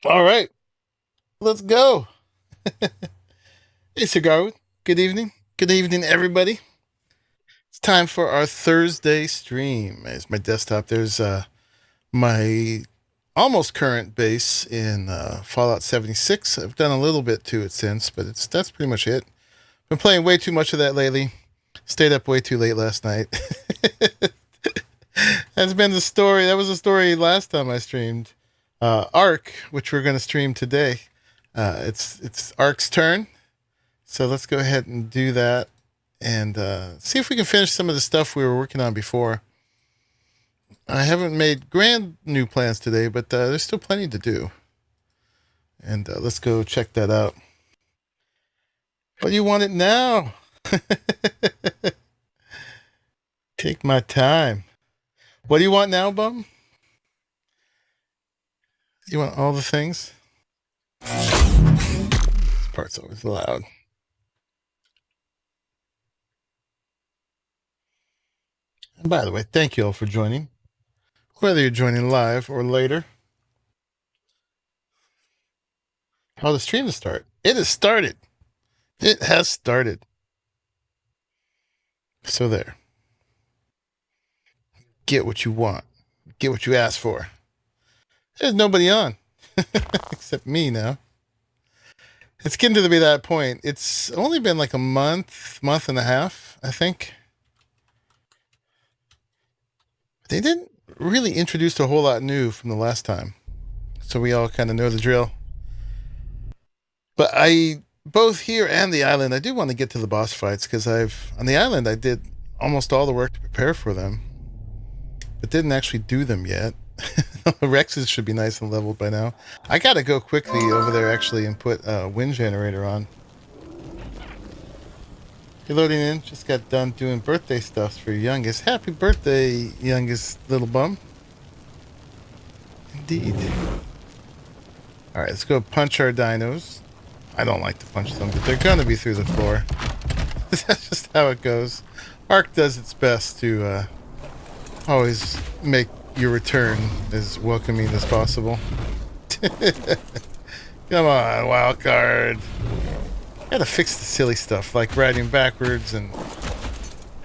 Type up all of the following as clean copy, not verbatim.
All right, let's go. Hey, Cigar. Good evening. Good evening, everybody. It's time for our Thursday stream. As my desktop, there's my almost current base in Fallout 76. I've done a little bit to it since, but that's pretty much it. Been playing way too much of that lately. Stayed up way too late last night. That's been the story. That was the story last time I streamed. ARK, which we're going to stream today. It's ARK's turn. So let's go ahead and do that and see if we can finish some of the stuff we were working on before. I haven't made grand new plans today, but there's still plenty to do. And let's go check that out. What do you want it now? Take my time. What do you want now, bum? You want all the things? This part's always loud. And by the way, thank you all for joining. Whether you're joining live or later. How the stream to start? It has started. It has started. So there. Get what you want. Get what you ask for. There's nobody on. Except me now. It's getting to be that point. It's only been like a month and a half, I think. They didn't really introduce a whole lot new from the last time. So we all kind of know the drill. But both here and the island, I do want to get to the boss fights because on the island, I did almost all the work to prepare for them, but didn't actually do them yet. The Rexes should be nice and leveled by now. I got to go quickly over there actually and put a wind generator on. You're loading in. Just got done doing birthday stuff for your youngest. Happy birthday, youngest little bum. Indeed. All right, let's go punch our dinos. I don't like to punch them, but they're going to be through the floor. That's just how it goes. ARK does its best to always make your return as welcoming as possible. Come on, wild card. Gotta fix the silly stuff, like riding backwards and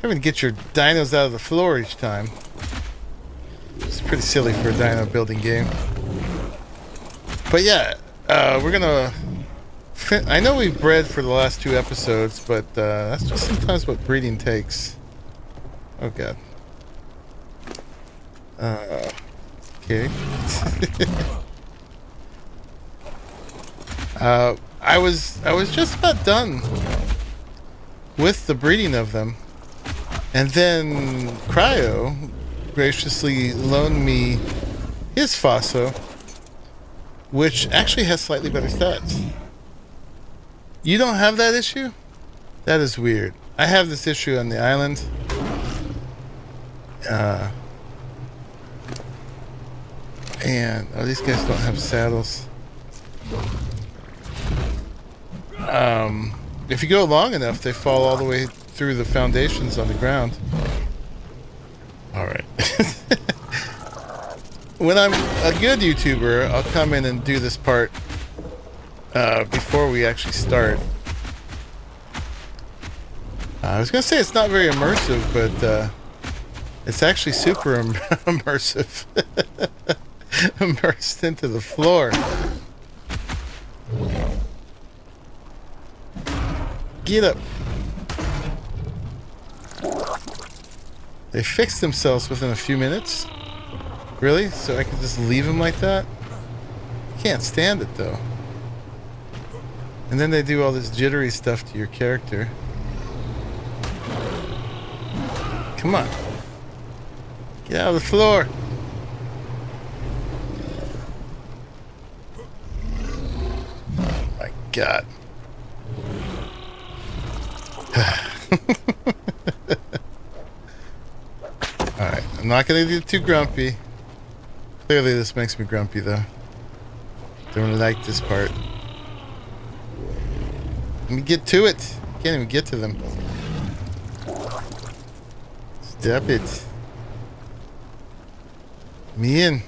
having to get your dinos out of the floor each time. It's pretty silly for a dino building game. But yeah, we're gonna... I know we've bred for the last 2 episodes, but that's just sometimes what breeding takes. Oh god. Okay. I was just about done with the breeding of them, and then Cryo graciously loaned me his Fosso, which actually has slightly better stats. You don't have that issue? That is weird. I have this issue on the island. And these guys don't have saddles. If you go long enough, they fall all the way through the foundations on the ground. All right. When I'm a good YouTuber, I'll come in and do this part before we actually start. I was gonna say it's not very immersive, but it's actually super immersive. Immersed into the floor. Get up. They fixed themselves within a few minutes? Really? So I can just leave them like that? Can't stand it though. And then they do all this jittery stuff to your character. Come on. Get out of the floor. Oh my god. Alright, I'm not gonna get too grumpy. Clearly this makes me grumpy though. Don't really like this part. Let me get to it. Can't even get to them. Step it. Me in.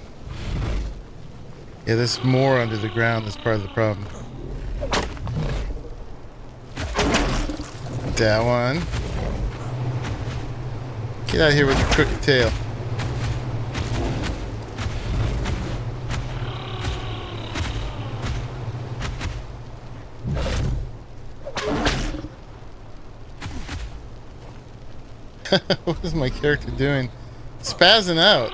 Yeah, there's more under the ground. That's part of the problem. That one. Get out of here with your crooked tail. What is my character doing? Spazzing out.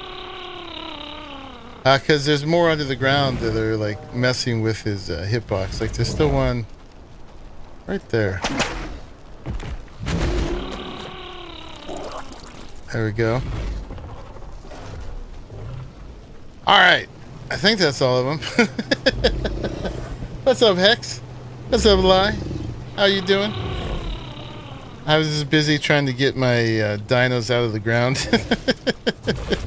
Because there's more under the ground that are like messing with his hitbox. Like there's still one right there. There we go. Alright. I think that's all of them. What's up, Hex? What's up, Lai? How you doing? I was just busy trying to get my dinos out of the ground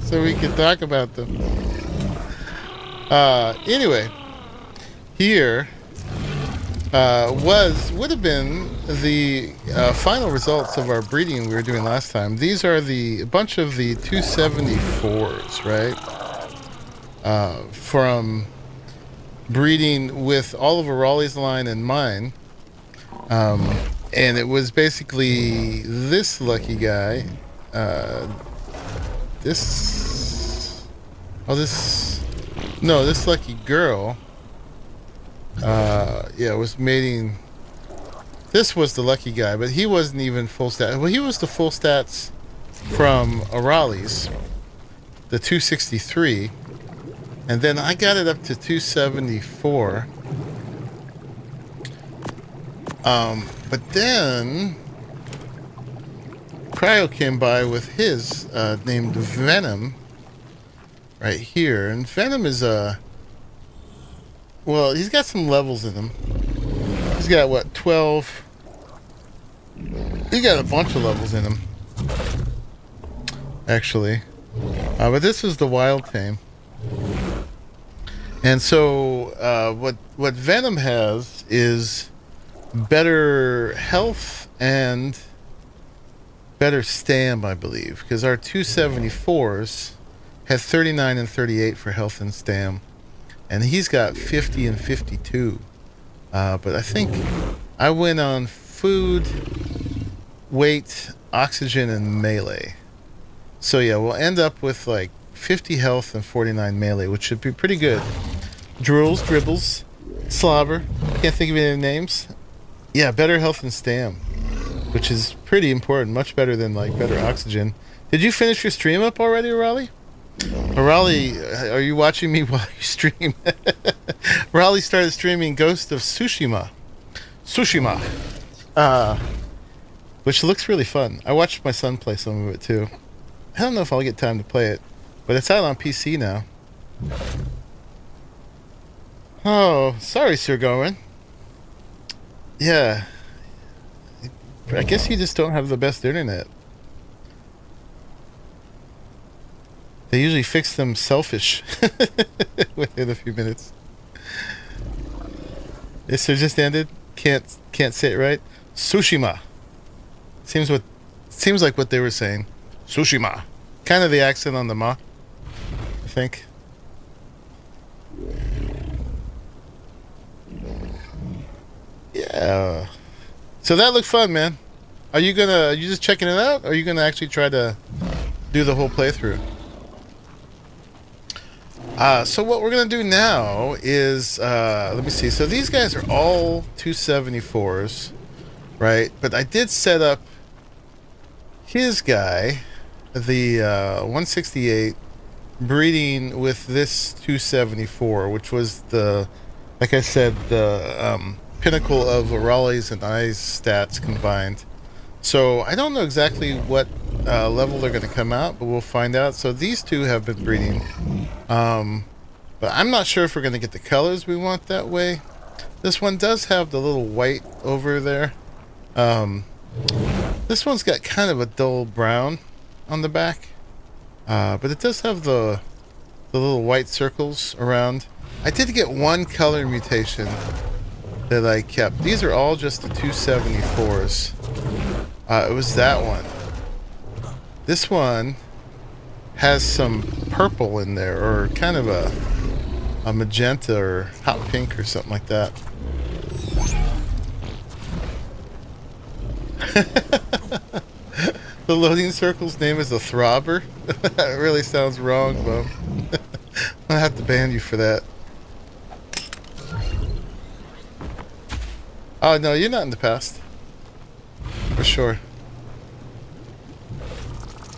so we could talk about them. Anyway, here would have been the final results of our breeding we were doing last time. These are a bunch of the 274s, right? From breeding with all of Arahli's line and mine. And it was basically this lucky guy, this lucky girl, yeah, was mating. This was the lucky guy, but he wasn't even full stat. Well, he was the full stats from Arahli's, the 263, and then I got it up to 274. But then Cryo came by with his named Venom right here, and Venom is well, he's got some levels in him. He's got what, 12? He got a bunch of levels in him, actually. But this is the wild tame, and so what Venom has is better health and better stam, I believe, because our 274s have 39 and 38 for health and stam, and he's got 50 and 52. But I think I went on food, weight, oxygen, and melee. So yeah, we'll end up with like 50 health and 49 melee, which should be pretty good. Drools, dribbles, slobber, can't think of any names. Yeah, better health and stam, which is pretty important. Much better than like better oxygen. Did you finish your stream up already, Arahli? Arahli, are you watching me while you stream? Arahli started streaming Ghost of Tsushima, which looks really fun. I watched my son play some of it too. I don't know if I'll get time to play it, but it's out on PC now. Oh, sorry, Sir Gorin. Yeah, I guess you just don't have the best internet. They usually fix them selfish within a few minutes. This just ended. Can't say it right. Tsushima. Seems like what they were saying. Tsushima. Kind of the accent on the ma, I think. Yeah. So that looked fun, man. Are you just checking it out? Or are you gonna actually try to do the whole playthrough? So what we're gonna do now is let me see. So these guys are all 274s, right? But I did set up his guy, the 168, breeding with this 274, which was the, like I said, the pinnacle of Arahli's and I's stats combined. So I don't know exactly what level they're going to come out, but we'll find out. So these two have been breeding, but I'm not sure if we're going to get the colors we want that way. This one does have the little white over there. This one's got kind of a dull brown on the back, but it does have the little white circles around. I did get one color mutation that I kept. These are all just the 274s. It was that one. This one has some purple in there, or kind of a a magenta or hot pink or something like that. The loading circle's name is a throbber. That really sounds wrong, Bum. I'm gonna have to ban you for that. Oh no, you're not in the past. For sure.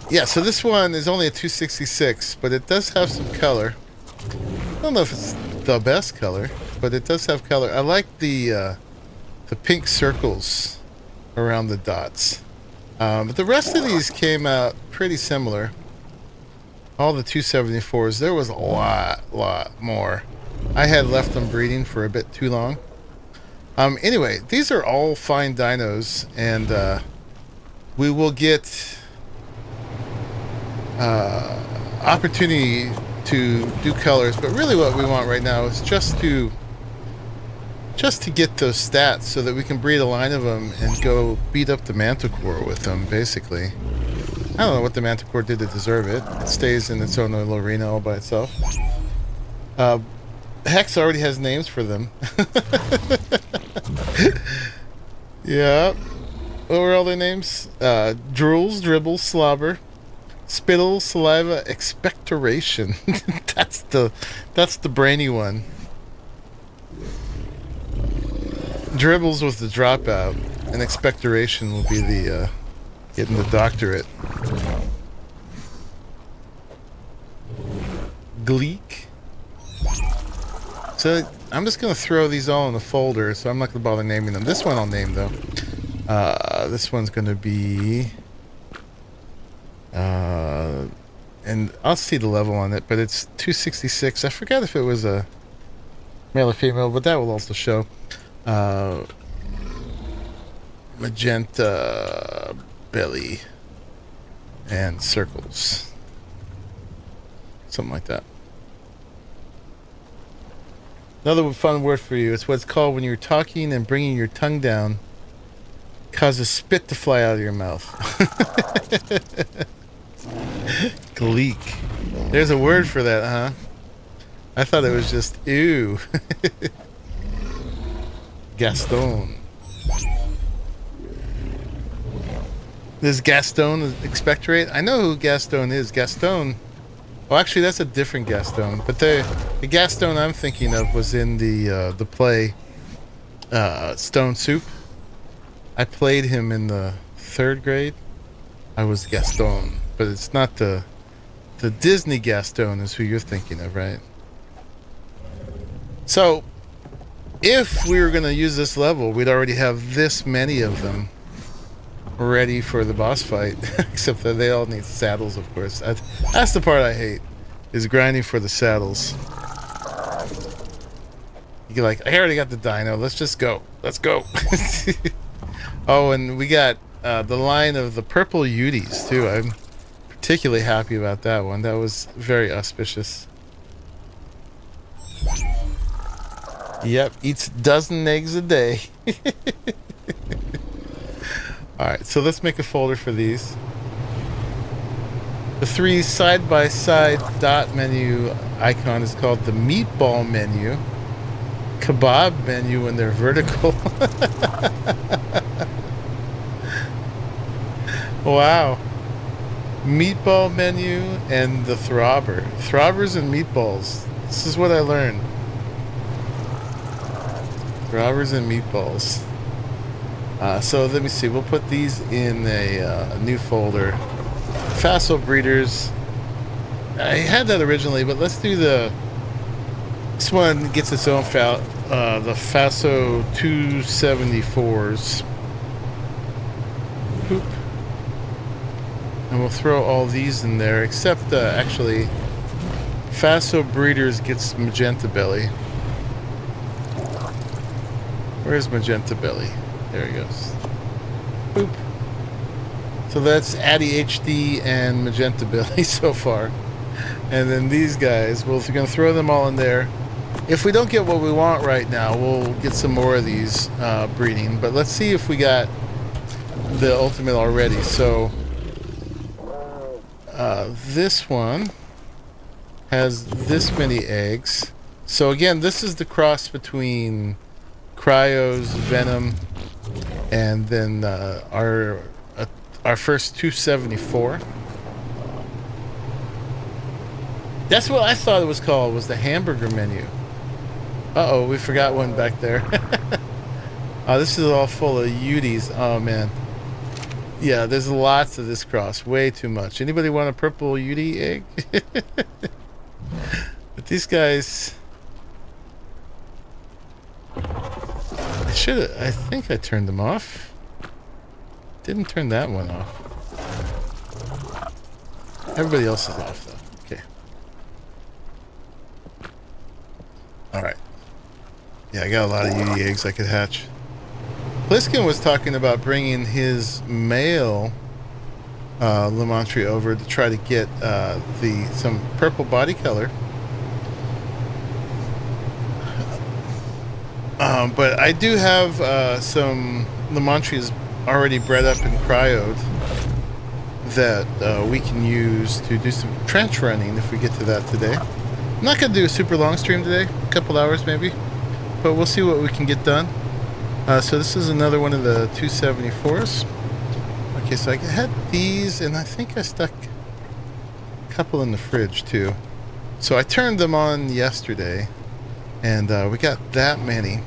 Yeah, so this one is only a 266, but it does have some color. I don't know if it's the best color, but it does have color. I like the pink circles around the dots. But the rest of these came out pretty similar. All the 274s, there was a lot more. I had left them breeding for a bit too long. Anyway, these are all fine dinos, and we will get opportunity to do colors, but really what we want right now is just to get those stats so that we can breed a line of them and go beat up the Manticore with them, basically. I don't know what the Manticore did to deserve it. It stays in its own little arena all by itself. Hex already has names for them. Yeah. What were all their names? Drools, Dribble, Slobber, Spittle, Saliva, Expectoration. That's the brainy one. Dribbles was the dropout, and Expectoration will be the getting the doctorate. Gleek. So I'm just gonna throw these all in a folder, so I'm not gonna bother naming them. This one I'll name though. This one's gonna be and I'll see the level on it, but it's 266. I forgot if it was a male or female, but that will also show. Magenta belly and circles, something like that. Another fun word for you, it's what's called when you're talking and bringing your tongue down causes spit to fly out of your mouth. Gleek. There's a word for that, huh? I thought it was just ew. Gaston. Does Gaston expectorate? I know who Gaston is. Gaston. Well, actually, that's a different Gaston. But the Gaston I'm thinking of was in the play Stone Soup. I played him in the 3rd grade. I was Gaston, but it's not the Disney Gaston is who you're thinking of, right? So, if we were going to use this level, we'd already have this many of them ready for the boss fight, except that they all need saddles, of course. That's the part I hate, is grinding for the saddles. You're like, I already got the dino, let's just go. Let's go. Oh, and we got the line of the purple Uties, too. I'm particularly happy about that one. That was very auspicious. Yep, eats a dozen eggs a day. Alright, so let's make a folder for these. The 3 side-by-side dot menu icon is called the meatball menu. Kebab menu when they're vertical. Wow. Meatball menu and the throbber. Throbbers and meatballs. This is what I learned. Throbbers and meatballs. So let me see. We'll put these in a new folder. Facile breeders. I had that originally, but let's do this one gets its own the Faso 274s. Poop. And we'll throw all these in there, except actually Faso breeders gets magenta belly. Where's magenta belly? There he goes. Boop. So that's Addy HD and magenta belly so far. And then these guys, we're going to throw them all in there. If we don't get what we want right now, we'll get some more of these breeding. But let's see if we got the ultimate already. So this one has this many eggs. So again, this is the cross between Cryo's Venom and then our first 274. That's what I thought it was called, was the hamburger menu. Uh-oh, we forgot one back there. Oh, this is all full of Uties. Oh, man. Yeah, there's lots of this cross. Way too much. Anybody want a purple Utie egg? But these guys... I think I turned them off. Didn't turn that one off. Everybody else is off, though. Okay. Alright. Yeah, I got a lot of Utie eggs I could hatch. Pliskin was talking about bringing his male Lamantry over to try to get some purple body color. But I do have some Lamantries already bred up and cryoed that we can use to do some trench running if we get to that today. I'm not going to do a super long stream today, a couple hours maybe, but we'll see what we can get done. So this is another one of the 274s. Okay, so I had these, and I think I stuck a couple in the fridge too. So I turned them on yesterday, and we got that many.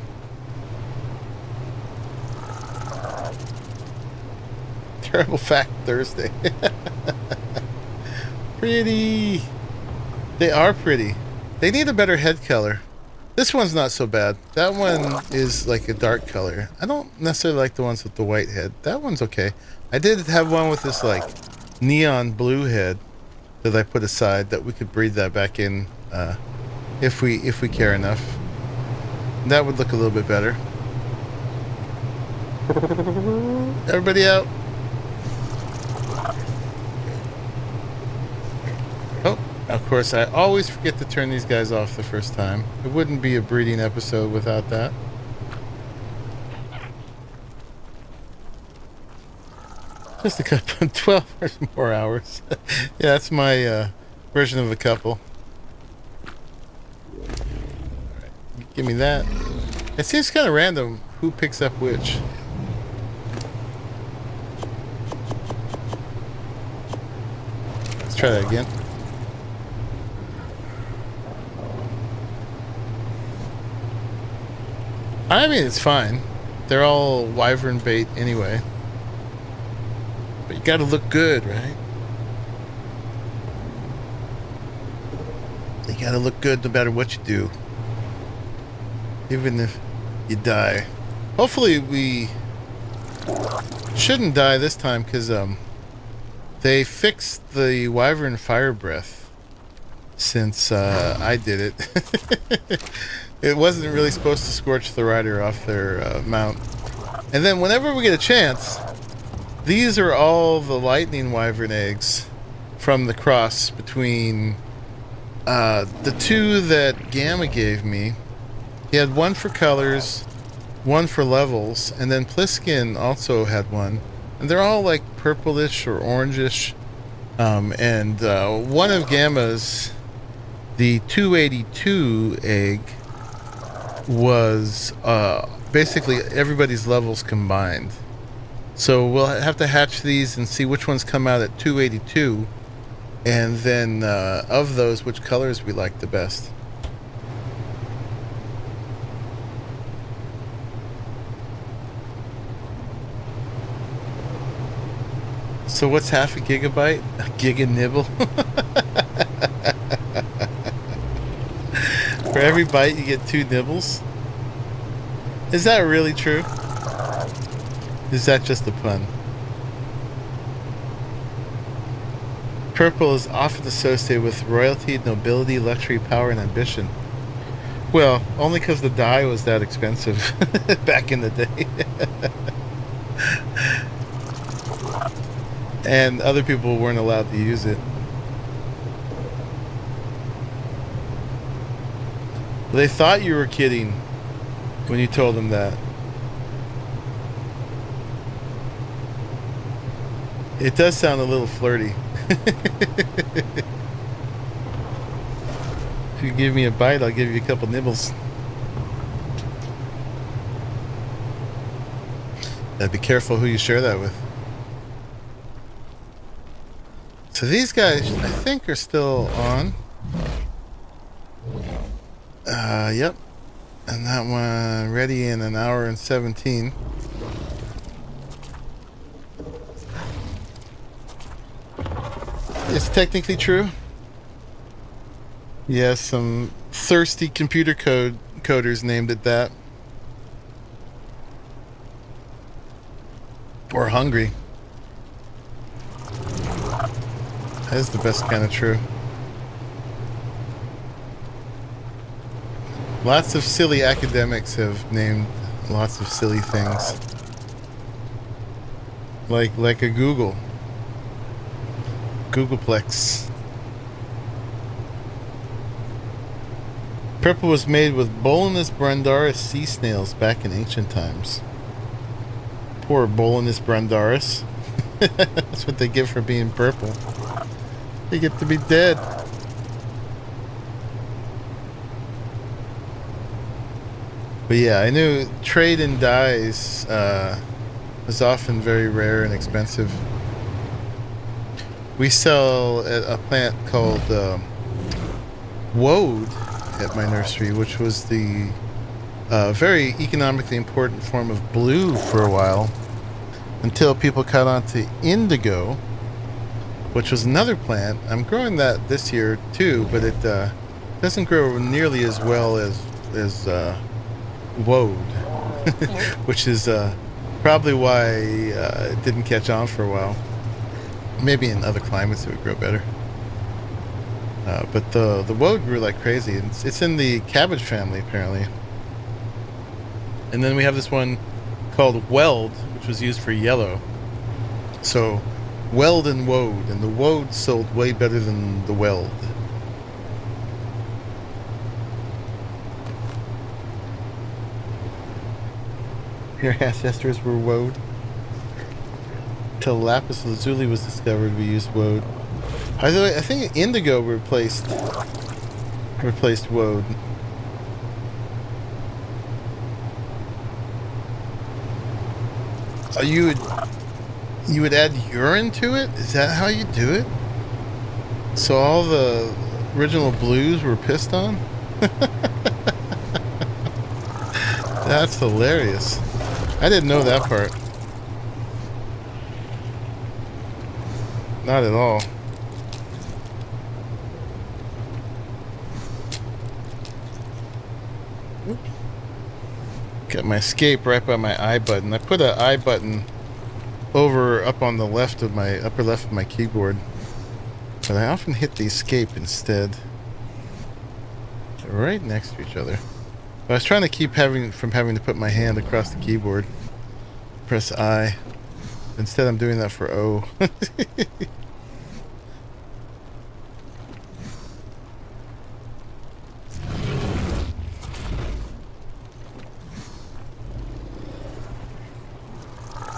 Terrible Fact Thursday. Pretty. They are pretty. They need a better head color. This one's not so bad. That one is like a dark color. I don't necessarily like the ones with the white head. That one's okay. I did have one with this like neon blue head that I put aside that we could breed that back in if we care enough. That would look a little bit better. Everybody out. Oh, of course, I always forget to turn these guys off the first time. It wouldn't be a breeding episode without that. Just a couple, 12 or more hours. Yeah, that's my version of a couple. All right, give me that. It seems kind of random who picks up which. Let's try that again. I mean, it's fine. They're all wyvern bait anyway. But you gotta look good, right? You gotta look good no matter what you do. Even if you die. Hopefully we shouldn't die this time, because they fixed the wyvern fire breath since I did it. It wasn't really supposed to scorch the rider off their mount. And then whenever we get a chance, these are all the lightning wyvern eggs from the cross between the two that Gamma gave me. He had one for colors, one for levels, and then Pliskin also had one. And they're all like purplish or orangish. And one of Gamma's, the 282 egg, was basically everybody's levels combined. So we'll have to hatch these and see which ones come out at 282, and then of those, which colors we like the best. So what's half a gigabyte? A giga nibble? For every bite you get 2 nibbles? Is that really true? Is that just a pun? Purple is often associated with royalty, nobility, luxury, power, and ambition. Well, only because the dye was that expensive back in the day. And other people weren't allowed to use it. They thought you were kidding when you told them that. It does sound a little flirty. If you give me a bite, I'll give you a couple nibbles. Be careful who you share that with. So these guys, I think, are still on. Yep. And that one ready in an hour and 17. It's technically true. Yes, some thirsty computer coders named it that. Or hungry. That is the best kind of true. Lots of silly academics have named lots of silly things. Like a Google. Googleplex. Purple was made with Bolanus brandaris sea snails back in ancient times. Poor Bolanus brandaris. That's what they get for being purple. They get to be dead. But yeah, I knew trade in dyes was often very rare and expensive. We sell at a plant called Woad at my nursery, which was the very economically important form of blue for a while, until people caught on to indigo, which was another plant. I'm growing that this year too, but it doesn't grow nearly as well as Woad, which is probably why it didn't catch on for a while. Maybe in other climates it would grow better. But the Woad grew like crazy. It's in the cabbage family, apparently. And then we have this one called Weld, which was used for yellow. So, Weld and Woad. And the Woad sold way better than the Weld. Your ancestors were Woad. Till lapis lazuli was discovered, we used Woad. By the way, I think indigo replaced Woad. You would add urine to it? Is that how you do it? So all the original blues were pissed on? That's hilarious. I didn't know that part. Not at all. Got my escape right by my I button. I put an I button up on the left of my upper left of my keyboard, but I often hit the escape instead. They're right next to each other. But I was trying to keep from having to put my hand across the keyboard. Press I. Instead, I'm doing that for O.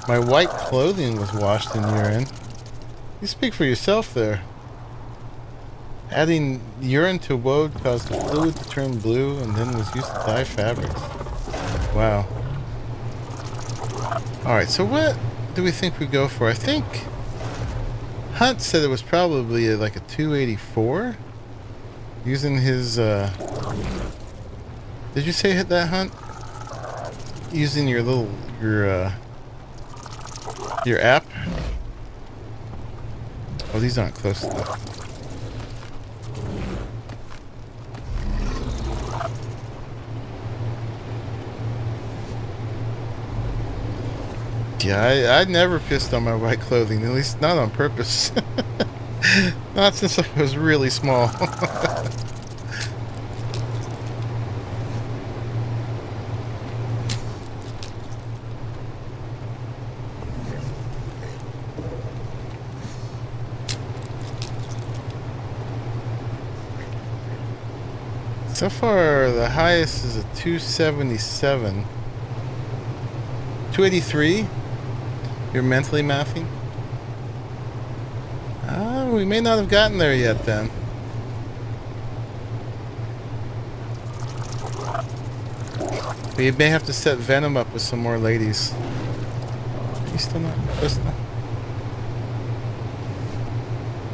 My white clothing was washed in urine. You speak for yourself there. Adding urine to Woad caused the fluid to turn blue and then was used to dye fabrics. Wow. Alright, so what do we think we go for? I think Hunt said it was probably like a 284. Using his, did you say hit that, Hunt? Using your app? Oh, these aren't close enough. Yeah, I never pissed on my white clothing, at least not on purpose. Not since I was really small. So far, the highest is a 277. 283? You're mentally mathing? We may not have gotten there yet then. We may have to set Venom up with some more ladies. He's still not listening.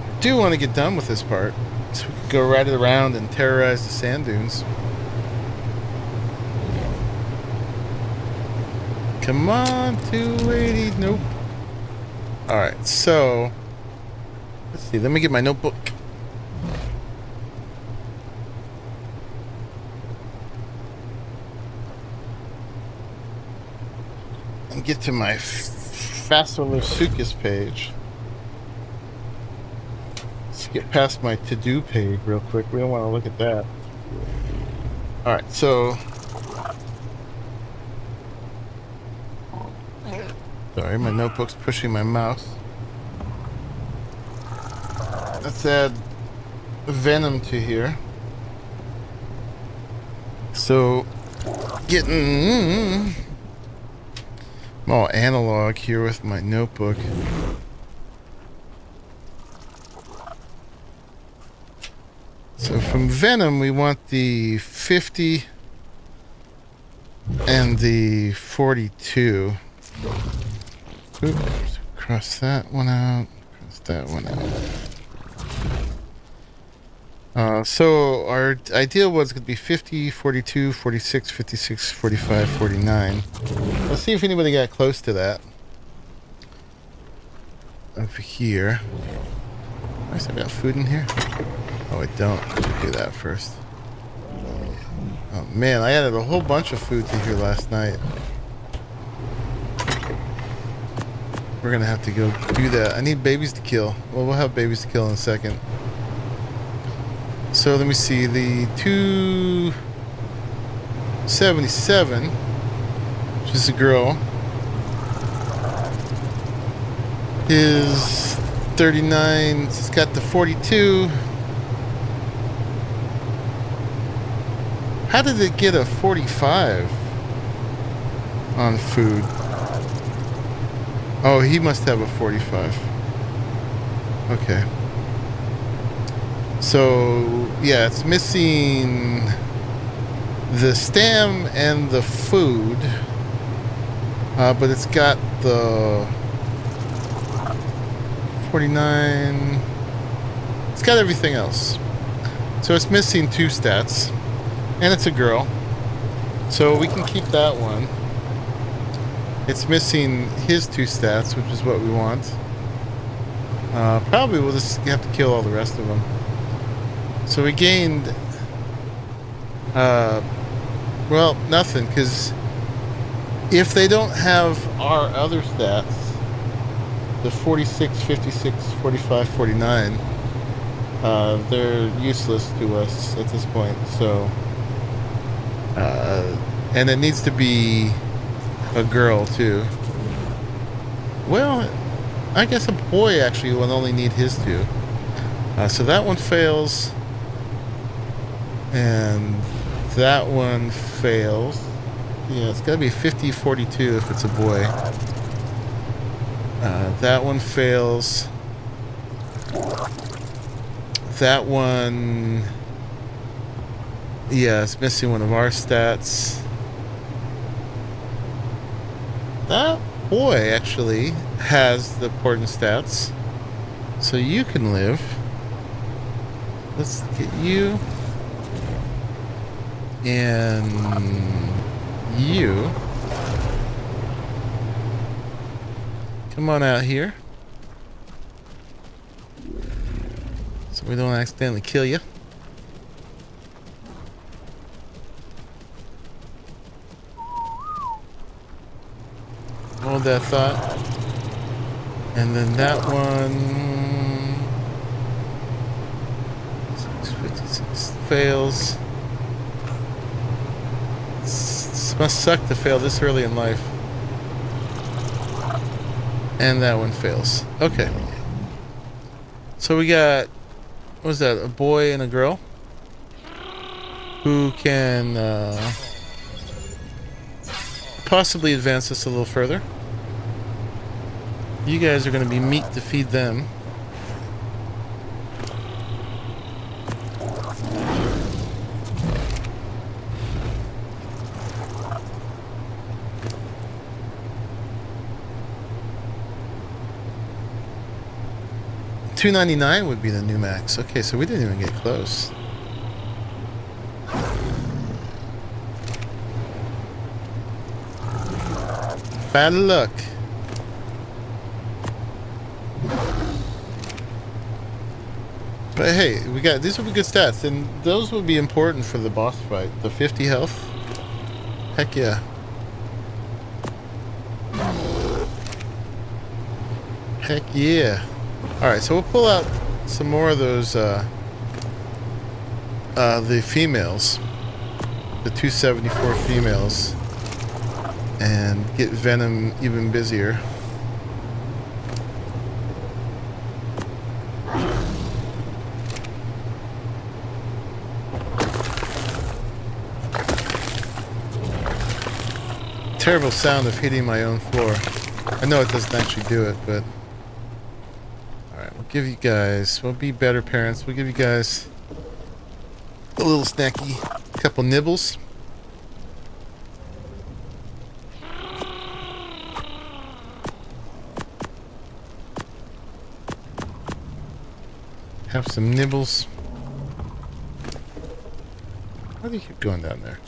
I do want to get done with this part, so we can go ride it around and terrorize the sand dunes. Come on, 280. Nope. Alright, so let's see. Let me get my notebook. And get to my Fasolosukis page. Let's get past my to-do page real quick. We don't want to look at that. Alright, so sorry, my notebook's pushing my mouse. Let's add Venom to here. So, getting I'm all analog here with my notebook. So from Venom, we want the 50 and the 42. Oops, cross that one out, cross that one out. So our ideal was going to be 50, 42, 46, 56, 45, 49. Let's see if anybody got close to that. Over here. I still got food in here? Oh, I don't. I should do that first. Oh man, I added a whole bunch of food to here last night. We're gonna have to go do that. I need babies to kill. Well, we'll have babies to kill in a second. So let me see. The 277, which is a girl, is 39. It's got the 42. How did it get a 45 on food? Oh, he must have a 45. Okay. So, yeah, it's missing the stam and the food. But it's got the 49. It's got everything else. So it's missing 2 stats. And it's a girl. So we can keep that one. It's missing his 2 stats, which is what we want. Probably we'll just have to kill all the rest of them. So we gained... well, nothing, because if they don't have our other stats, the 46, 56, 45, 49, they're useless to us at this point, so... and it needs to be a girl too. Well, I guess a boy actually will only need his 2. So that one fails, and that one fails. Yeah, it's got to be 50-42 if it's a boy. That one fails. That one... yeah, it's missing one of our stats. That boy actually has the important stats. So you can live. Let's get you. And you. Come on out here. So we don't accidentally kill you. Hold that thought. And then that one 656 fails. This must suck to fail this early in life. And that one fails. Okay. So we got, what was that, a boy and a girl who can possibly advance us a little further. You guys are going to be meat to feed them. $299 would be the new max. Okay, so we didn't even get close. Bad luck. But hey, we got these will be good stats, and those will be important for the boss fight. The 50 health. Heck yeah. Heck yeah. Alright, so we'll pull out some more of those the females. The 274 females. And get Venom even busier. Terrible sound of hitting my own floor. I know it doesn't actually do it, but... Alright, we'll give you guys... We'll be better parents. We'll give you guys a little snacky. A couple nibbles. Have some nibbles. Why do you keep going down there?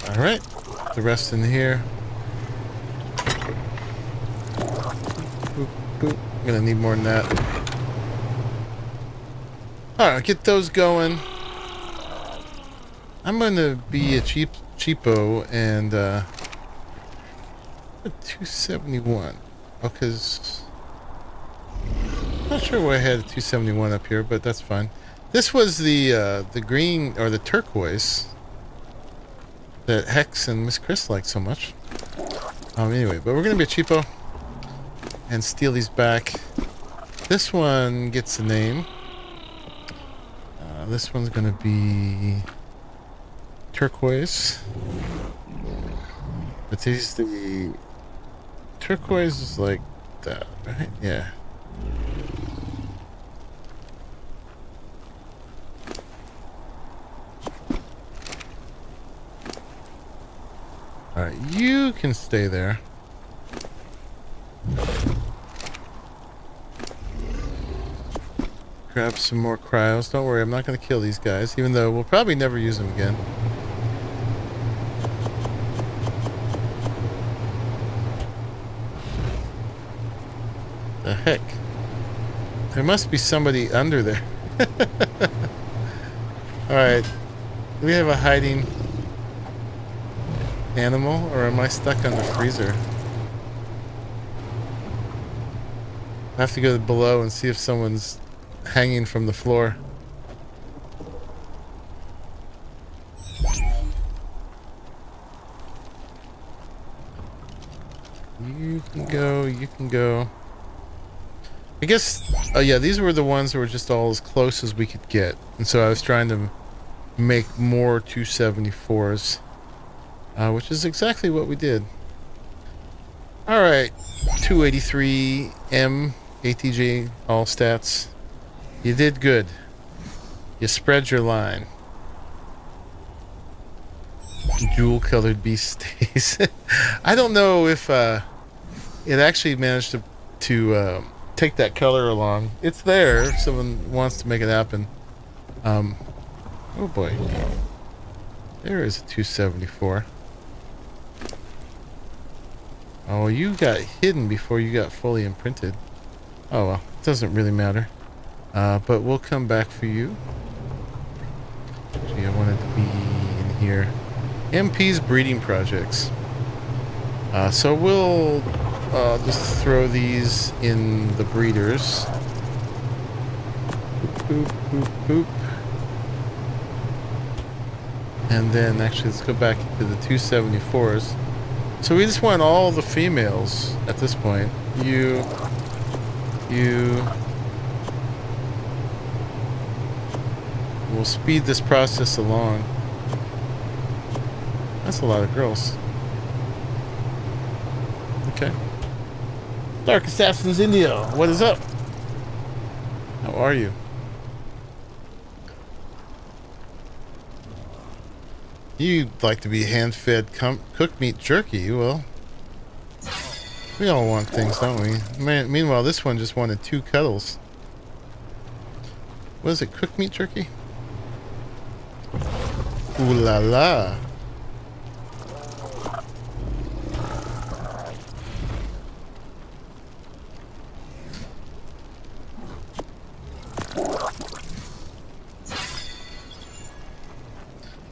Alright. The rest in here. Boop, boop. I'm gonna need more than that. Alright, get those going. I'm gonna be a cheapo and 271. Oh, cause not sure why I had a 271 up here, but that's fine. This was the green or the turquoise that Hex and Miss Chris liked so much. Anyway, but we're gonna be a cheapo and steal these back. This one gets a name. This one's gonna be turquoise. But these the turquoise is like that, right? Yeah. Alright, you can stay there. Grab some more cryos. Don't worry, I'm not going to kill these guys, even though we'll probably never use them again. The heck? There must be somebody under there. Alright. Do we have a hiding animal, or am I stuck on the freezer? I have to go below and see if someone's hanging from the floor. You can go, you can go. I guess, oh yeah, these were the ones that were just all as close as we could get. And so I was trying to make more 274s. Which is exactly what we did. Alright, 283M ATJ all stats. You did good. You spread your line. Jewel colored beast stays. I don't know if it actually managed to take that color along. It's there if someone wants to make it happen. Oh boy. There is a 274. Oh, you got hidden before you got fully imprinted. Oh well, it doesn't really matter. But we'll come back for you. Actually, I wanted to be in here. MP's breeding projects. So we'll just throw these in the breeders. Boop, boop, boop, boop. And then actually let's go back to the 274s. So we just want all the females at this point. You. We'll speed this process along. That's a lot of girls. Okay. Dark Assassins India, what is up? How are you? You'd like to be hand-fed cooked meat jerky, well. We all want things, don't we? Meanwhile, this one just wanted 2 cuddles. What is it? Cooked meat jerky? Ooh la la.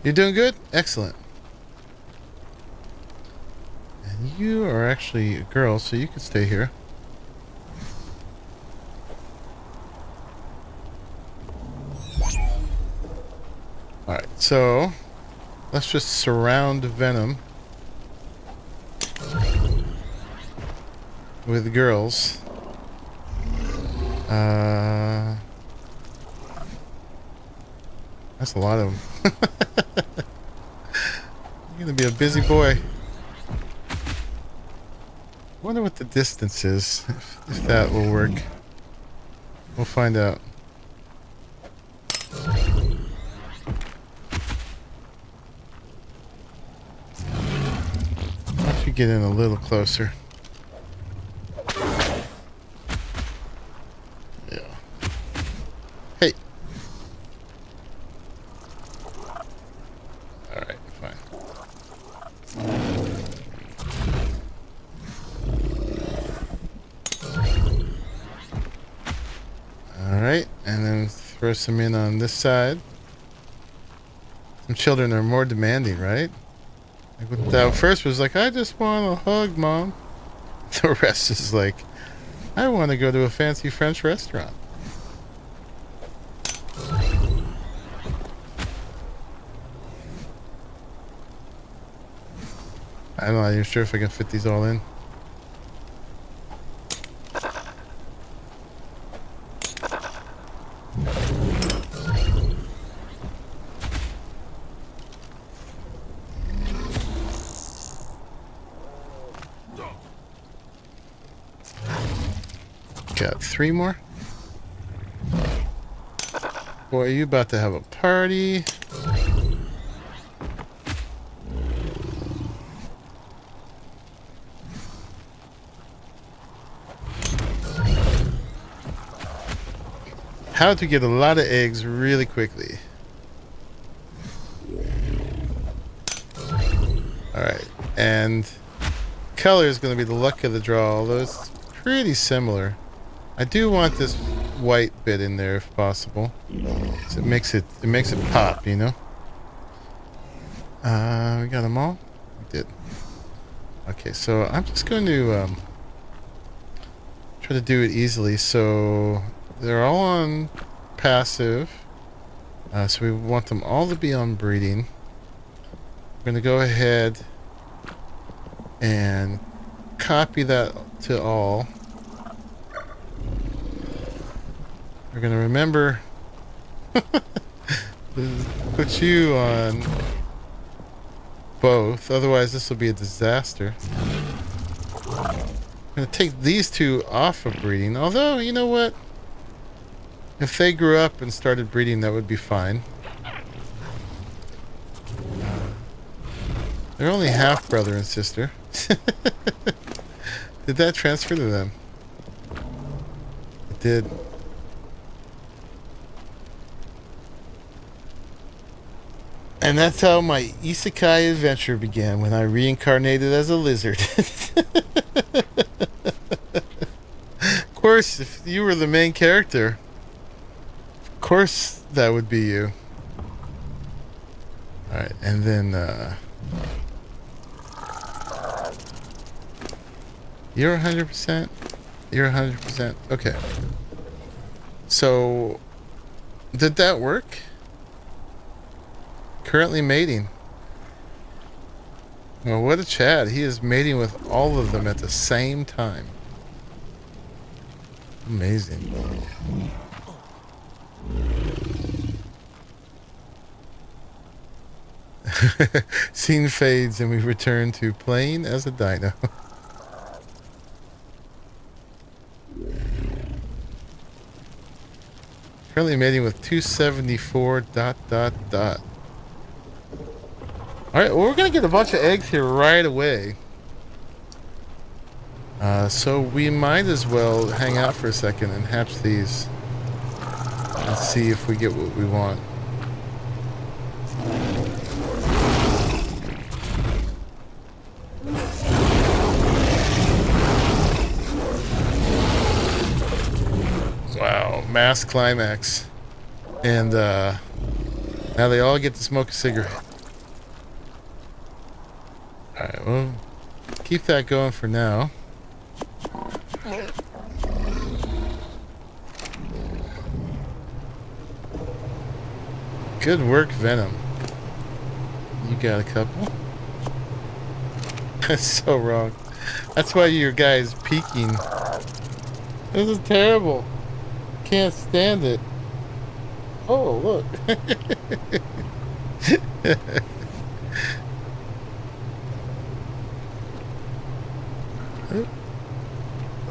You're doing good? Excellent. And you are actually a girl, so you can stay here. Alright, so let's just surround Venom with girls. That's a lot of them. You're gonna be a busy boy. Wonder what the distance is, if that will work. We'll find out. Why don't you get in a little closer? Yeah. Hey. Alright, fine. Alright, and then throw some in on this side. Some children are more demanding, right? Like with that first was like, I just want a hug, Mom. The rest is like, I want to go to a fancy French restaurant. I'm not even sure if I can fit these all in. Got 3 more. Boy, are you about to have a party? How to get a lot of eggs really quickly. Alright, and color is going to be the luck of the draw, although it's pretty similar. I do want this white bit in there if possible. So it makes it pop, you know? We got them all? We did. Okay, so I'm just going to try to do it easily. So they're all on passive. So we want them all to be on breeding. We're going to go ahead and copy that to all. We're going to remember put you on both, otherwise this will be a disaster. I'm going to take these 2 off of breeding, although, you know what? If they grew up and started breeding, that would be fine. They're only half brother and sister. Did that transfer to them? It did. And that's how my isekai adventure began, when I reincarnated as a lizard. Of course, if you were the main character, of course that would be you. Alright, and then, you're 100%? You're 100%? Okay. So, did that work? Currently mating. Well, what a Chad. He is mating with all of them at the same time. Amazing. Scene fades and we return to playing as a dino. Currently mating with 274 ... Alright, well, we're going to get a bunch of eggs here right away. So we might as well hang out for a second and hatch these and see if we get what we want. Wow, mass climax. And now they all get to smoke a cigarette. Alright, well, keep that going for now. Good work, Venom. You got a couple. That's so wrong. That's why your guy is peeking. This is terrible. Can't stand it. Oh, look.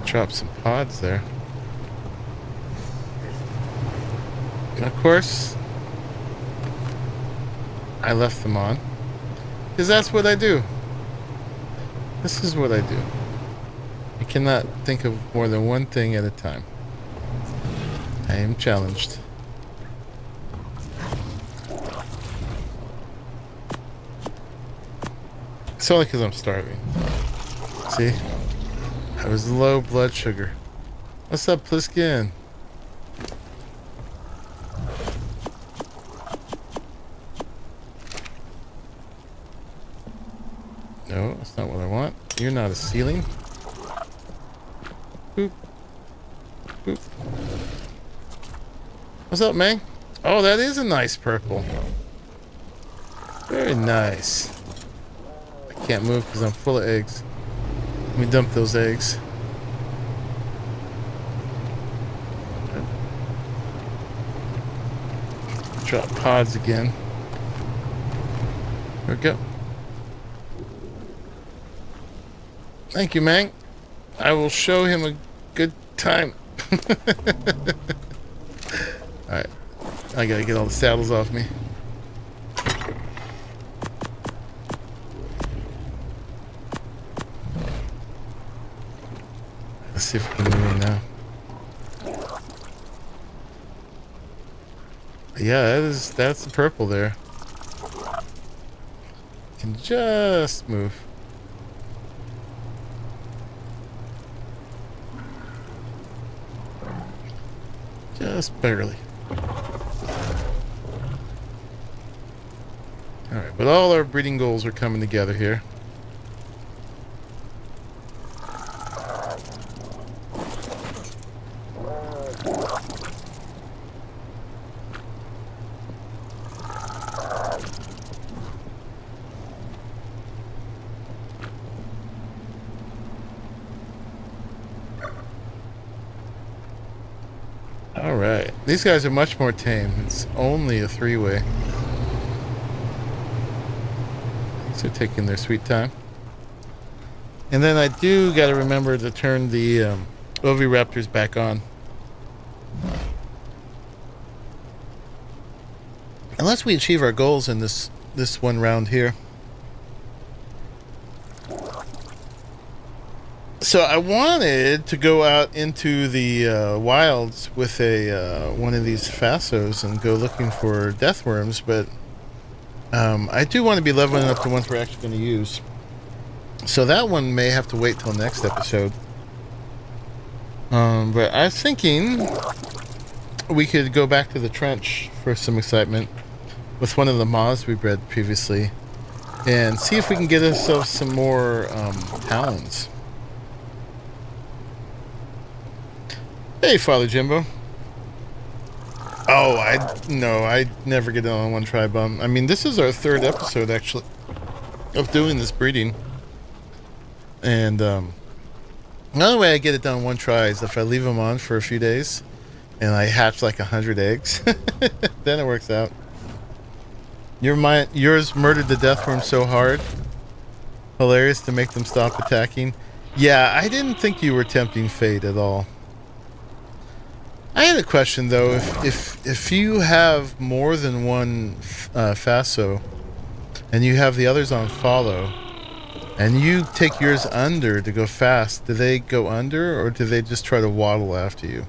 Drop some pods there. And of course, I left them on because that's what I do. This is what I do. I cannot think of more than one thing at a time. I am challenged. It's only because I'm starving. See? I was low blood sugar. What's up, Pliskin? No, that's not what I want. You're not a ceiling. Boop. Boop. What's up, man? Oh, that is a nice purple. Very nice. I can't move because I'm full of eggs. Let me dump those eggs. Drop pods again. There we go. Thank you, man. I will show him a good time. Alright. I gotta get all the saddles off me. Let's see if we can move him now. Yeah, that's the purple there. Can just move. Just barely. Alright, but all our breeding goals are coming together here. Alright, these guys are much more tame. It's only a three-way. These are taking their sweet time. And then I do gotta remember to turn the Oviraptors back on. Unless we achieve our goals in this one round here. So I wanted to go out into the wilds with a one of these Fasos and go looking for death worms, but I do want to be leveling up the ones we're actually going to use. So that one may have to wait till next episode. But I was thinking we could go back to the trench for some excitement with one of the moths we bred previously and see if we can get ourselves some more Talons. Hey, Father Jimbo. Oh, I never get it on one try, bum. I mean, this is our third episode, actually, of doing this breeding. And the only way I get it done one try is if I leave them on for a few days and I hatch like 100 eggs. Then it works out. Yours murdered the death worm so hard. Hilarious to make them stop attacking. Yeah, I didn't think you were tempting fate at all. I had a question though. If you have more than one Faso and you have the others on follow, And you take yours under to go fast. Do they go under, or do they just try to waddle after you?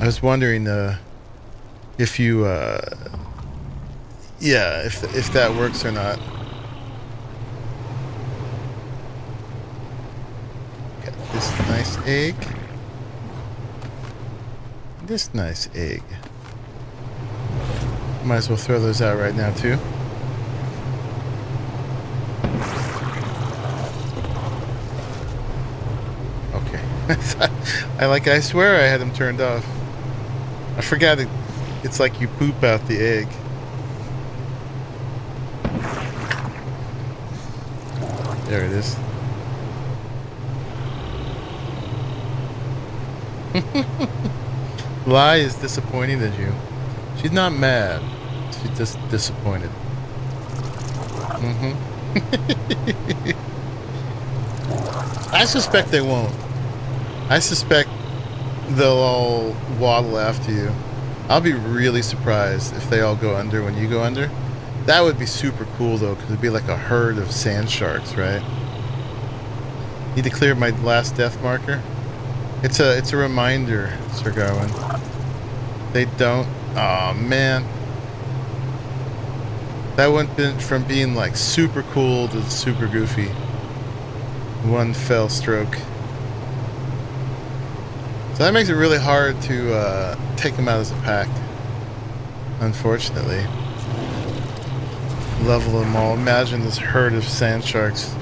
I was wondering if you, yeah, if that works or not. Got this nice egg. This nice egg. Might as well throw those out right now too. Okay. I swear I had them turned off. I forgot it's like you poop out the egg. There it is. Lai is disappointed at you. She's not mad. She's just disappointed. I suspect they won't. I suspect they'll all waddle after you. I'll be really surprised if they all go under when you go under. That would be super cool though, because it'd be like a herd of sand sharks, right? Need to clear my last death marker. It's a reminder, Sir Garwin. They don't. Oh man. That went from being like super cool to super goofy. One fell stroke. So that makes it really hard to take them out as a pack. Unfortunately. Level them all. Imagine this herd of sand sharks.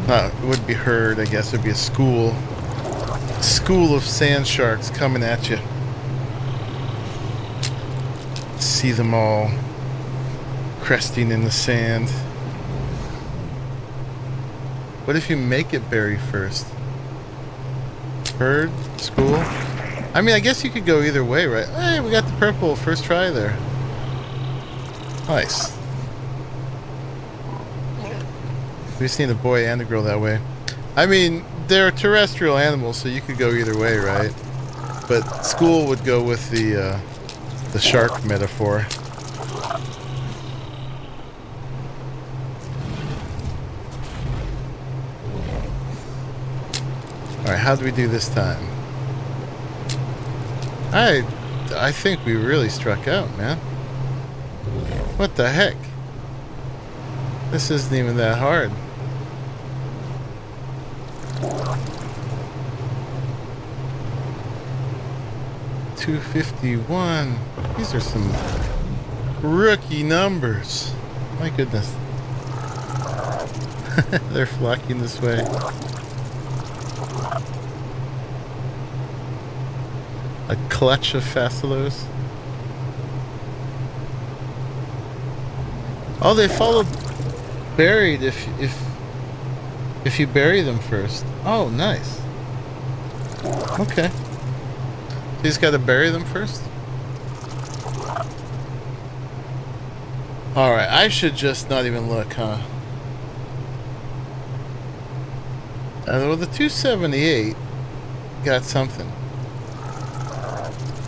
It wouldn't be herd, I guess. It would be a school. A school of sand sharks coming at you. See them all cresting in the sand. What if you make it bury first? Herd? School? I mean, I guess you could go either way, right? Hey, we got the purple first try there. Nice. We've seen a boy and a girl that way. I mean, they're terrestrial animals, so you could go either way, right? But school would go with the shark metaphor. Alright, how do we do this time? I think we really struck out, man. What the heck? This isn't even that hard. $251. These are some rookie numbers. My goodness. They're flocking this way. A clutch of Facilos. Oh, they follow buried if you bury them first. Oh, nice. Okay. You just gotta bury them first? Alright, I should just not even look, huh? Well, the 278 got something.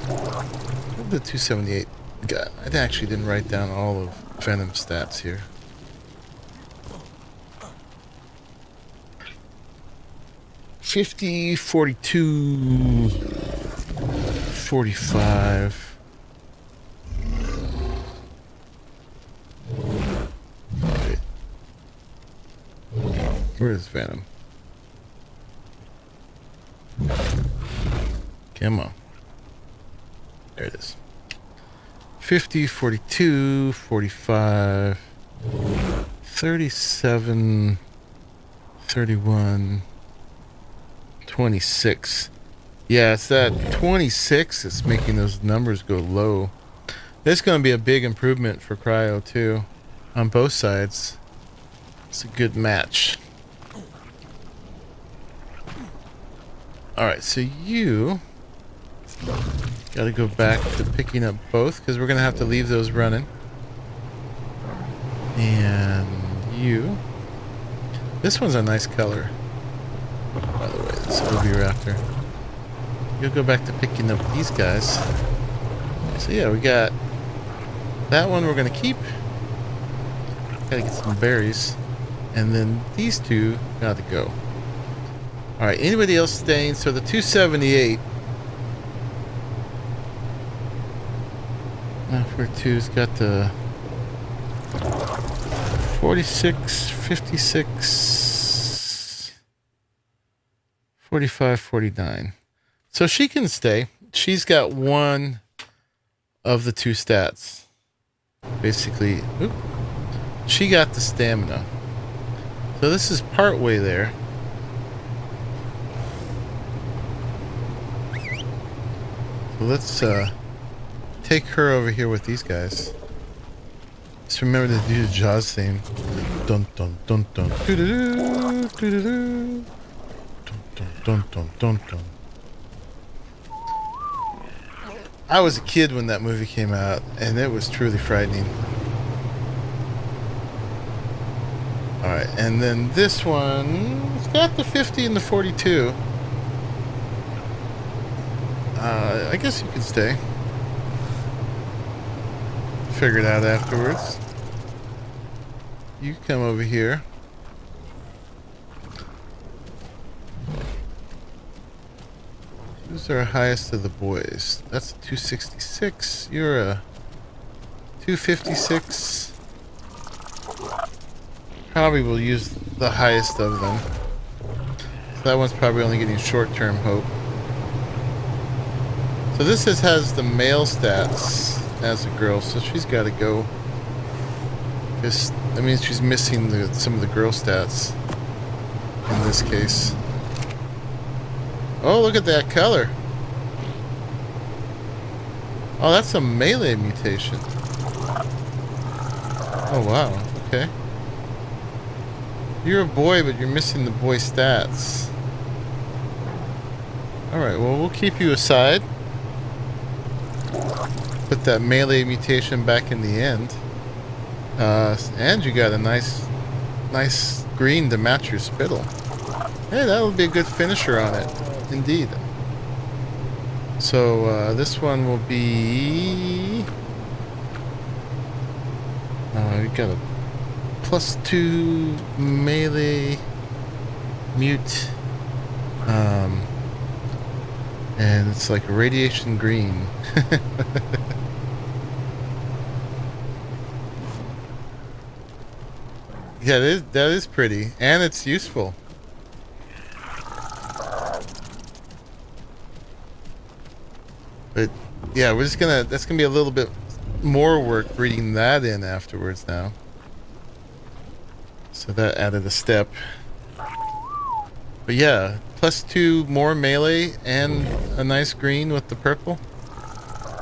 What did the 278 got? I actually didn't write down all of Venom's stats here. $50, $42, $45. Wait. Where is Venom? Come on. There it is. 50, 42, 45, 37, 31, 26. Yeah, it's that 26 that's making those numbers go low. There's going to be a big improvement for Cryo too, on both sides. It's a good match. Alright, so you got to go back to picking up both, because we're going to have to leave those running. And you... This one's a nice color, by the way, this Oviraptor. You'll go back to picking up these guys. So yeah, we got that one we're going to keep. Got to get some berries. And then these two got to go. All right, anybody else staying? So the 278. For two's got the 46, 56, 45, 49. So she can stay. She's got one of the two stats. Basically, she got the stamina. So this is part way there. So let's take her over here with these guys. Just remember to do the Jaws theme. Dun dun dun dun. Doo doo doo doo doo. Dun dun dun dun dun. I was a kid when that movie came out, and it was truly frightening. Alright, and then this one, it's got the 50 and the 42. I guess you can stay. Figure it out afterwards. You come over here. Who's our highest of the boys? That's a 266. You're a 256. Probably will use the highest of them. So that one's probably only getting short-term hope. So this has the male stats as a girl, so she's got to go. Because that means she's missing some of the girl stats in this case. Oh, look at that color. Oh, that's a melee mutation. Oh, wow. Okay. You're a boy, but you're missing the boy stats. Alright, well, we'll keep you aside. Put that melee mutation back in the end. And you got a nice green to match your spittle. Hey, that'll be a good finisher on it. Indeed. So, this one will be... we got a +2 melee mute. And it's like a radiation green. Yeah, that is pretty. And it's useful. But yeah, that's gonna be a little bit more work reading that in afterwards now. So that added a step. But yeah, +2 more melee and a nice green with the purple.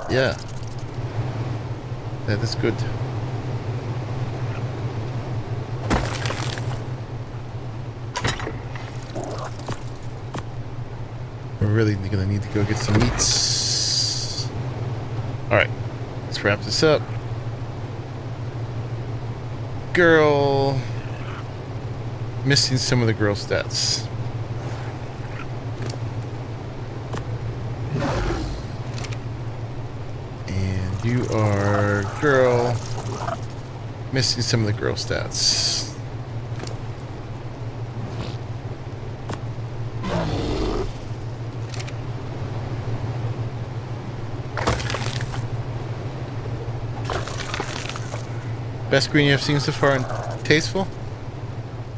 Yeah. That is good. We're really gonna need to go get some meats. Alright, let's wrap this up. Girl. Missing some of the girl stats. And you are girl. Missing some of the girl stats. Best green you've seen so far and tasteful?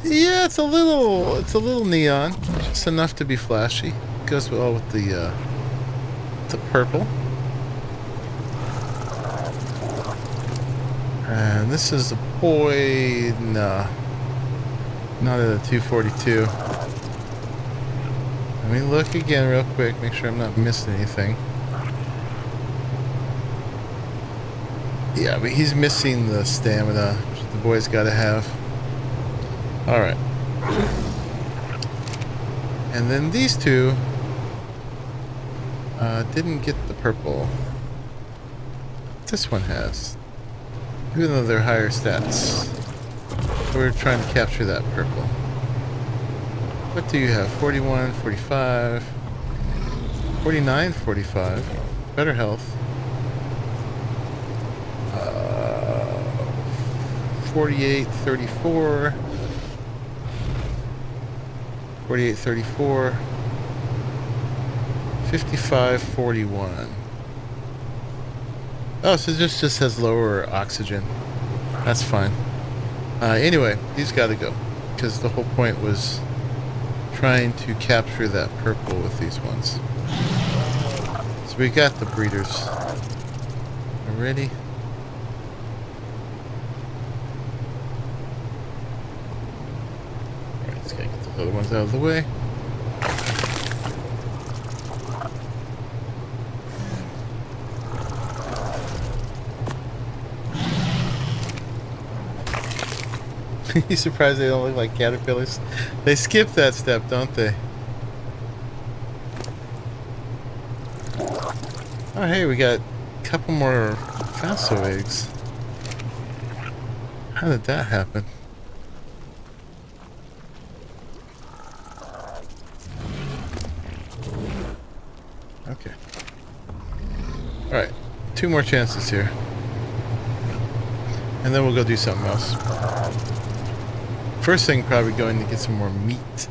Yeah, it's a little neon, just enough to be flashy. Goes well with the purple. And this is a boy. Nah, not at a 242. Let me look again real quick, make sure I'm not missing anything. Yeah, but he's missing the stamina, which the boy's got to have. Alright. And then these two didn't get the purple. This one has. Even though they're higher stats. We're trying to capture that purple. What do you have? 41, 45, 49, 45. Better health. 48, 34. 4834. 5541. Oh, so this just has lower oxygen. That's fine. Anyway, these got to go, because the whole point was trying to capture that purple with these ones. So we got the breeders. Ready? Alright, let's gotta get those other ones out of the way. You surprised they don't look like caterpillars? They skip that step, don't they? Oh, hey, we got a couple more Faso eggs. How did that happen? Okay. Alright, 2 more chances here. And then we'll go do something else. First thing, probably going to get some more meat.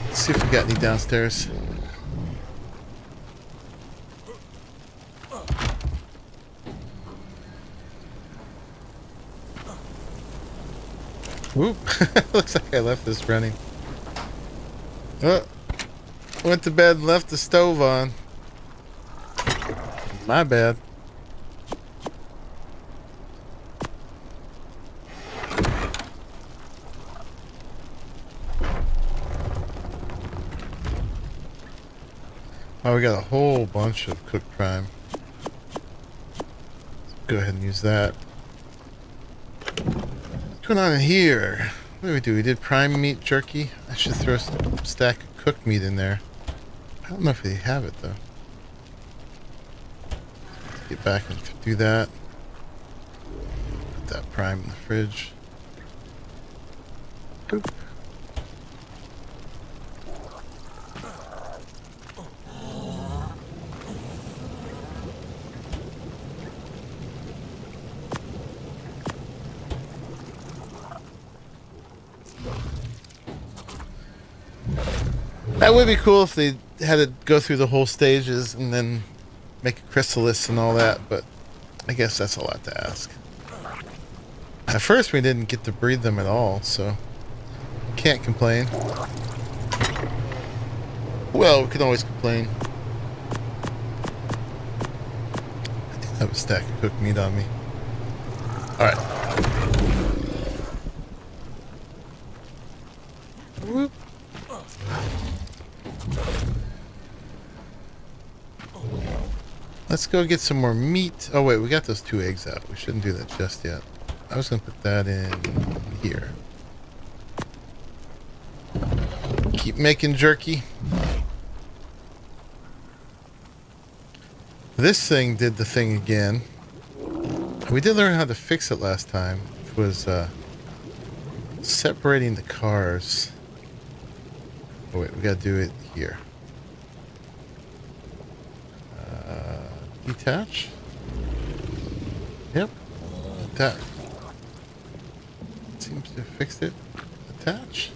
Let's see if we got any downstairs. Whoop. Looks like I left this running. Oh, went to bed and left the stove on. My bad. Oh, we got a whole bunch of cooked prime. Let's go ahead and use that. What's going on in here? What did we do? We did prime meat jerky. I should throw a stack of cooked meat in there. I don't know if they have it though. Let's get back and do that. Put that prime in the fridge. Boop. That would be cool if they had to go through the whole stages and then make a chrysalis and all that, but I guess that's a lot to ask. At first we didn't get to breed them at all, so can't complain. Well, we can always complain. I didn't have a stack of cooked meat on me. Alright. Whoop. Let's go get some more meat. Oh wait, we got those 2 eggs out. We shouldn't do that just yet. I was gonna put that in here. Keep making jerky. This thing did the thing again. We did learn how to fix it last time, which was separating the cars. Oh wait, we gotta do it here. Detach. Yep. That seems to have fixed it. Attach.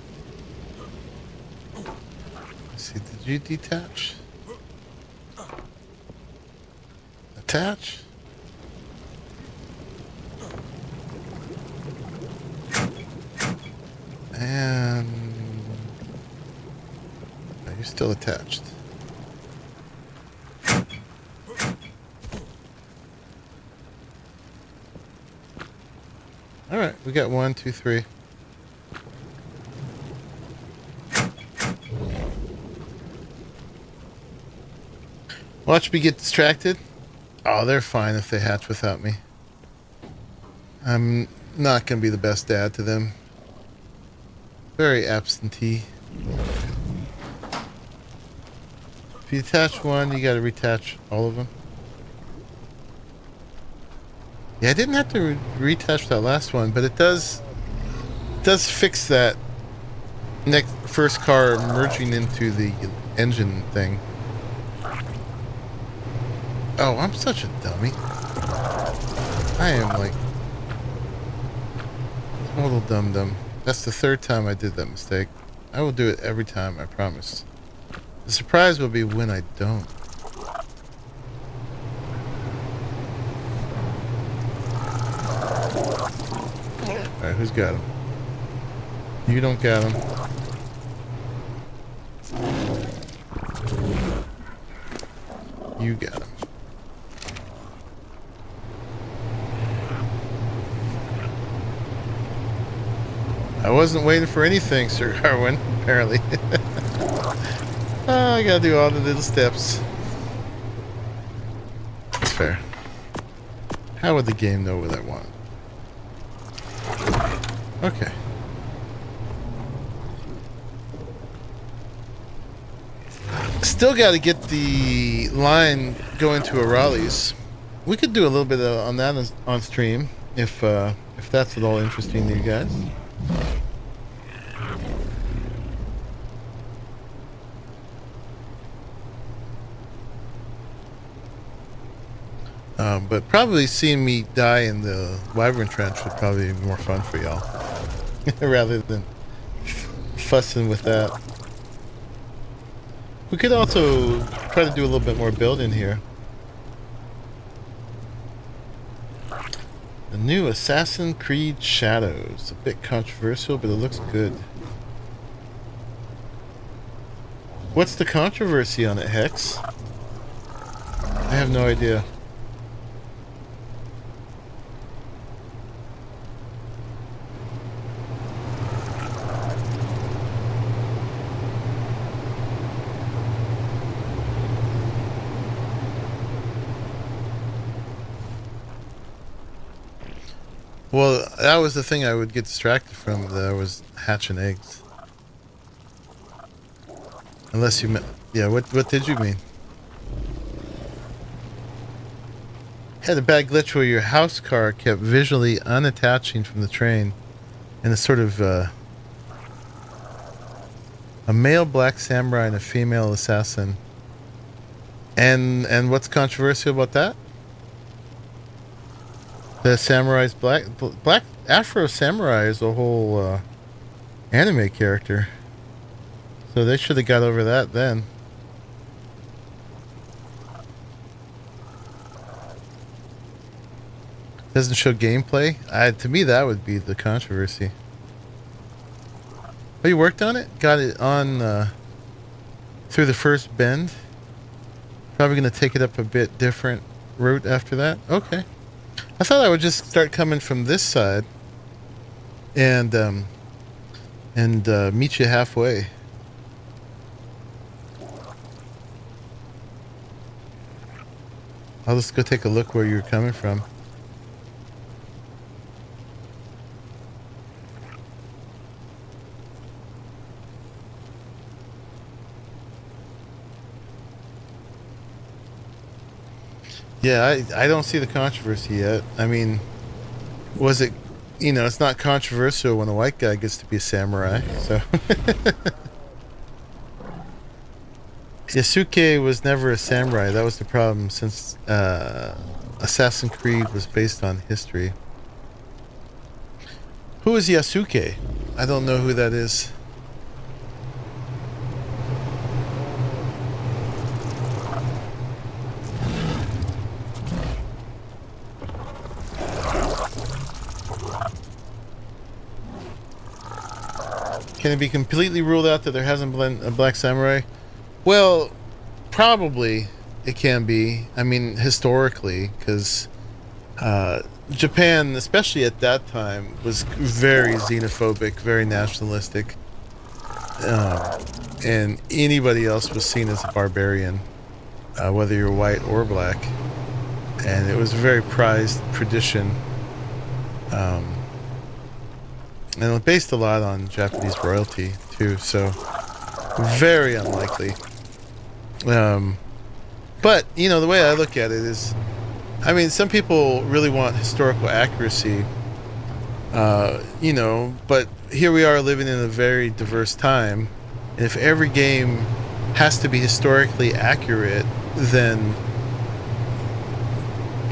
Let's see, did you detach? Attach. And you're still attached. Alright, we got 1, 2, 3. Watch me get distracted. Oh, they're fine if they hatch without me. I'm not going to be the best dad to them. Very absentee. If you attach one, you got to retach all of them. Yeah, I didn't have to retouch that last one, but it does fix that first car merging into the engine thing. Oh, I'm such a dummy. I am like I'm a little dum-dum. That's the third time I did that mistake. I will do it every time, I promise. The surprise will be when I don't. Alright, who's got him? You don't got him. You got him. I wasn't waiting for anything, Sir Garwin, apparently. I gotta do all the little steps. That's fair. How would the game know what I want? Okay. Still gotta get the line going to Arahli's. We could do a little bit on that on stream, if that's at all interesting to you guys. But probably seeing me die in the Wyvern Trench would probably be more fun for y'all. Rather than fussing with that. We could also try to do a little bit more building here. The new Assassin's Creed Shadows. A bit controversial, but it looks good. What's the controversy on it, Hex? I have no idea. Well, that was the thing I would get distracted from. That I was hatching eggs. Unless you meant... Yeah, what did you mean? Had a bad glitch where your house car kept visually unattaching from the train. And a sort of... a male black samurai and a female assassin. And what's controversial about that? The samurai's black Afro Samurai is a whole anime character, so they should have got over that then. Doesn't show gameplay. To me, that would be the controversy. Oh, you worked on it? Got it on through the first bend. Probably gonna take it up a bit different route after that. Okay. I thought I would just start coming from this side and meet you halfway. I'll just go take a look where you're coming from. Yeah, I don't see the controversy yet. I mean, was it, you know, it's not controversial when a white guy gets to be a samurai, so. Yasuke was never a samurai. That was the problem, since Assassin's Creed was based on history. Who is Yasuke? I don't know who that is. Can it be completely ruled out that there hasn't been a black samurai? Well, probably it can be. I mean, historically, because Japan, especially at that time, was very xenophobic, very nationalistic, and anybody else was seen as a barbarian, whether you're white or black, and it was a very prized tradition. And based a lot on Japanese royalty, too, so very unlikely. But, you know, the way I look at it is, I mean, some people really want historical accuracy, you know, but here we are living in a very diverse time, and if every game has to be historically accurate, then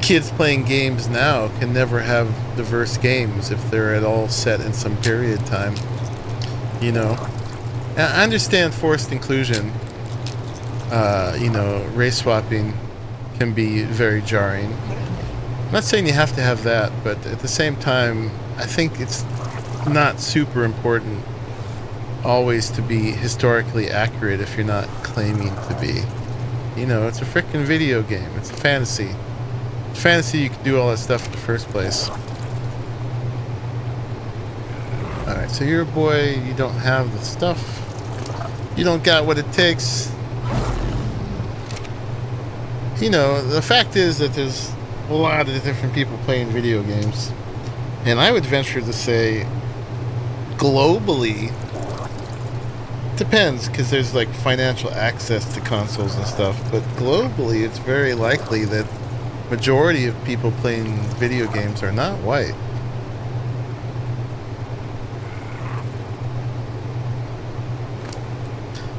kids playing games now can never have diverse games if they're at all set in some period of time. You know, and I understand forced inclusion. You know, race swapping can be very jarring. I'm not saying you have to have that, but at the same time, I think it's not super important always to be historically accurate if you're not claiming to be. You know, it's a frickin' video game. It's a fantasy. Fantasy, you can do all that stuff in the first place. Alright, so you're a boy, you don't have the stuff. You don't got what it takes. You know, the fact is that there's a lot of different people playing video games. And I would venture to say, globally, depends, because there's like financial access to consoles and stuff, but globally it's very likely that majority of people playing video games are not white.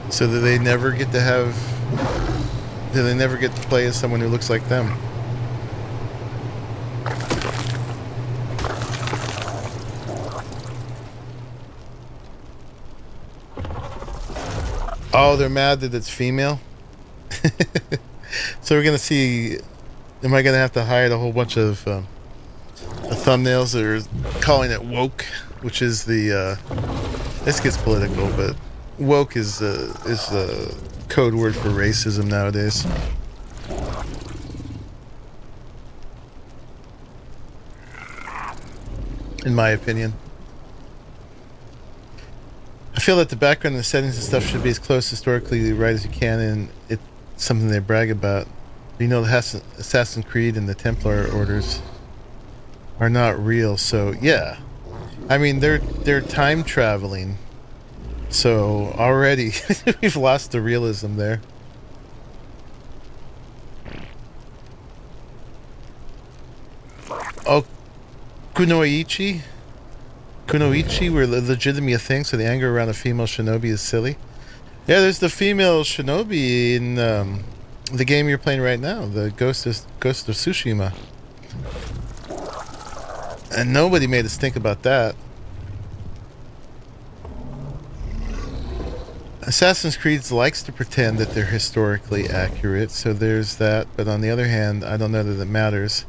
So that they never get to have, that they never get to play as someone who looks like them. Oh, they're mad that it's female? So we're gonna see, am I gonna have to hide a whole bunch of thumbnails that are calling it woke, which is the, this gets political, but woke is the code word for racism nowadays. In my opinion. I feel that the background and the settings and stuff should be as close historically right as you can, and it's something they brag about. You know, the Assassin's Creed and the Templar orders are not real, so yeah. I mean, they're time traveling, so already we've lost the realism there. Oh, Kunoichi were legitimately a thing, so the anger around a female shinobi is silly. Yeah, there's the female shinobi in the game you're playing right now, the Ghost of Tsushima. And nobody made us think about that. Assassin's Creed likes to pretend that they're historically accurate, so there's that, but on the other hand, I don't know that it matters.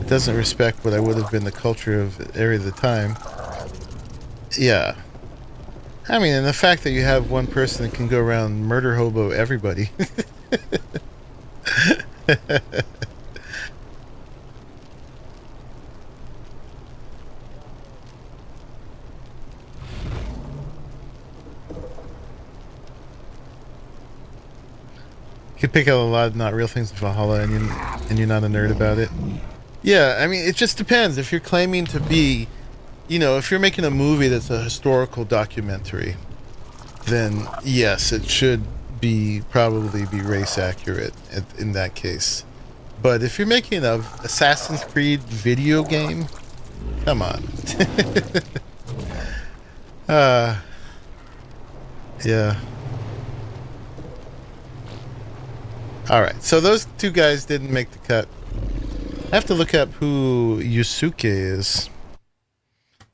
It doesn't respect what I would have been the culture of the area of the time. Yeah. I mean, and the fact that you have one person that can go around murder hobo everybody. You can pick out a lot of not real things in Valhalla, and you're not a nerd about it. Yeah, I mean, it just depends. If you're claiming to be, you know, if you're making a movie that's a historical documentary, then yes, it should probably be race accurate in that case. But if you're making an Assassin's Creed video game, come on. Yeah. Alright, so those two guys didn't make the cut. I have to look up who Yusuke is.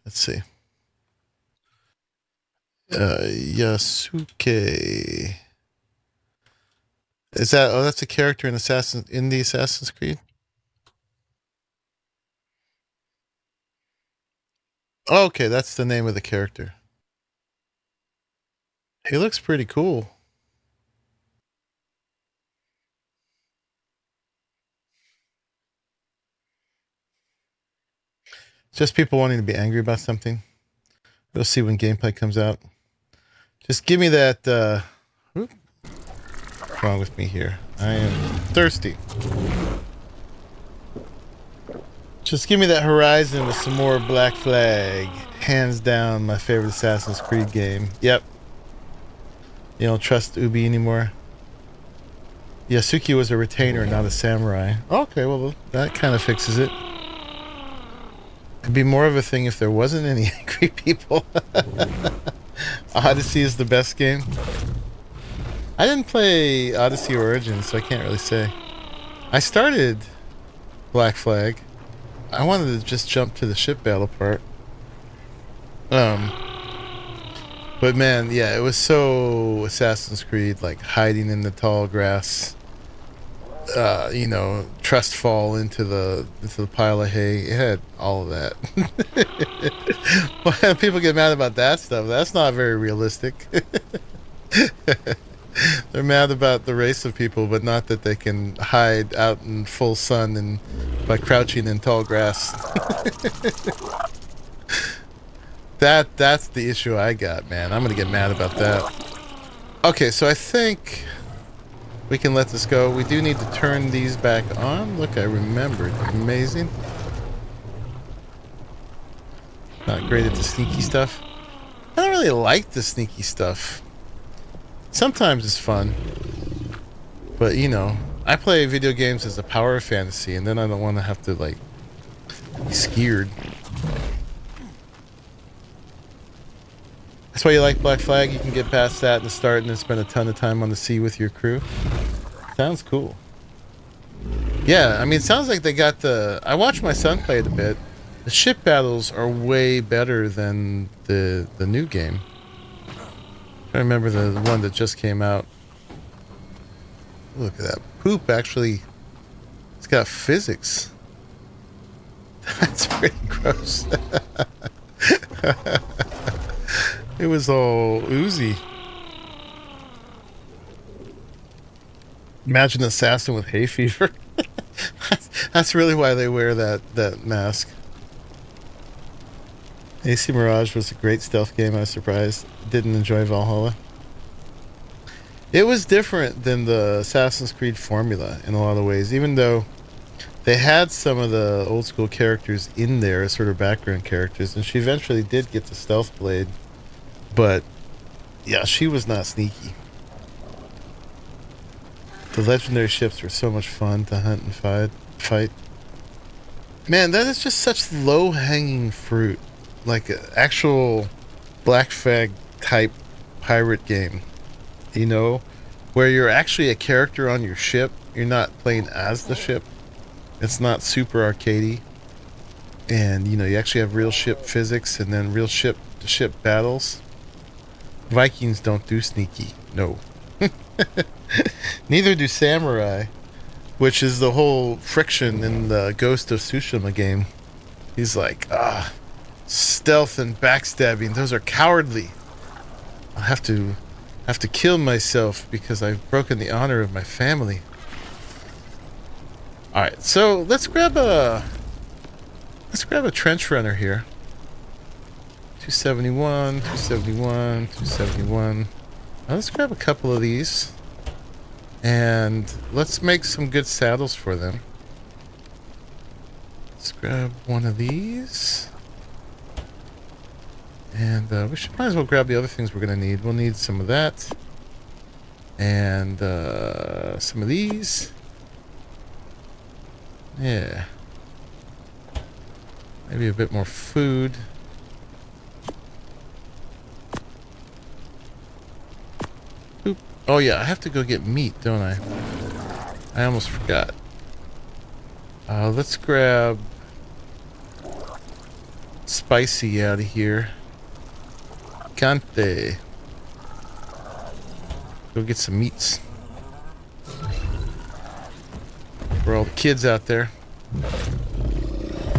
Let's see. Yasuke. Is that, oh, that's a character in the Assassin's Creed? Oh, okay, that's the name of the character. He looks pretty cool. Just people wanting to be angry about something. We'll see when gameplay comes out. Just give me that, what's wrong with me here? I am thirsty. Just give me that Horizon with some more Black Flag. Hands down, my favorite Assassin's Creed game. Yep. You don't trust Ubi anymore? Yasuki was a retainer, not a samurai. Okay, well, that kind of fixes it. It'd be more of a thing if there wasn't any angry people. Odyssey is the best game. I didn't play Odyssey Origins, so I can't really say. I started Black Flag. I wanted to just jump to the ship battle part. But man, yeah, it was so Assassin's Creed, like hiding in the tall grass. You know, trust fall into the pile of hay. It had all of that. Well, people get mad about that stuff. That's not very realistic. They're mad about the race of people, but not that they can hide out in full sun and by crouching in tall grass. That's the issue I got, man. I'm gonna get mad about that. Okay, so I think we can let this go. We do need to turn these back on. Look, I remembered. Amazing. Not great at the sneaky stuff. I don't really like the sneaky stuff. Sometimes it's fun. But, you know, I play video games as a power fantasy, and then I don't want to have to, like, be scared. That's why you like Black Flag. You can get past that and start and then spend a ton of time on the sea with your crew. Sounds cool. Yeah, I mean, it sounds like they got the... I watched my son play it a bit. The ship battles are way better than the new game. I remember the one that just came out. Look at that poop, actually. It's got physics. That's pretty gross. It was all oozy. Imagine an assassin with hay fever. That's really why they wear that mask. AC Mirage was a great stealth game. I was surprised. Didn't enjoy Valhalla. It was different than the Assassin's Creed formula in a lot of ways, even though they had some of the old school characters in there as sort of background characters, and she eventually did get the stealth blade, but yeah, she was not sneaky. The legendary ships were so much fun to hunt and fight. Man, that is just such low-hanging fruit. Like an actual Black Flag type pirate game, you know, where you're actually a character on your ship. You're not playing as the ship. It's not super arcadey, and you know, you actually have real ship physics and then real ship to ship battles. Vikings don't do sneaky, no. Neither do samurai, which is the whole friction in the Ghost of Tsushima game. He's like, stealth and backstabbing, those are cowardly. I'll have to kill myself because I've broken the honor of my family. Alright, so let's grab a trench runner here. 271, 271, 271. Now let's grab a couple of these. And let's make some good saddles for them. Let's grab one of these. And we might as well grab the other things we're going to need. We'll need some of that. And some of these. Yeah. Maybe a bit more food. Oop. Oh yeah, I have to go get meat, don't I? I almost forgot. Let's grab spicy out of here. Cante. Go get some meats. For all the kids out there.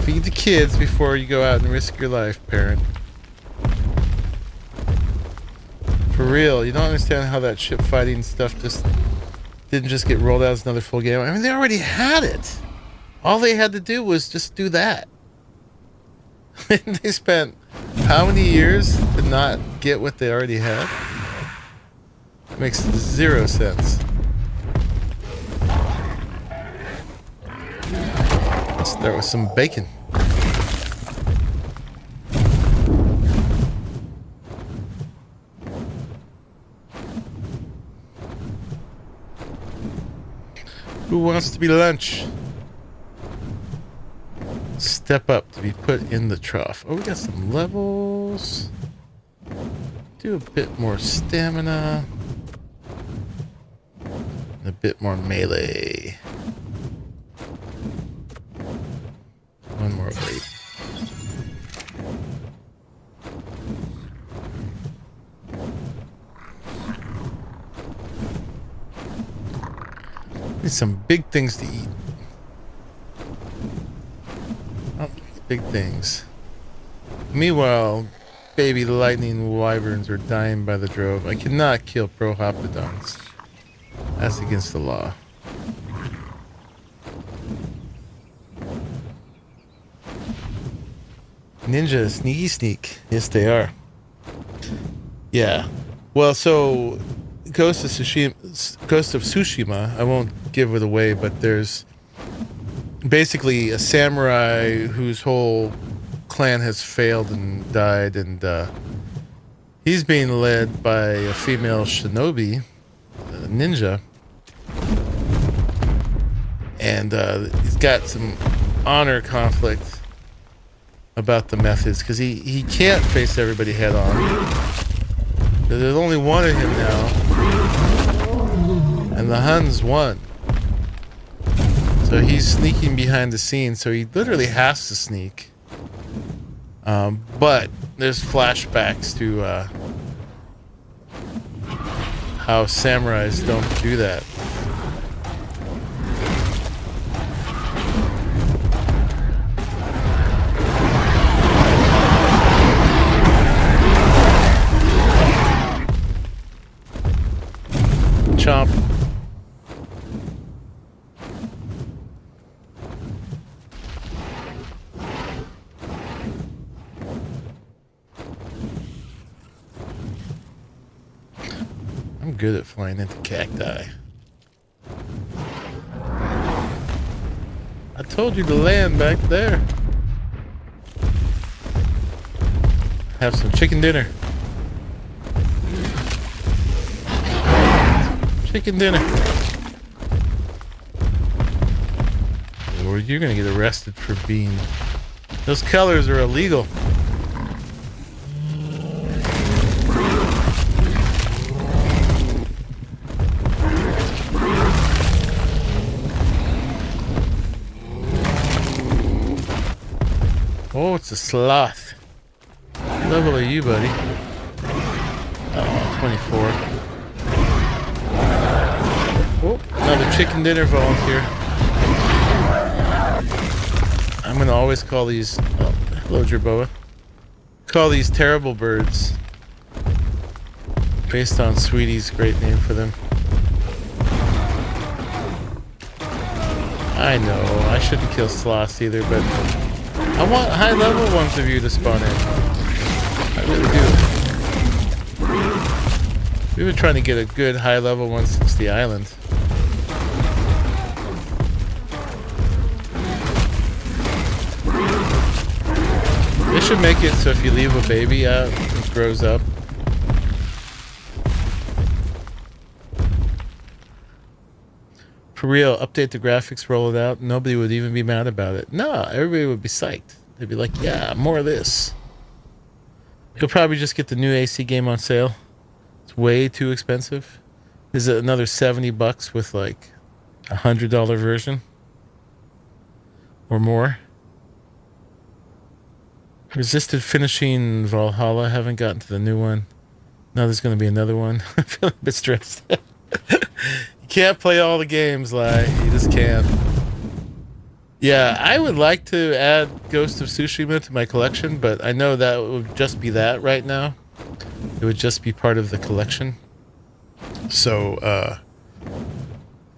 Feed the kids before you go out and risk your life, parent. For real, you don't understand how that ship fighting stuff didn't just get rolled out as another full game. I mean, they already had it. All they had to do was just do that. They spent how many years to not get what they already had? It makes zero sense. Let's start with some bacon. Who wants to be lunch? Step up to be put in the trough. Oh, we got some levels. Do a bit more stamina. A bit more melee. Need some big things to eat. Oh, big things. Meanwhile, baby lightning wyverns are dying by the drove. I cannot kill prohoptodons. That's against the law. Ninja, sneaky sneak. Yes, they are. Yeah. Well, so Ghost of Tsushima, I won't give it away, but there's basically a samurai whose whole clan has failed and died, and he's being led by a female shinobi, a ninja, and he's got some honor conflict about the methods, because he can't face everybody head on. There's only one of him now, and the Huns won. So he's sneaking behind the scenes, so he literally has to sneak. But there's flashbacks to how samurais don't do that. Chomp. I'm good at flying into cacti. I told you to land back there. Have some chicken dinner. Chicken dinner. Or you're gonna get arrested for being... Those colors are illegal. Oh, it's a sloth. What level are you, buddy? Oh, 24. Oh, another chicken dinner volunteer. I'm gonna always call these... Oh, hello, Jerboa. Call these terrible birds. Based on Sweetie's great name for them. I know, I shouldn't kill sloths either, but... I want high-level ones of you to spawn in. I really do. We've been trying to get a good high-level one since the island. They should make it so if you leave a baby out, it grows up. For real, update the graphics, roll it out. Nobody would even be mad about it. No, everybody would be psyched. They'd be like, yeah, more of this. You'll probably just get the new AC game on sale. It's way too expensive. Is it another $70 with like $100 version? Or more? Resisted finishing Valhalla. Haven't gotten to the new one. Now there's going to be another one. I'm feeling a bit stressed. Can't play all the games, Lai. You just can't. Yeah, I would like to add Ghost of Tsushima to my collection, but I know that would just be that right now. It would just be part of the collection. So,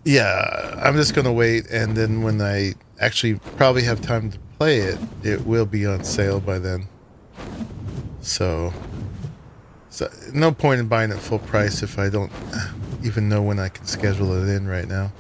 yeah, I'm just going to wait, and then when I actually probably have time to play it, it will be on sale by then. So no point in buying it full price if I don't even know when I can schedule it in right now.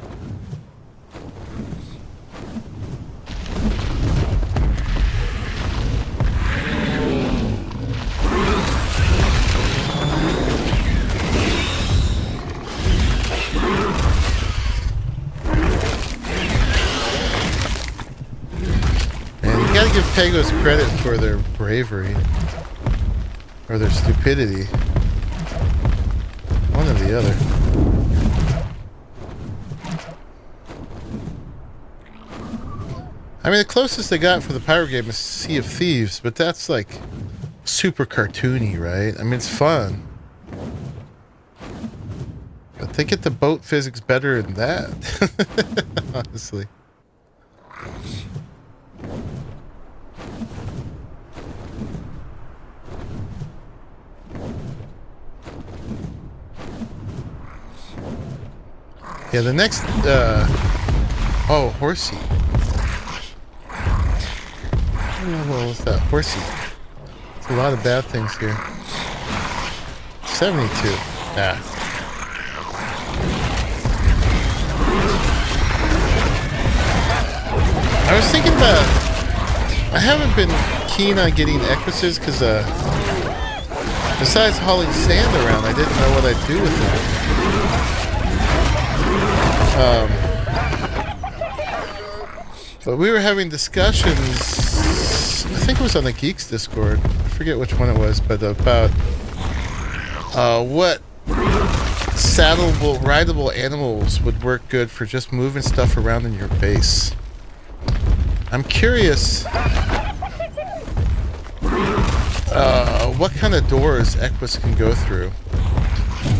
And you gotta give Pegos credit for their bravery. Or their stupidity. One or the other. I mean, the closest they got for the pirate game is Sea of Thieves, but that's like super cartoony, right? I mean, it's fun. But they get the boat physics better than that. Honestly. Yeah, the next, oh, horsey. Well, what's that? Horsey. It's a lot of bad things here. 72. Ah. I was thinking about, I haven't been keen on getting Equises because, besides hauling sand around, I didn't know what I'd do with them. But we were having discussions, I think it was on the Geeks Discord, I forget which one it was, but about what saddleable, rideable animals would work good for just moving stuff around in your base. I'm curious what kind of doors Equus can go through.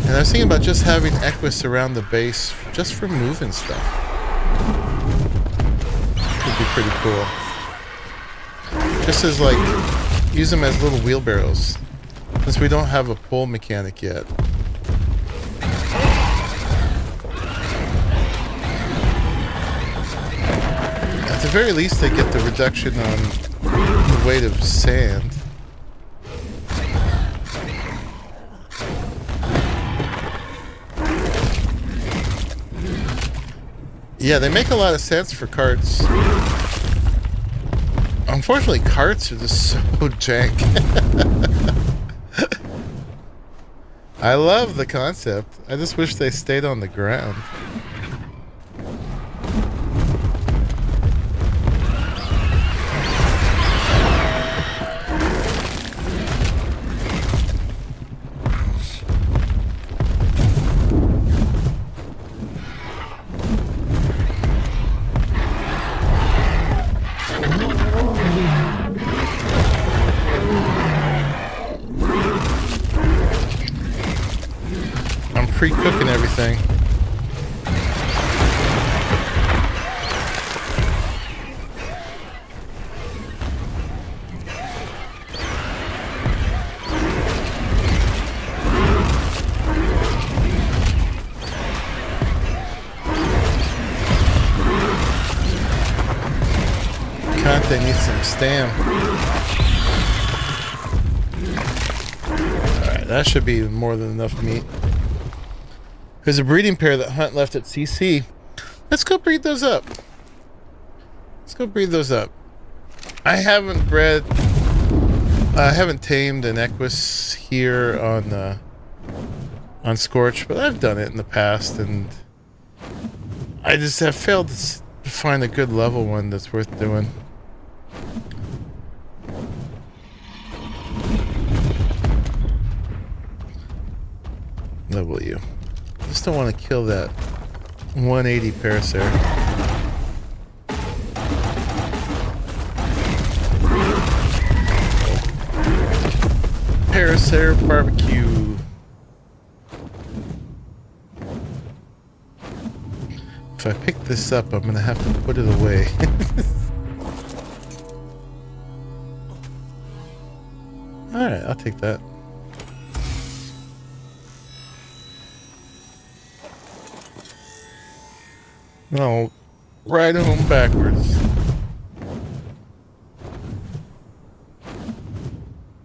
And I was thinking about just having Equus around the base just for moving stuff. Would be pretty cool. Just as like, use them as little wheelbarrows. Since we don't have a pull mechanic yet. At the very least, they get the reduction on the weight of sand. Yeah, they make a lot of sense for carts. Unfortunately, carts are just so jank. I love the concept. I just wish they stayed on the ground. Pre-cooking everything. They need some stam. Alright, that should be more than enough meat. There's a breeding pair that Hunt left at CC. Let's go breed those up. Let's go breed those up. I haven't tamed an Equus here on Scorch, but I've done it in the past, and I just have failed to find a good level one that's worth doing. Level you. I just don't want to kill that 180 Parasaur. Parasaur barbecue. If I pick this up, I'm gonna have to put it away. Alright, I'll take that. No, ride home backwards.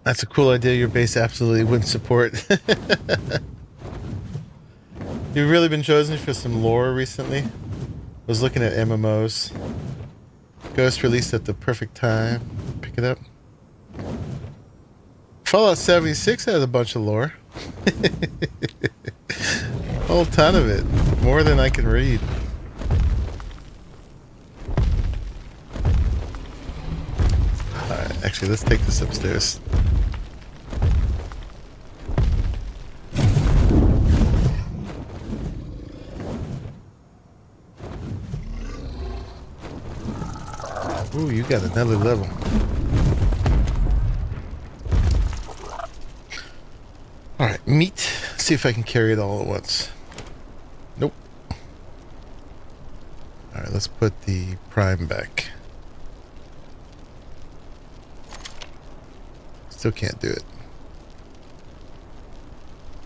That's a cool idea your base absolutely wouldn't support. You've really been chosen for some lore recently. I was looking at MMOs. Ghost released at the perfect time. Pick it up. Fallout 76 has a bunch of lore. A whole ton of it. More than I can read. Alright, actually, let's take this upstairs. Ooh, you got another level. Alright, meat. Let's see if I can carry it all at once. Alright, let's put the prime back. Still can't do it.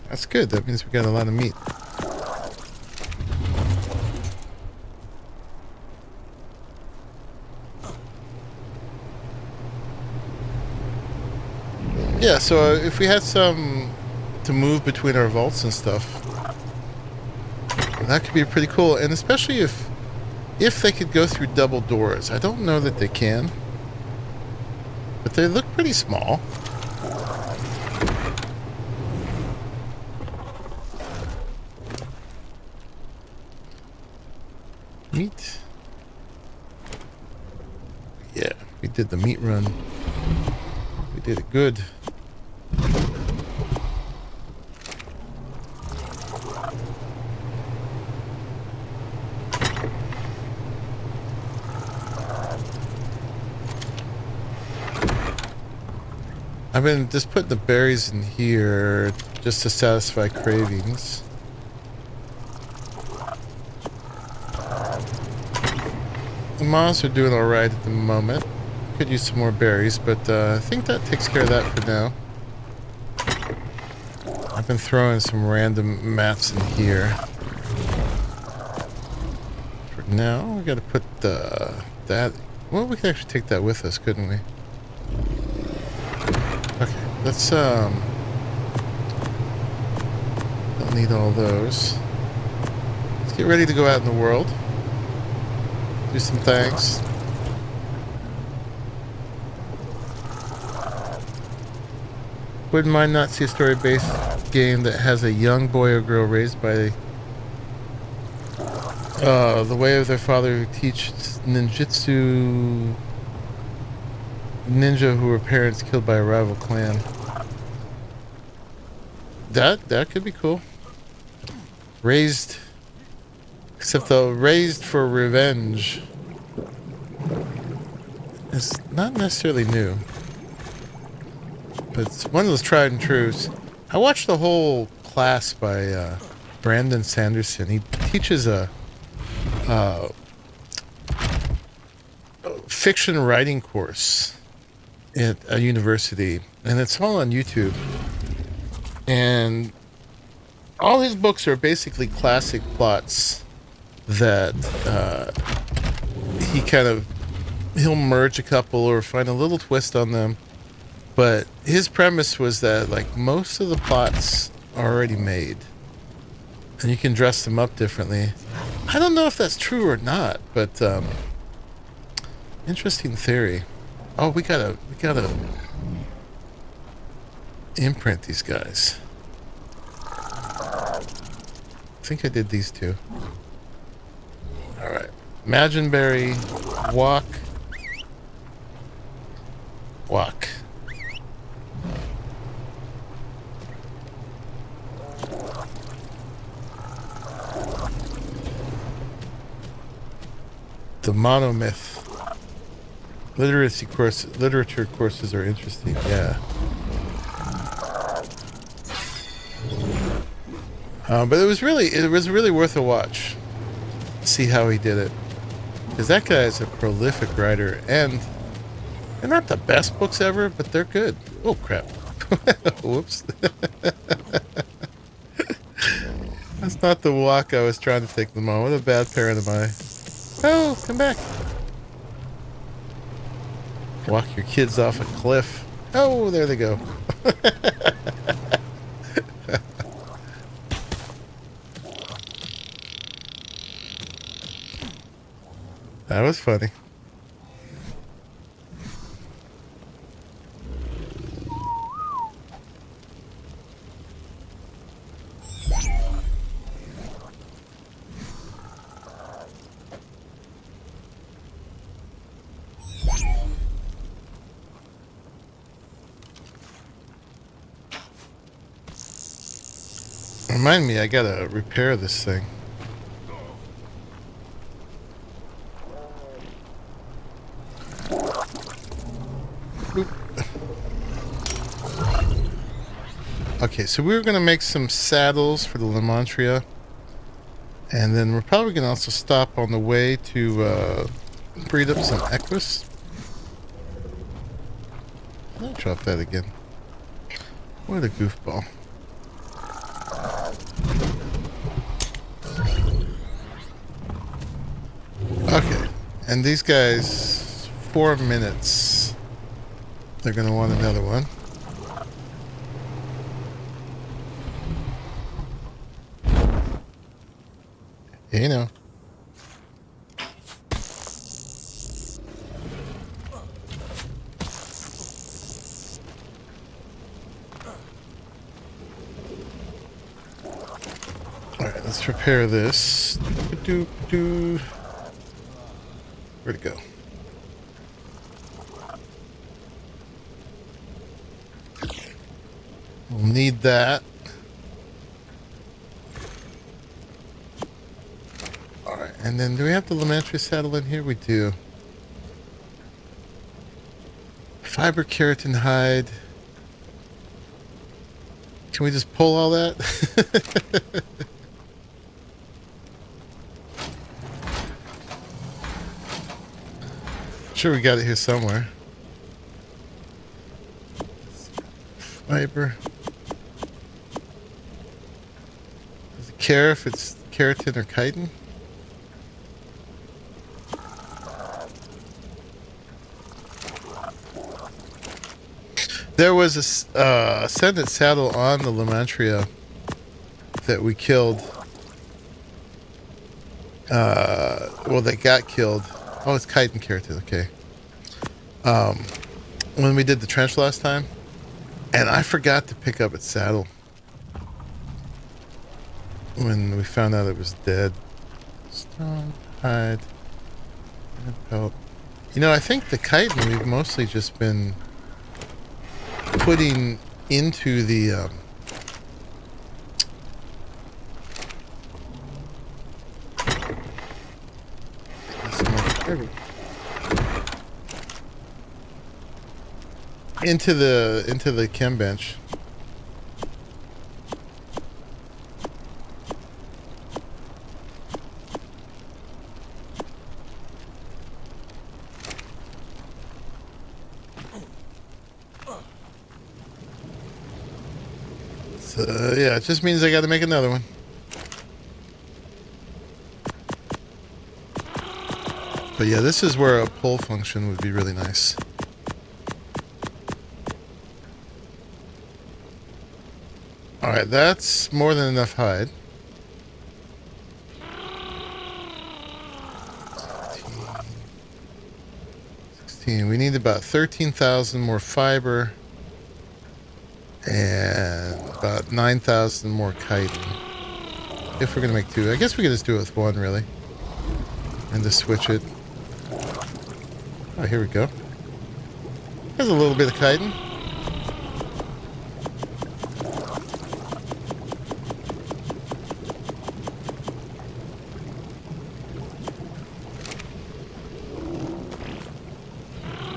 That's good. That means we got a lot of meat. Yeah, so if we had some to move between our vaults and stuff, that could be pretty cool. And especially if they could go through double doors. I don't know that they can, but they look pretty small. Meat. Yeah, we did the meat run. We did it good. I've been just putting the berries in here just to satisfy cravings. The moths are doing alright at the moment. Could use some more berries, but I think that takes care of that for now. I've been throwing some random mats in here. For now, we gotta put that... Well, we could actually take that with us, couldn't we? Okay, let's don't need all those. Let's get ready to go out in the world. Do some things. Wouldn't mind not see a story-based game that has a young boy or girl raised by the way of their father who teaches ninjutsu ninja who were parents killed by a rival clan. That could be cool. Raised, except the raised for revenge is not necessarily new, but it's one of those tried and trues. I watched the whole class by Brandon Sanderson. He teaches a fiction writing course at a university, and it's all on YouTube. And all his books are basically classic plots that he'll merge a couple or find a little twist on them. But his premise was that like most of the plots are already made, and you can dress them up differently. I don't know if that's true or not, but interesting theory. Oh, we gotta imprint these guys. I think I did these two. All right, Imagineberry, walk. The monomyth. Literature courses are interesting. Yeah. But it was really worth a watch. See how he did it, because that guy is a prolific writer, and they're not the best books ever, but they're good. Oh crap! Whoops. That's not the walk I was trying to take them on. What a bad parent am I? Oh, come back. Walk your kids off a cliff. Oh, there they go. That was funny. Remind me, I gotta repair this thing. Oop. Okay, so we were gonna make some saddles for the Lamantria, And then we're probably going to also stop on the way to breed up some Equus. I'll drop that again. What a goofball. Okay, and these guys, 4 minutes. They're going to want another one. You know. Alright, let's prepare this. Where'd it go? We'll need that. Alright, and then do we have the Lamantria saddle in here? We do. Fiber keratin hide. Can we just pull all that? Sure, we got it here somewhere. Fiber. Does it care if it's keratin or chitin? There was a Ascended saddle on the Lamantria that we killed. Well, they got killed. Oh, it's chitin keratin, okay. When we did the trench last time, and I forgot to pick up its saddle when we found out it was dead. Stone, hide, and pelt. You know, I think the chitin we've mostly just been putting into the into the chem bench. So yeah, it just means I got to make another one. But yeah, this is where a pull function would be really nice. Alright, that's more than enough hide. 16. We need about 13,000 more fiber. And about 9,000 more chitin. If we're going to make two. I guess we could just do it with one, really. And just switch it. Oh, here we go. There's a little bit of chitin.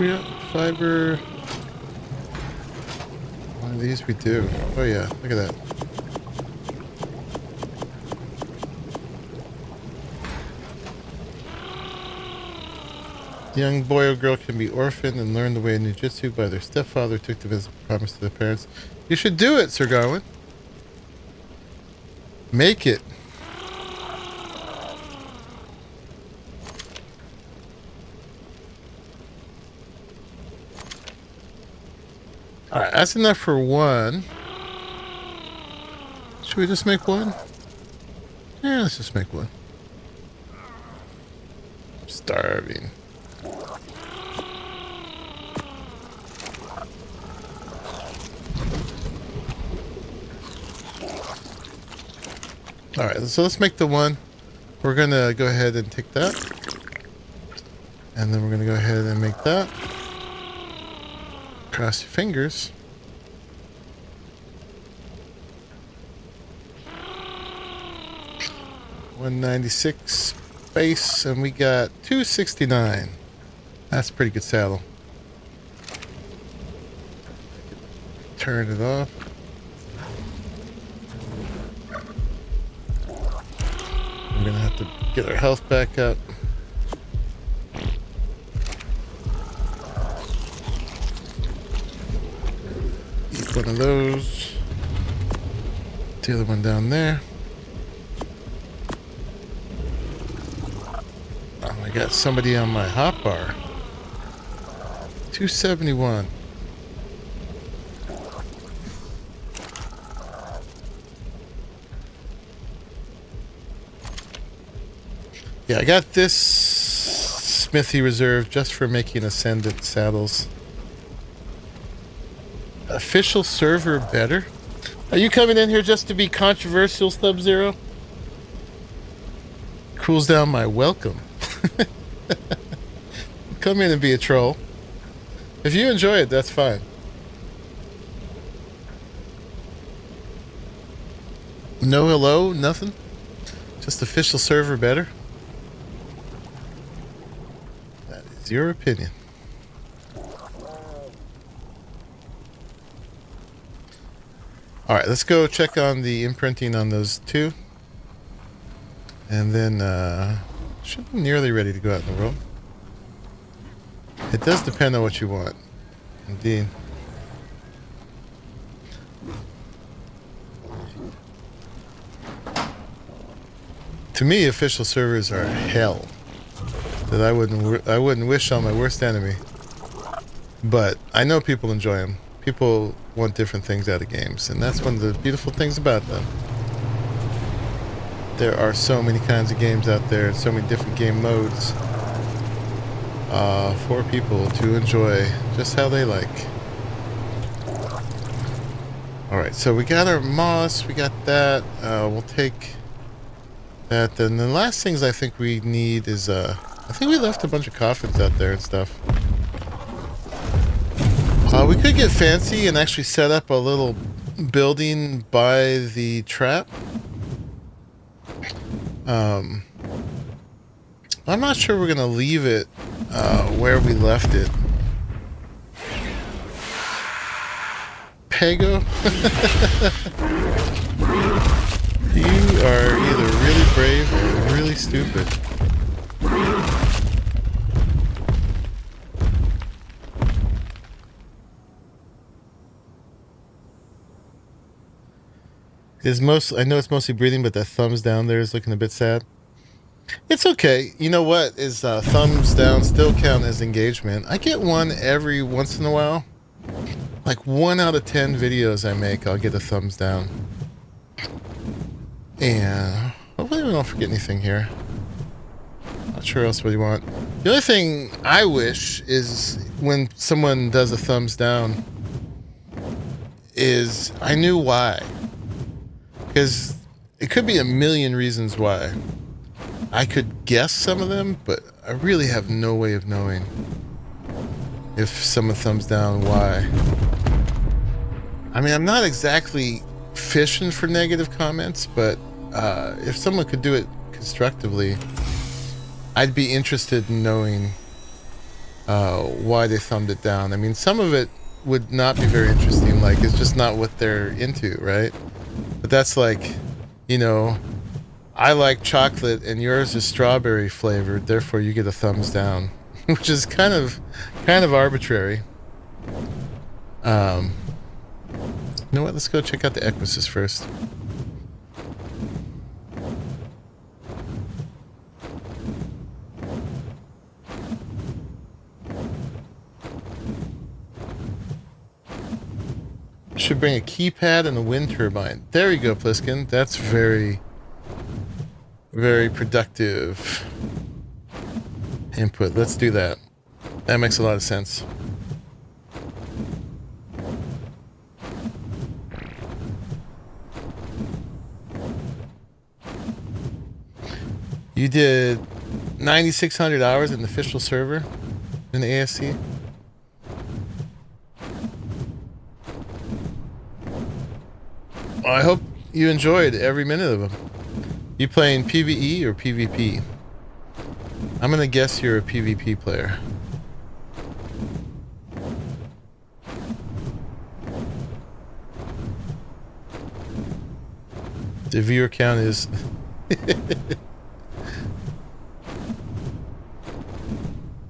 Yeah, fiber. One of these we do. Oh yeah, look at that. Young boy or girl can be orphaned and learn the way of ninjutsu by their stepfather who took the visit promise to their parents. You should do it, Sir Garwin. Make it. Alright, that's enough for one. Should we just make one? Yeah, let's just make one. I'm starving. Alright, so let's make the one. We're going to go ahead and take that. And then we're going to go ahead and make that. Cross your fingers. $196 base, and we got $269. That's a pretty good saddle. Turn it off. I'm gonna to get our health back up. Eat one of those. The other one down there. Oh, I got somebody on my hotbar. 271. Yeah, I got this smithy reserved just for making Ascended saddles. Official server better? Are you coming in here just to be controversial, Sub-Zero? Cools down my welcome. Come in and be a troll. If you enjoy it, that's fine. No hello, nothing? Just official server better? That is your opinion. Alright, let's go check on the imprinting on those two. And then, should be nearly ready to go out in the world. It does depend on what you want. Indeed. To me, official servers are hell. That I wouldn't wish on my worst enemy. But I know people enjoy them. People want different things out of games, and that's one of the beautiful things about them. There are so many kinds of games out there, so many different game modes for people to enjoy just how they like. Alright, so we got our moss, we got that. We'll take that. Then the last things I think we need is, I think we left a bunch of coffins out there and stuff. We could get fancy and actually set up a little building by the trap. I'm not sure we're going to leave it where we left it. Pego? You are either really brave or really stupid. I know it's mostly breathing, but that thumbs down there is looking a bit sad. It's okay. You know what? Is thumbs down still count as engagement? I get one every once in a while. Like 1 out of 10 videos I make, I'll get a thumbs down. And hopefully we don't forget anything here. Not sure else what you want. The only thing I wish is when someone does a thumbs down is I knew why. Because it could be a million reasons why. I could guess some of them, but I really have no way of knowing if someone thumbs down why. I mean, I'm not exactly fishing for negative comments, but if someone could do it constructively, I'd be interested in knowing why they thumbed it down. I mean, some of it would not be very interesting, like it's just not what they're into, right? But that's like, you know, I like chocolate and yours is strawberry flavored, therefore you get a thumbs down, which is kind of arbitrary. You know what? Let's go check out the Equises first. Should bring a keypad and a wind turbine. There you go, Pliskin. That's very, very productive input. Let's do that. That makes a lot of sense. You did 9,600 hours in the official server in the ASC. Well, I hope you enjoyed every minute of them. You playing PvE or PvP? I'm gonna guess you're a PvP player. The viewer count is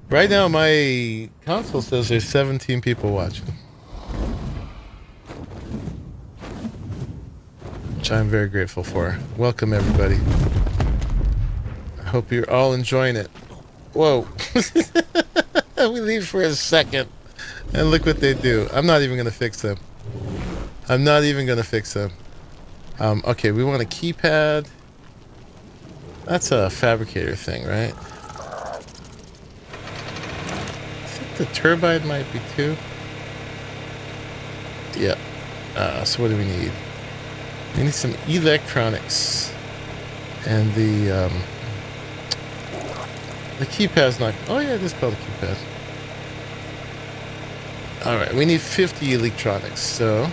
Right now, my console says there's 17 people watching, which I'm very grateful for. Welcome, everybody. I hope you're all enjoying it. Whoa. We leave for a second, and look what they do. I'm not even going to fix them. I'm not even going to fix them. Okay, we want a keypad. That's a fabricator thing, right? I think the turbine might be too. Yep. So what do we need? We need some electronics. And the keypad's not... Oh yeah, it is called a keypad. Alright, we need 50 electronics, so...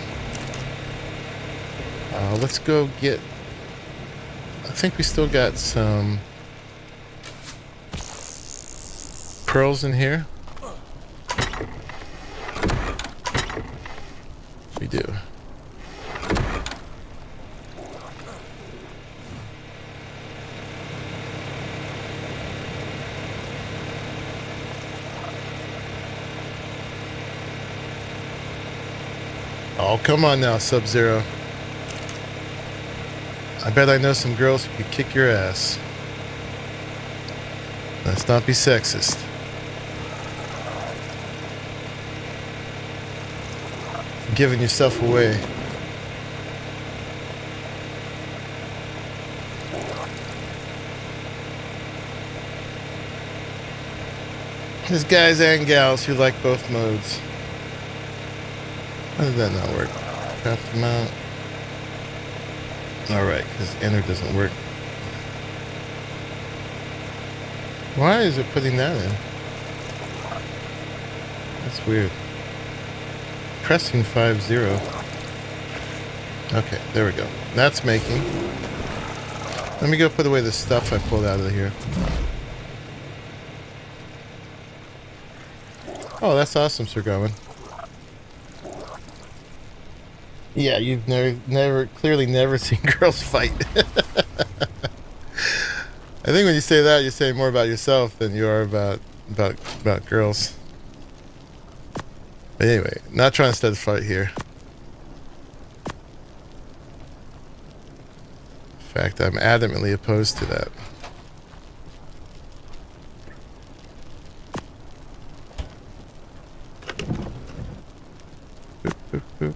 let's go get... I think we still got some... pearls in here. We do. Oh, come on now, Sub-Zero. I bet I know some girls who could kick your ass. Let's not be sexist. Giving yourself away. There's guys and gals who like both modes. How did that not work? Craft them out. Alright, because enter doesn't work. Why is it putting that in? That's weird. Pressing 5-0. Okay, there we go. That's making. Let me go put away the stuff I pulled out of here. Oh, that's awesome, Sir Garwin. Yeah, you've clearly never seen girls fight. I think when you say that, you're saying more about yourself than you are about girls. But anyway, not trying to start a fight here. In fact, I'm adamantly opposed to that. Boop, boop, boop.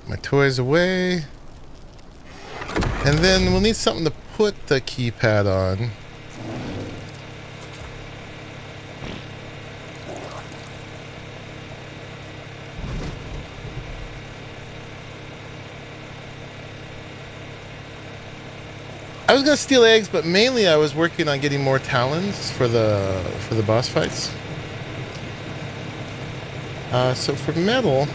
My toys away. And then we'll need something to put the keypad on. I was gonna steal eggs, but mainly I was working on getting more Talons for the boss fights. So for metal,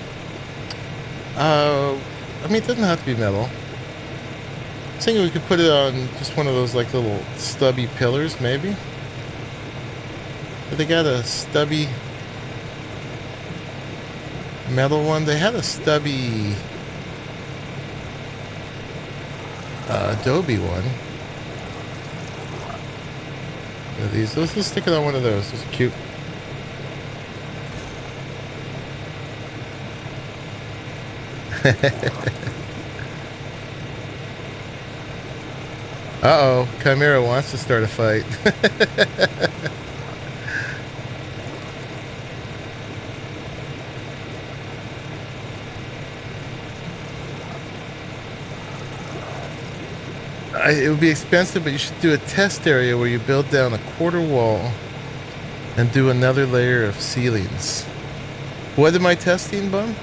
I mean, it doesn't have to be metal. I was thinking we could put it on just one of those like little stubby pillars, maybe. But they got a stubby metal one. They had a stubby Adobe one. These. Let's stick it on one of those. Those are cute. Uh-oh, Chimera wants to start a fight. It would be expensive, but you should do a test area where you build down a quarter wall and do another layer of ceilings. What am I testing, Bum?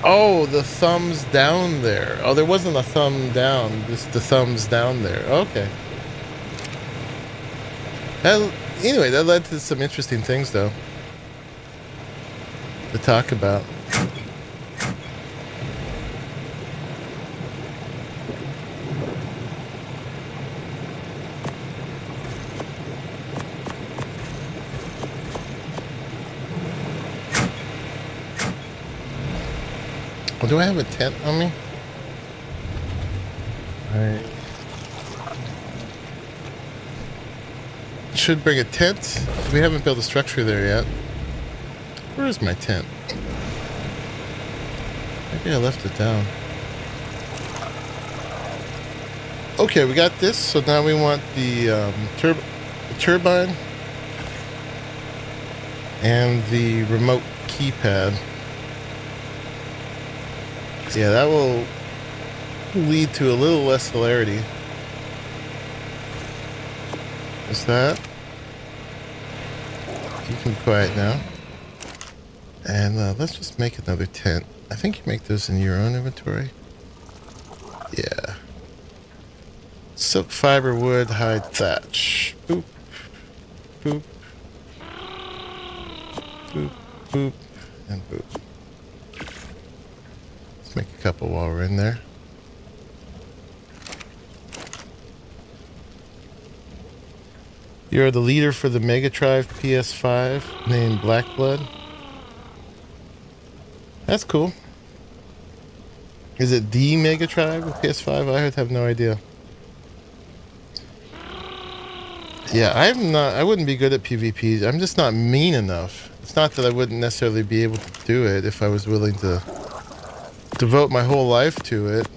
Oh, the thumbs down there. Oh, there wasn't a thumb down. Just the thumbs down there. Okay. Anyway, that led to some interesting things, though, to talk about. Well, do I have a tent on me? Alright. Should bring a tent. We haven't built a structure there yet. Where is my tent? Maybe I left it down. Okay, we got this. So now we want the turbine and the remote keypad. Yeah, that will lead to a little less hilarity. Is that? You can be quiet now. And let's just make another tent. I think you make those in your own inventory. Yeah. Silk fiber, wood, hide, thatch. Boop. Boop. Boop. Boop. And boop. Let's make a couple while we're in there. You're the leader for the Mega Drive PS5 named Blackblood. That's cool. Is it the Mega Drive with PS5? I have no idea. Yeah, I wouldn't be good at PvP. I'm just not mean enough. It's not that I wouldn't necessarily be able to do it if I was willing to devote my whole life to it.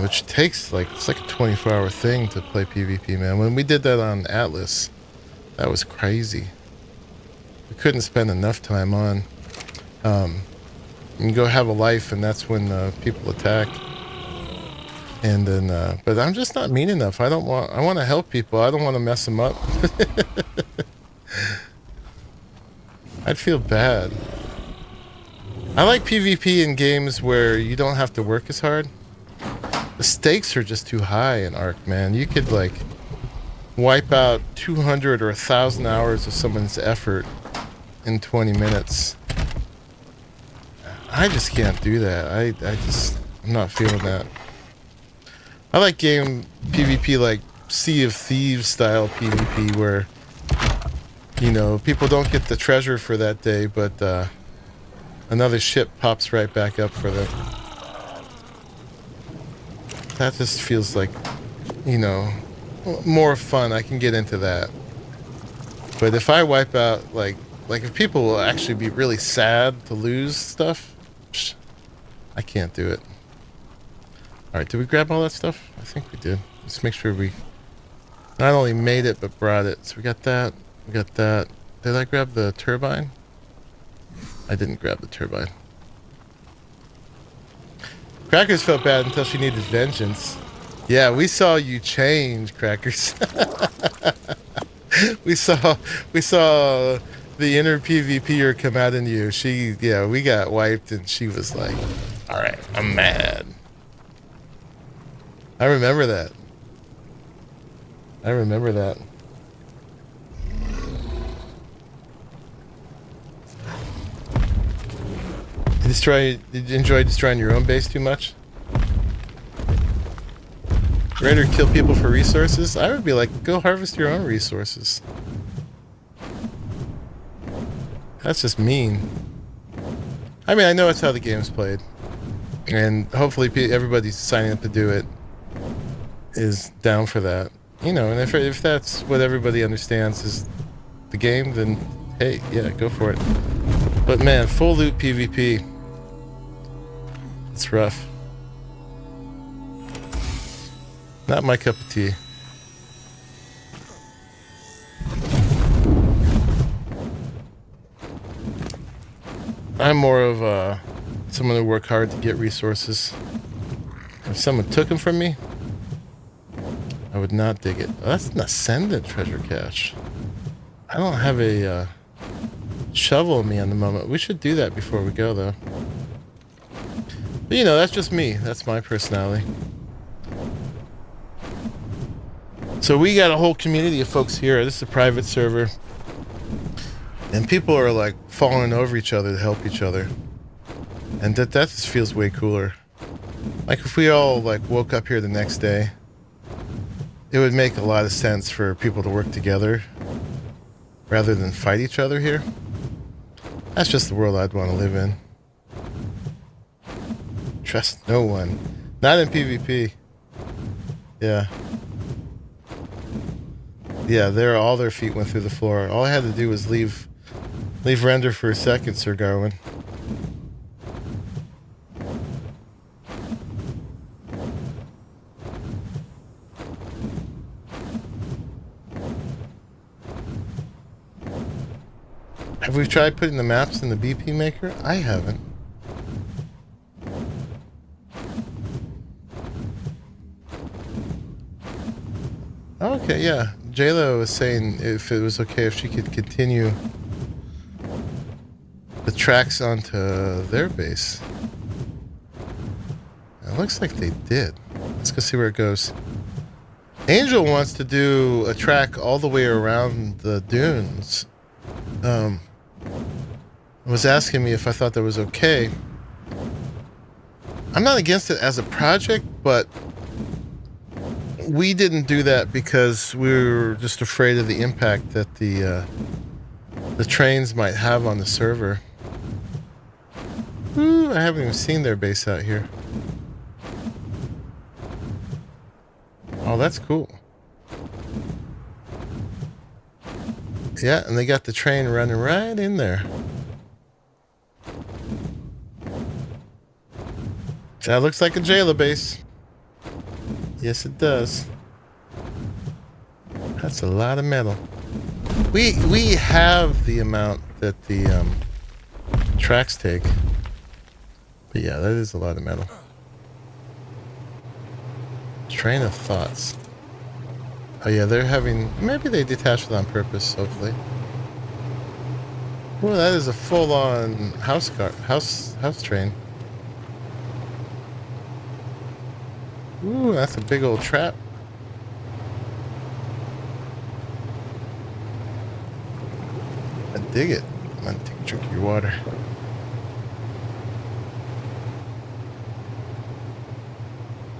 Which takes it's like a 24-hour thing to play PvP, man. When we did that on Atlas, that was crazy. We couldn't spend enough time on. You go have a life, and that's when people attack. And then, but I'm just not mean enough. I want to help people. I don't want to mess them up. I'd feel bad. I like PvP in games where you don't have to work as hard. The stakes are just too high in ARK, man. You could wipe out 200 or 1,000 hours of someone's effort in 20 minutes. I just can't do that. I'm not feeling that. I like game PvP like Sea of Thieves style PvP where, people don't get the treasure for that day, but another ship pops right back up for them. That just feels like, more fun. I can get into that. But if I wipe out, if people will actually be really sad to lose stuff, I can't do it. Alright, did we grab all that stuff? I think we did. Let's make sure we not only made it, but brought it. So we got that. We got that. Did I grab the turbine? I didn't grab the turbine. Crackers felt bad until she needed vengeance. Yeah, we saw you change, Crackers. we saw the inner PvPer come out in you. We got wiped and she was like, alright, I'm mad. I remember that. Did you enjoy destroying your own base too much? Ready to kill people for resources? I would be like, go harvest your own resources. That's just mean. I mean, I know it's how the game's played. And hopefully everybody signing up to do it is down for that. And if that's what everybody understands is the game, then hey, yeah, go for it. But man, full loot PvP. It's rough. Not my cup of tea. I'm more of someone who work hard to get resources. If someone took them from me, I would not dig it. Oh, that's an Ascended treasure cache. I don't have a shovel in me on the moment. We should do that before we go, though. But that's just me. That's my personality. So we got a whole community of folks here. This is a private server. And people are falling over each other to help each other. And that just feels way cooler. If we all woke up here the next day, it would make a lot of sense for people to work together rather than fight each other here. That's just the world I'd want to live in. Trust no one. Not in PvP. Yeah. Yeah, all their feet went through the floor. All I had to do was leave render for a second, Sir Garwin. Have we tried putting the maps in the BP maker? I haven't. Okay, yeah. JLo was saying if it was okay if she could continue the tracks onto their base. It looks like they did. Let's go see where it goes. Angel wants to do a track all the way around the dunes. Was asking me if I thought that was okay. I'm not against it as a project, but we didn't do that because we were just afraid of the impact that the trains might have on the server. Ooh, I haven't even seen their base out here. Oh, that's cool. Yeah, and they got the train running right in there. That looks like a jailer base. Yes, it does. That's a lot of metal. We have the amount that the tracks take. But yeah, that is a lot of metal. Train of thoughts. Oh yeah, they're having... Maybe they detached it on purpose, hopefully. Oh, that is a full-on house train. Ooh, that's a big old trap. I dig it. I'm gonna take a drink of your water.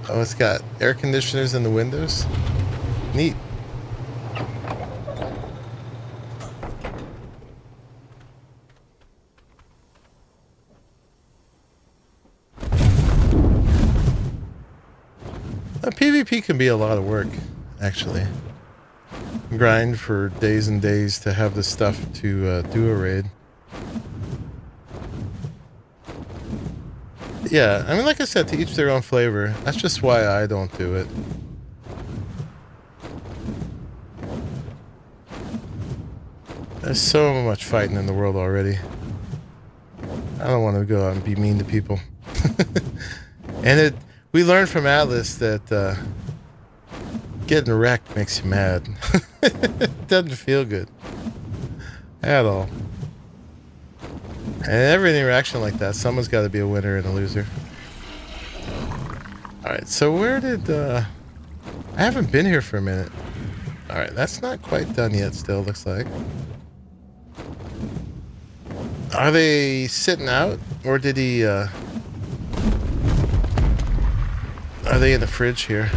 Oh, it's got air conditioners in the windows. Neat. PvP can be a lot of work, actually. Grind for days and days to have the stuff to do a raid. Yeah, I mean, like I said, to each their own flavor. That's just why I don't do it. There's so much fighting in the world already. I don't want to go out and be mean to people. And we learned from Atlas that getting wrecked makes you mad. It doesn't feel good at all. And every interaction like that, someone's got to be a winner and a loser. Alright, so where did... I haven't been here for a minute. Alright, that's not quite done yet still, looks like. Are they sitting out? Or did he... Are they in the fridge here?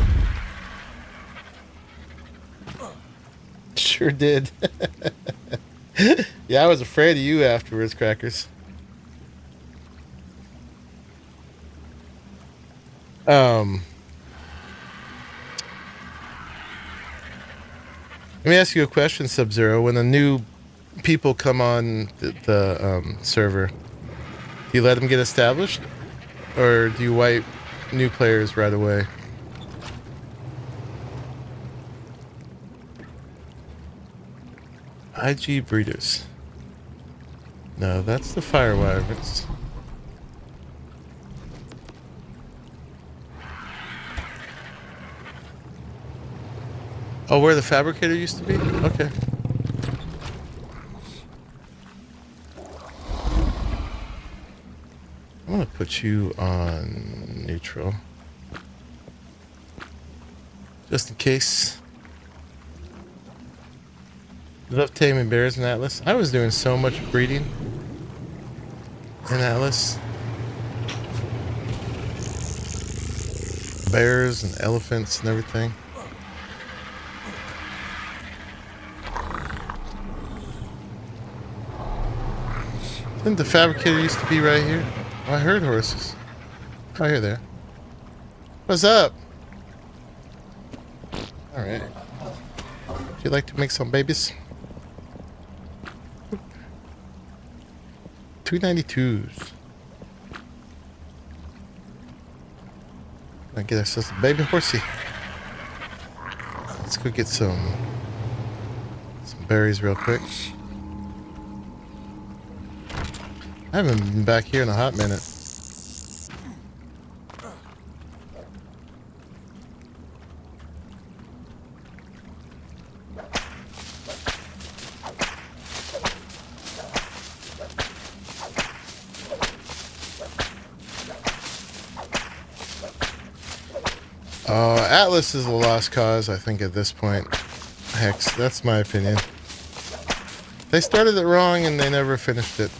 Sure did. Yeah, I was afraid of you afterwards, Crackers. Let me ask you a question, Sub-Zero. When the new people come on the server, do you let them get established? Or do you wipe new players right away? IG breeders. No, that's the fire wyverns. Oh, where the fabricator used to be? Okay. I'm gonna put you on neutral. Just in case. Love taming bears in Atlas. I was doing so much breeding in Atlas. Bears and elephants and everything. Didn't the fabricator used to be right here? Oh, I heard horses. Oh, here there. What's up? All right. Would you like to make some babies? 292s. I get ourselves a baby horsey. Let's go get some berries real quick. I haven't been back here in a hot minute. Atlas is a lost cause, I think, at this point. Heck, that's my opinion. They started it wrong and they never finished it.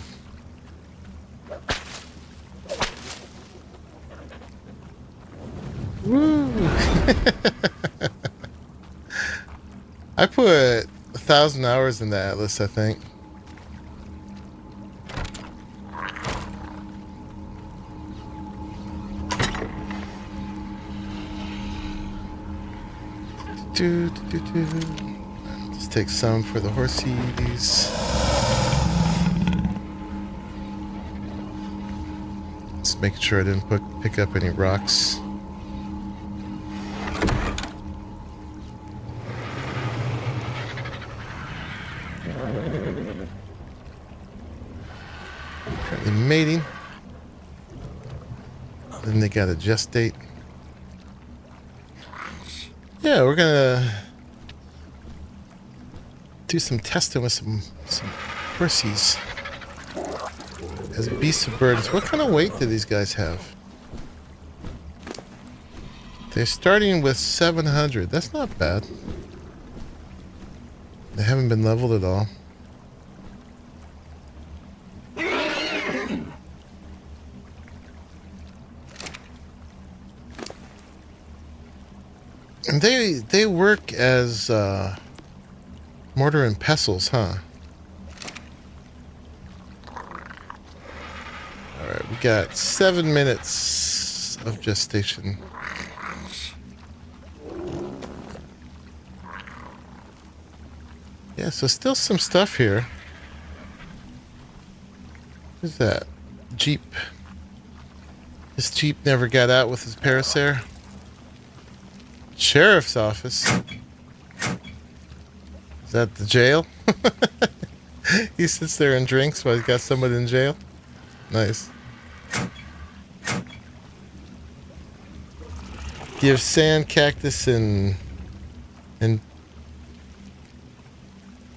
Woo! I put 1,000 hours into Atlas, I think. Let's take some for the horsies. Just making sure I didn't pick up any rocks. Currently mating. Then they got a gestate. Yeah, we're gonna do some testing with some horsies as beasts of burdens. What kind of weight do these guys have? They're starting with 700. That's not bad. They haven't been leveled at all. And they work as mortar and pestles, huh? Alright, we got 7 minutes of gestation. Yeah, so still some stuff here. Who's that? Jeep. This Jeep never got out with his parasaur. Sheriff's office. Is that the jail? He sits there and drinks while he's got someone in jail. Nice. Give sand, cactus, and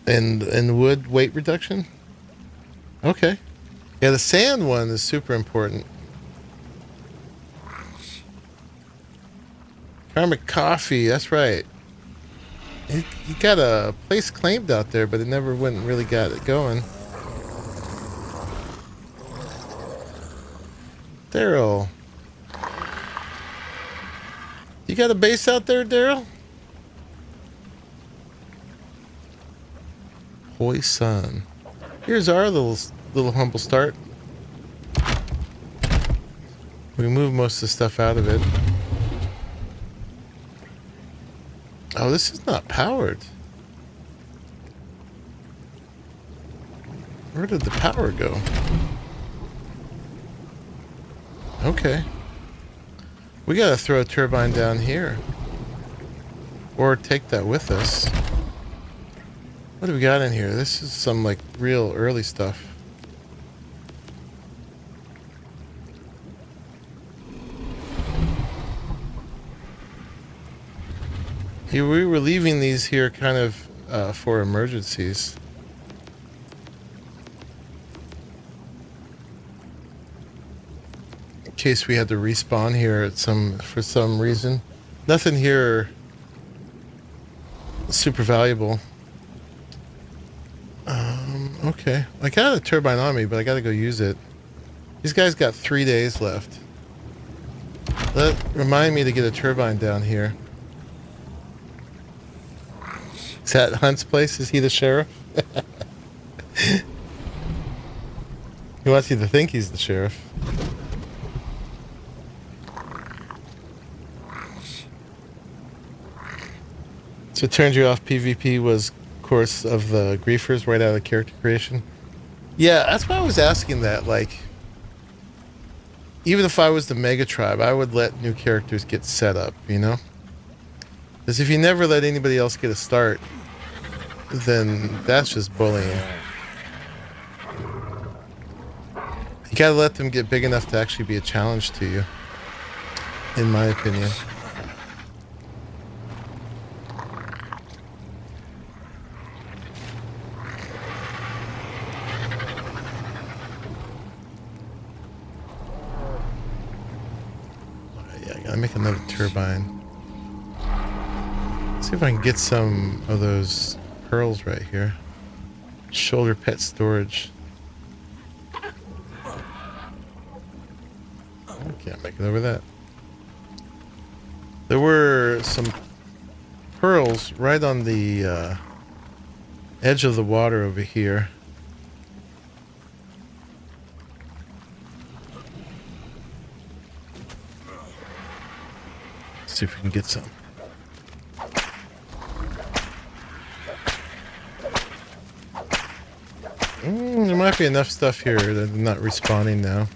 wood weight reduction. Okay. Yeah, the sand one is super important. Karmic Coffee, that's right. He got a place claimed out there, but it never went and really got it going. Daryl. You got a base out there, Daryl? Hoi Sun. Here's our little humble start. We moved most of the stuff out of it. Oh, this is not powered. Where did the power go? Okay. We gotta throw a turbine down here. Or take that with us. What do we got in here? This is some like real early stuff. Yeah, we were leaving these here kind of for emergencies. In case we had to respawn here at for some reason. Nothing here super valuable. Okay. I got a turbine on me, but I gotta go use it. These guys got 3 days left. Remind me to get a turbine down here. Is that Hunt's place? Is he the sheriff? He wants you to think he's the sheriff. So it turned you off PvP was Course of the Griefers right out of character creation? Yeah, that's why I was asking that. Like, even if I was the Mega Tribe, I would let new characters get set up, you know? Because if you never let anybody else get a start, then that's just bullying. You gotta let them get big enough to actually be a challenge to you, in my opinion. Yeah, I gotta make another turbine. See if I can get some of those pearls right here. Shoulder pet storage. I can't make it over that. There were some pearls right on the edge of the water over here. Let's see if we can get some. There might be enough stuff here that I'm not respawning now.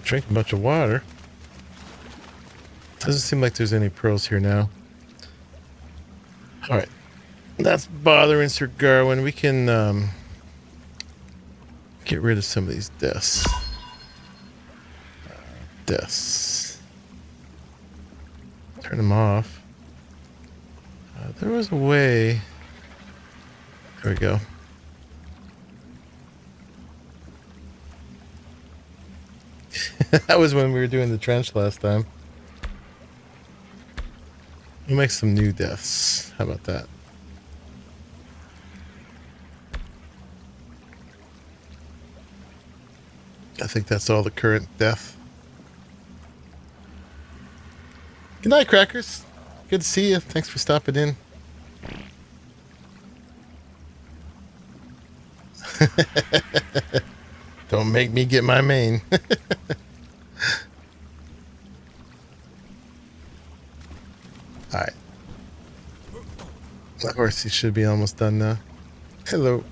Drink a bunch of water. Doesn't seem like there's any pearls here now. Alright. That's bothering Sir Garwin. We can get rid of some of these deaths. Turn them off. There was a way. There we go. That was when we were doing the trench last time. We'll make some new deaths. How about that? I think that's all the current death. Good night, Crackers. Good to see you. Thanks for stopping in. Don't make me get my main. Alright. Of course, he should be almost done now. Hello.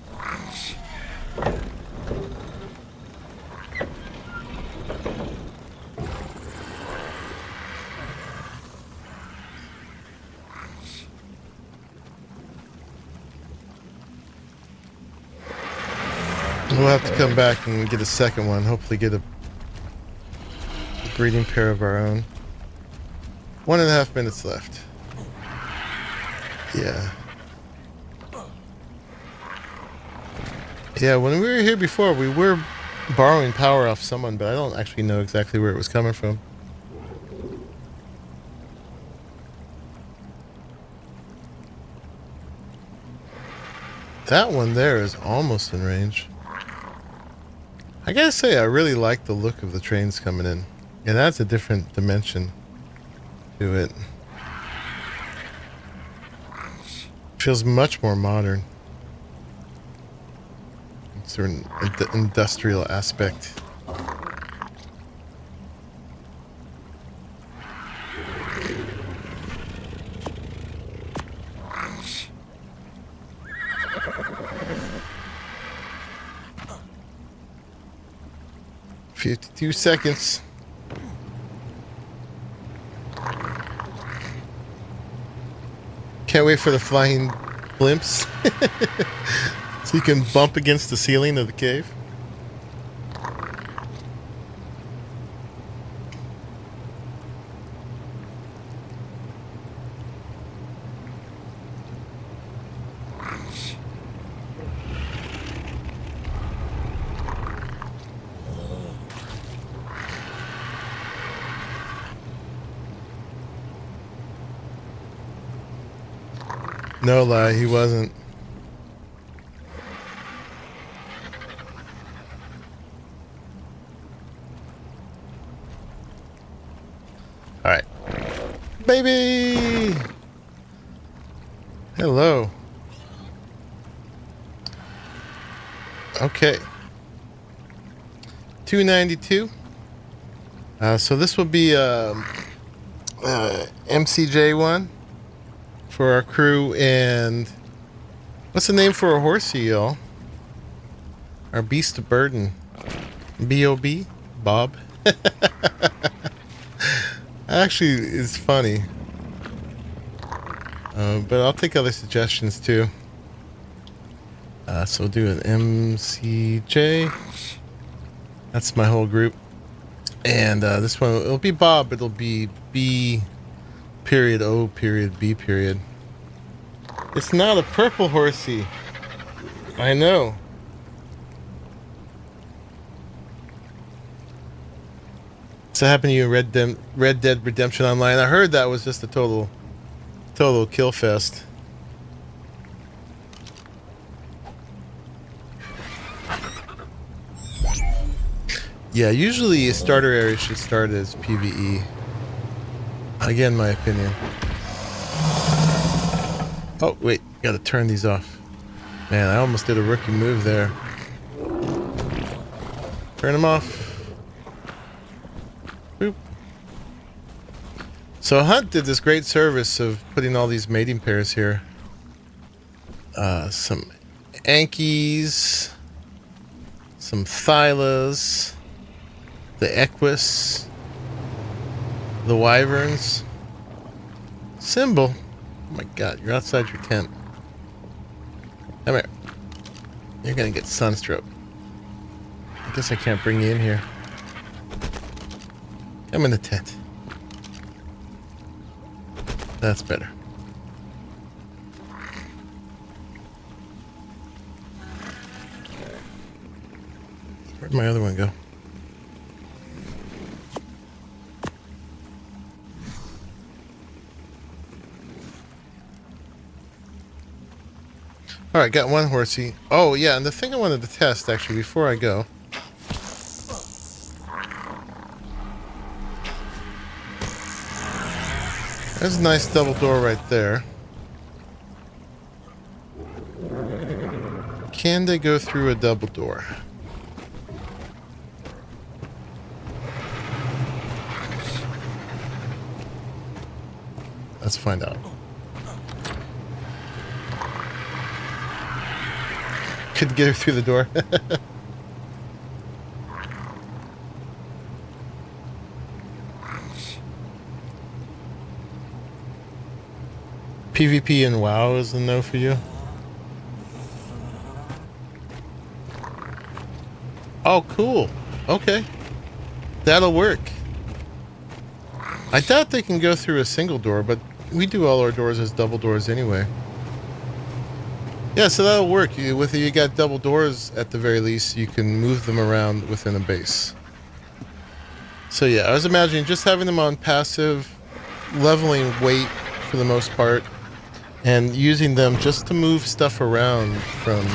We'll have to come back and get a second one. Hopefully get a breeding pair of our own. 1.5 minutes left. Yeah. Yeah, when we were here before, we were borrowing power off someone, but I don't actually know exactly where it was coming from. That one there is almost in range. I gotta say, I really like the look of the trains coming in. It adds a different dimension to it. Feels much more modern. It's an industrial aspect. "52 seconds. Can't wait for the flying blimps. So you can bump against the ceiling of the cave. No lie, he wasn't. Alright. Baby! Hello. Okay. 292. So this will be MCJ one for our crew, and what's the name for a horsey, y'all? Our beast of burden. B.O.B. Bob. Actually, it's funny. But I'll take other suggestions too. So we'll do an MCJ. That's my whole group. And this one, it'll be Bob, but it'll be B period O period B period. It's not a purple horsey. I know. So happened to you in Red Dead Redemption Online? I heard that was just a total kill fest. Yeah, usually a starter area should start as PvE. Again, my opinion. Oh, wait, gotta turn these off. Man, I almost did a rookie move there. Turn them off. Boop. So Hunt did this great service of putting all these mating pairs here. Some Ankies, some Thylas, the Equus, the Wyverns. Symbol. Oh my god, you're outside your tent. Come here. You're gonna get sunstroke. I guess I can't bring you in here. Come in the tent. That's better. Where'd my other one go? Alright, got one horsey. Oh, yeah, and the thing I wanted to test, actually, before I go. There's a nice double door right there. Can they go through a double door? Let's find out. Could get through the door. PvP and WoW is a no for you? Oh, cool. Okay. That'll work. I doubt they can go through a single door, but we do all our doors as double doors anyway. Yeah, so that'll work. You got double doors at the very least, you can move them around within a base. So yeah, I was imagining just having them on passive, leveling weight for the most part, and using them just to move stuff around from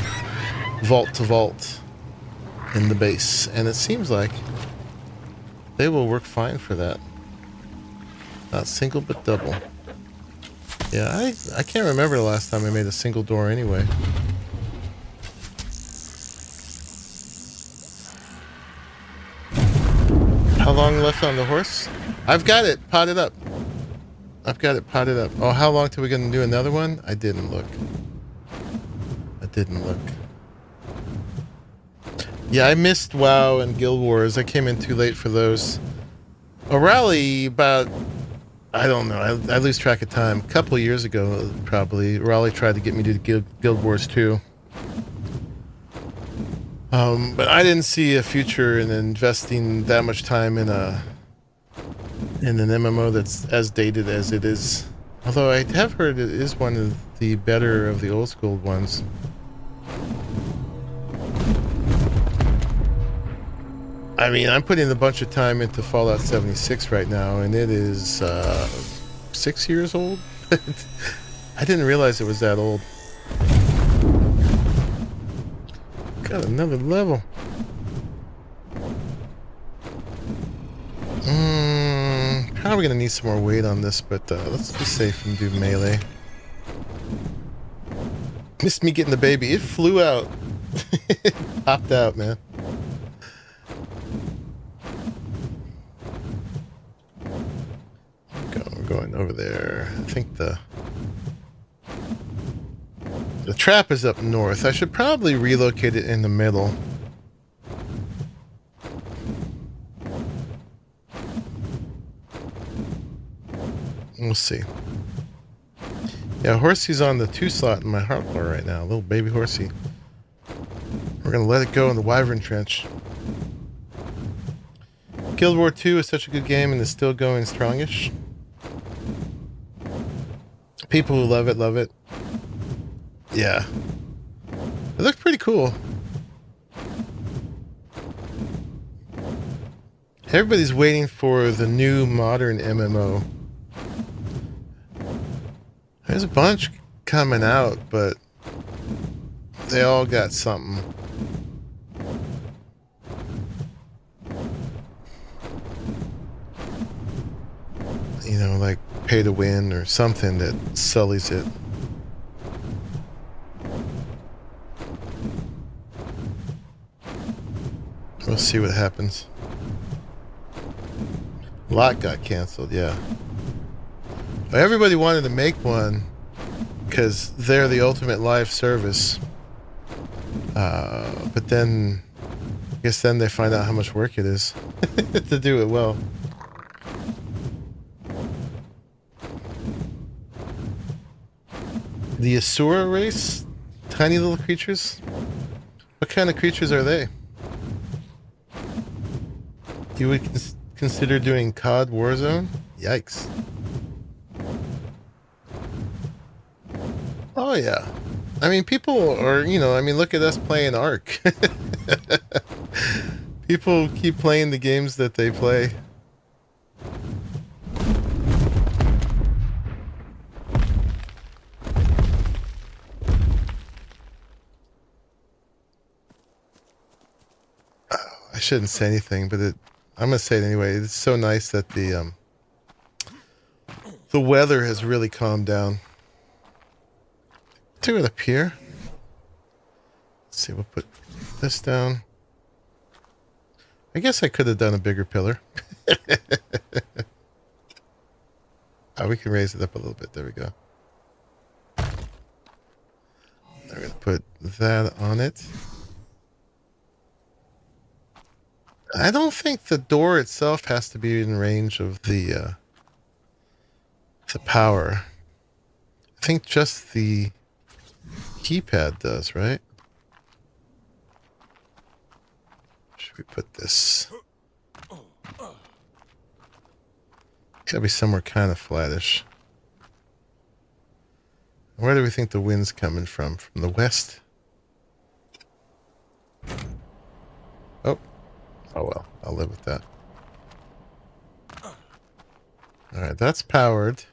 vault to vault in the base. And it seems like they will work fine for that. Not single, but double. Yeah, I can't remember the last time I made a single door anyway. How long left on the horse? I've got it potted up. I've got it potted up. Oh, how long till we gonna do another one? I didn't look. I didn't look. Yeah, I missed WoW and Guild Wars. I came in too late for those. Arahli, about... I don't know. I lose track of time. A couple of years ago, probably, Arahli tried to get me to Guild Wars 2. But I didn't see a future in investing that much time in an MMO that's as dated as it is. Although I have heard it is one of the better of the old school ones. I mean, I'm putting a bunch of time into Fallout 76 right now, and it is 6 years old. I didn't realize it was that old. Got another level. Probably gonna need some more weight on this, but let's be safe and do melee. Missed me getting the baby. It flew out. It popped out, man. And over there, I think the trap is up north. I should probably relocate it in the middle. We'll see. Yeah, Horsey's on the 2 slot in my hardware right now. Little baby Horsey. We're gonna let it go in the Wyvern Trench. Guild War 2 is such a good game and is still going strongish. People who love it, love it. Yeah. It looked pretty cool. Everybody's waiting for the new modern MMO. There's a bunch coming out, but they all got something. You know, like pay to win or something that sullies it. We'll see what happens. A lot got canceled, yeah. Everybody wanted to make one because they're the ultimate live service. But then, I guess then they find out how much work it is to do it well. The Asura race? Tiny little creatures? What kind of creatures are they? You would consider doing COD Warzone? Yikes. Oh yeah. I mean, people are, you know, I mean, look at us playing ARK. People keep playing the games that they play. I shouldn't say anything, but I'm gonna say it anyway. It's so nice that the weather has really calmed down. Do it up here. Let's see, we'll put this down. I guess I could have done a bigger pillar. Oh, we can raise it up a little bit. There we go. I'm gonna put that on it. I don't think the door itself has to be in range of the power. I think just the keypad does, right? Should we put this? Gotta be somewhere kind of flattish. Where do we think the wind's coming from? From the west? Oh. Oh well, I'll live with that. Alright, that's powered.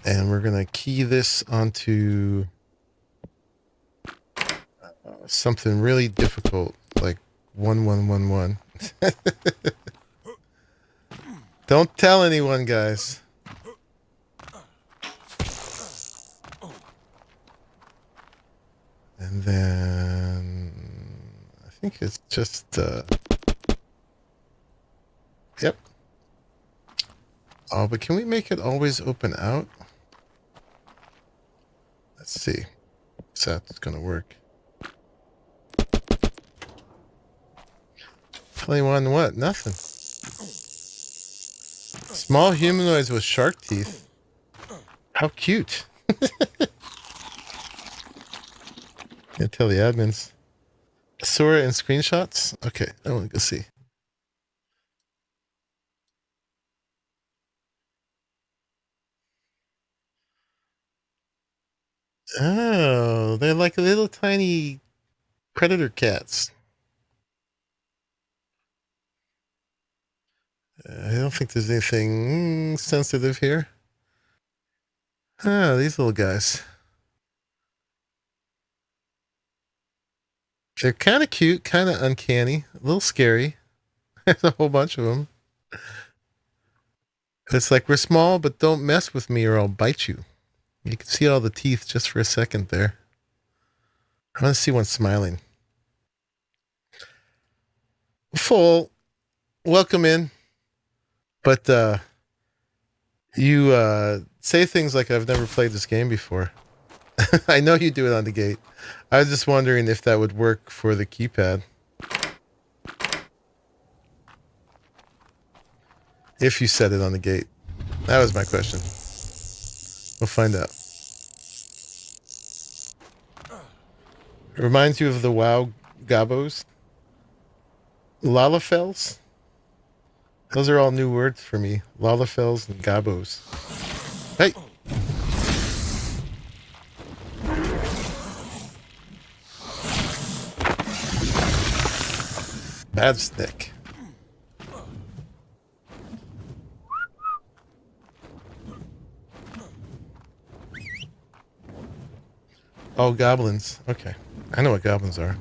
And we're gonna key this onto something really difficult, like 1111. Don't tell anyone, guys. And then I think it's just yep. Oh, but can we make it always open out? Let's see if that's gonna work. 21 what? Nothing. Small humanoids with shark teeth. How cute. Can't tell the admins. Sora and screenshots? Okay, I want to go see. Oh, they're like little tiny predator cats. I don't think there's anything sensitive here. Ah, these little guys. They're kind of cute, kind of uncanny, a little scary. There's a whole bunch of them. It's like, we're small, but don't mess with me or I'll bite you. You can see all the teeth just for a second there. I want to see one smiling. Full. Welcome in. But you say things like, I've never played this game before. I know you do it on the gate. I was just wondering if that would work for the keypad. If you set it on the gate. That was my question. We'll find out. It reminds you of the WoW gobos. Lalafels? Those are all new words for me. Lalafels and gobos. Hey! Bad stick. Oh, goblins. Okay. I know what goblins are.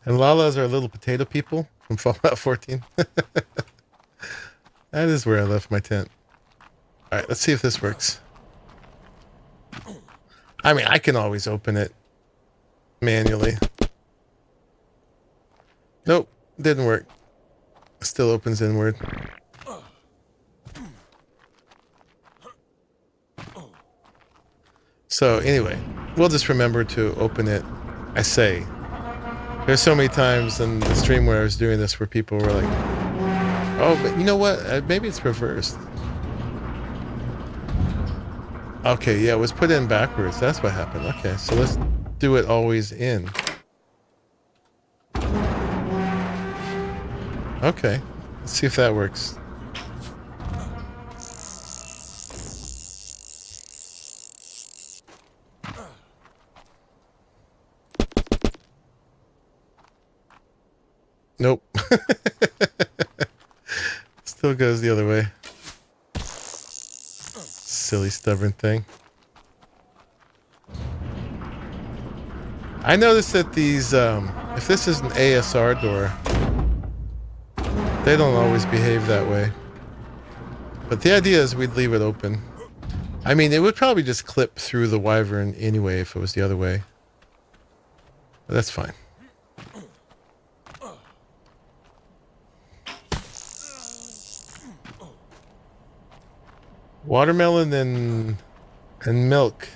And Lalas are little potato people from Fallout 14. That is where I left my tent. Alright, let's see if this works. I mean, I can always open it manually. Nope, didn't work. Still opens inward. So anyway, we'll just remember to open it. I say, there's so many times in the stream where I was doing this where people were like, oh, but you know what? Maybe it's reversed. Okay, yeah, it was put in backwards. That's what happened. Okay, so let's do it always in. Okay, let's see if that works. Nope. Still goes the other way. Silly stubborn thing. I noticed that these, if this is an ASR door, they don't always behave that way. But the idea is we'd leave it open. I mean, it would probably just clip through the wyvern anyway if it was the other way. But that's fine. Watermelon and milk.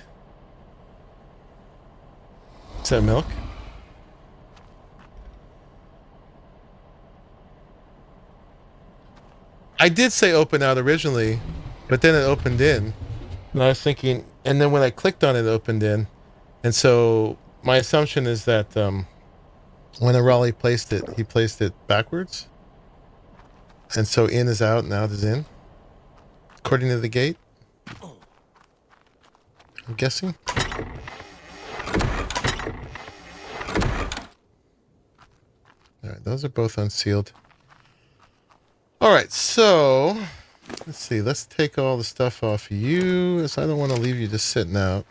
Is that milk? I did say open out originally, but then it opened in. And I was thinking, and then when I clicked on it, it opened in. And so my assumption is that when Arahli placed it, he placed it backwards. And so in is out and out is in. According to the gate. I'm guessing. Alright, those are both unsealed. Alright, so let's see. Let's take all the stuff off you, as I don't want to leave you just sitting out.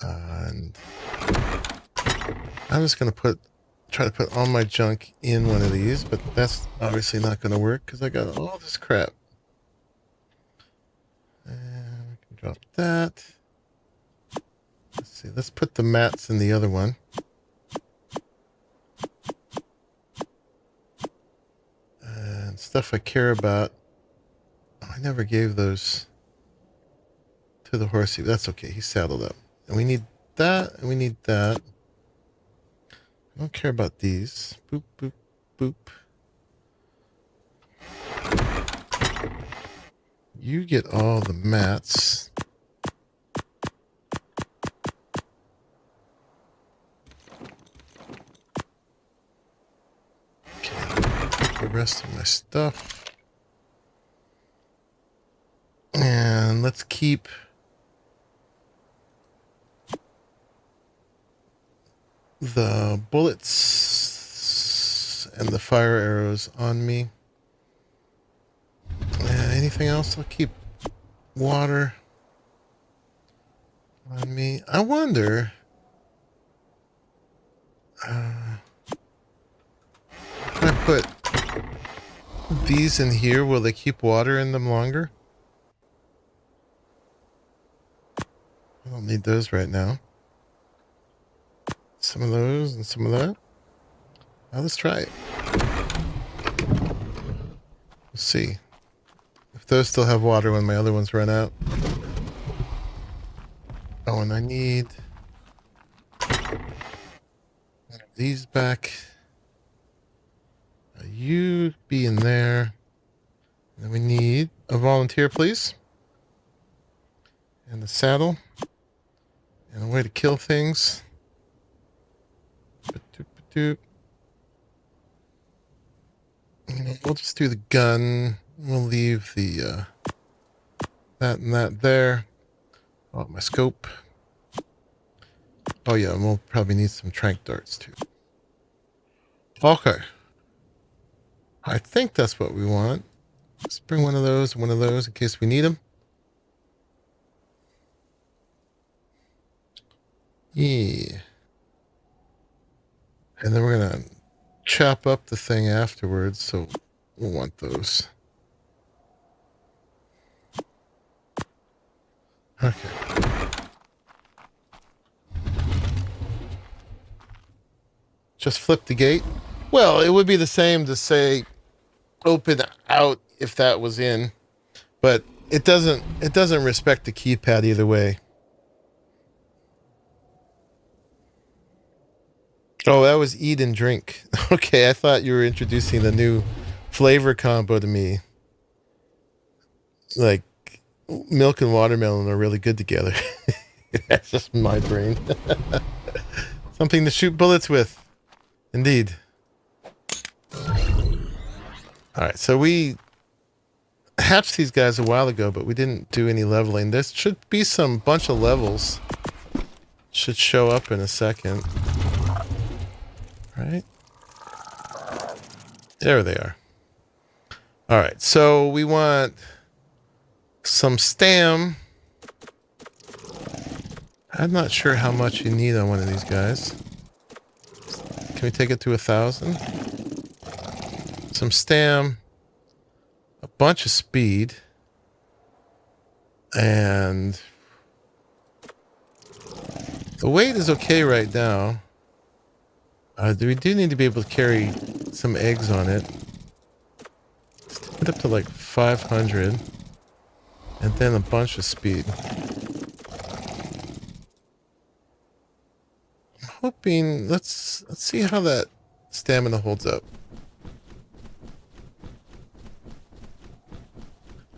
And I'm just going to try to put all my junk in one of these, but that's obviously not going to work because I got all this crap. And we can drop that. Let's see. Let's put the mats in the other one. And stuff I care about. Oh, I never gave those to the horsey. That's okay. He's saddled up. And we need that, and we need that. I don't care about these. Boop, boop, boop. You get all the mats. Okay, the rest of my stuff. And let's keep the bullets and the fire arrows on me. Anything else? I'll keep water on me. I wonder. put these in here, will they keep water in them longer? I don't need those right now. Some of those and some of that. Now let's try it. We'll see if those still have water when my other ones run out. Oh, and I need these back. You be in there. And we need a volunteer, please. And a saddle. And a way to kill things. We'll just do the gun. We'll leave the that and that there. Oh, my scope. Oh yeah, and we'll probably need some tranq darts too. Okay. I think that's what we want. Let's bring one of those in case we need them. Yeah. And then we're gonna chop up the thing afterwards, so we'll want those. Okay. Just flip the gate. Well, it would be the same to say open out if that was in, but it doesn't respect the keypad either way. Oh, that was eat and drink. Okay, I thought you were introducing the new flavor combo to me. Like milk and watermelon are really good together. That's just my brain. Something to shoot bullets with. Indeed. Alright, so we hatched these guys a while ago, but we didn't do any leveling. There should be some bunch of levels. Should show up in a second. Right? There they are. Alright, so we want some stam. I'm not sure how much you need on one of these guys. Can we take it to 1,000? Some stam, a bunch of speed, and the weight is okay right now. We do need to be able to carry some eggs on it. Let's take it up to like 500, and then a bunch of speed. I'm hoping, let's see how that stamina holds up.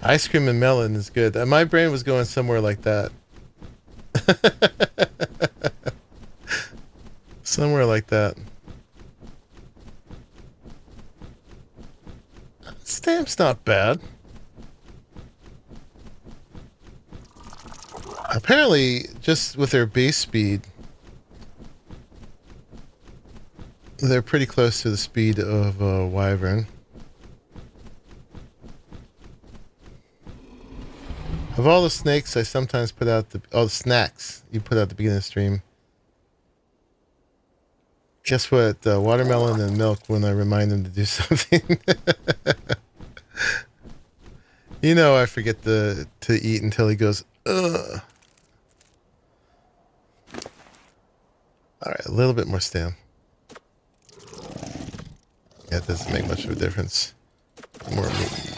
Ice cream and melon is good. My brain was going somewhere like that. Somewhere like that. Stamp's not bad. Apparently, just with their base speed, they're pretty close to the speed of a wyvern. Of all the snakes I sometimes put out the snacks you put out the beginning of the stream. Guess what? Watermelon and milk when I remind them to do something. You know I forget to eat until he goes, ugh. Alright, a little bit more stam. Yeah, it doesn't make much of a difference.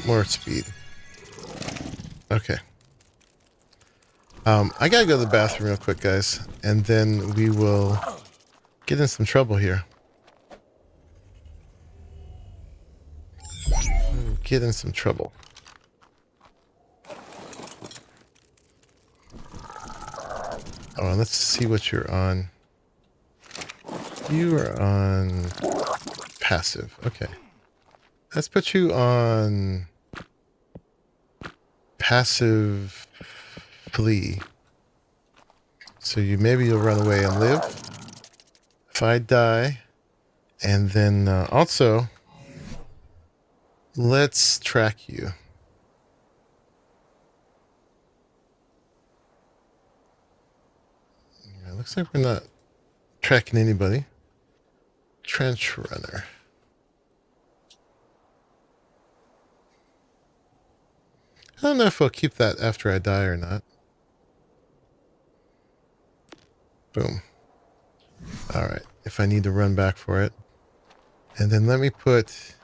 More speed. Okay. I gotta go to the bathroom real quick, guys, and then we will get in some trouble here. Get in some trouble. Oh, let's see what you're on. You are on passive. Okay. Let's put you on passive flee. So maybe you'll run away and live. If I die, and then also let's track you. Yeah, looks like we're not tracking anybody. Trench runner. I don't know if I'll keep that after I die or not. Boom. All right. If I need to run back for it. And then let me put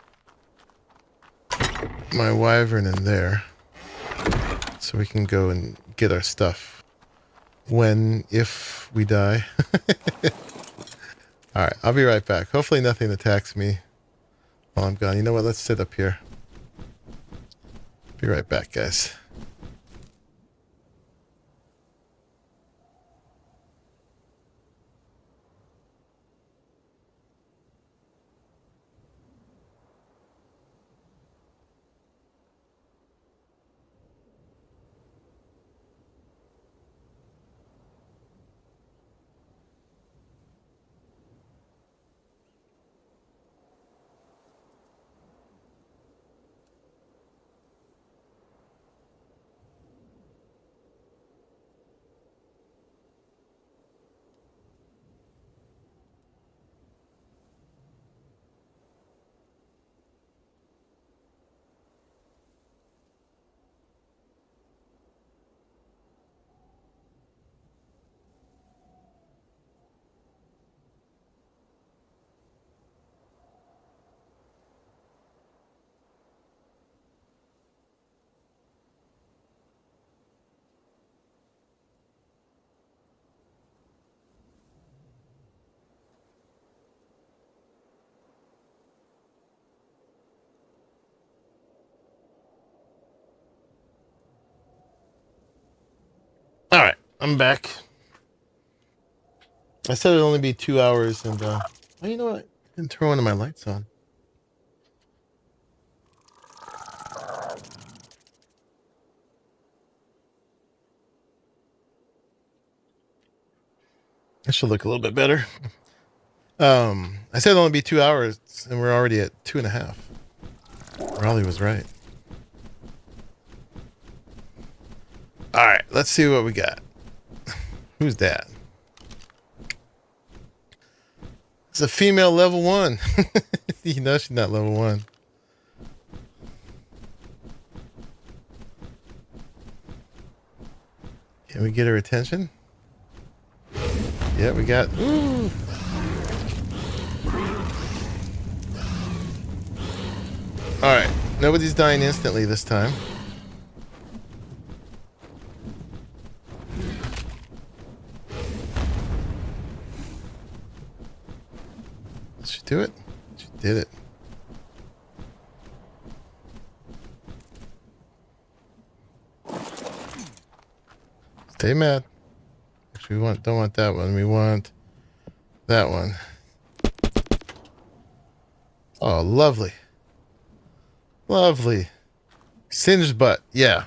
my wyvern in there so we can go and get our stuff if we die. All right. I'll be right back. Hopefully nothing attacks me while I'm gone. You know what? Let's sit up here. Be right back, guys. All right, I'm back. I said it'd only be 2 hours, and oh, you know what? I didn't turn one of my lights on. That should look a little bit better. I said it'd only be 2 hours, and we're already at 2.5. Arahli was right. All right, let's see what we got. Who's that? It's a female level 1. You know she's not level 1. Can we get her attention? Yeah, we got... Ooh. Alright, nobody's dying instantly this time. Did she do it? She did it. Stay mad. Actually, we don't want that one. We want that one. Oh, lovely. Lovely. Singed butt, yeah.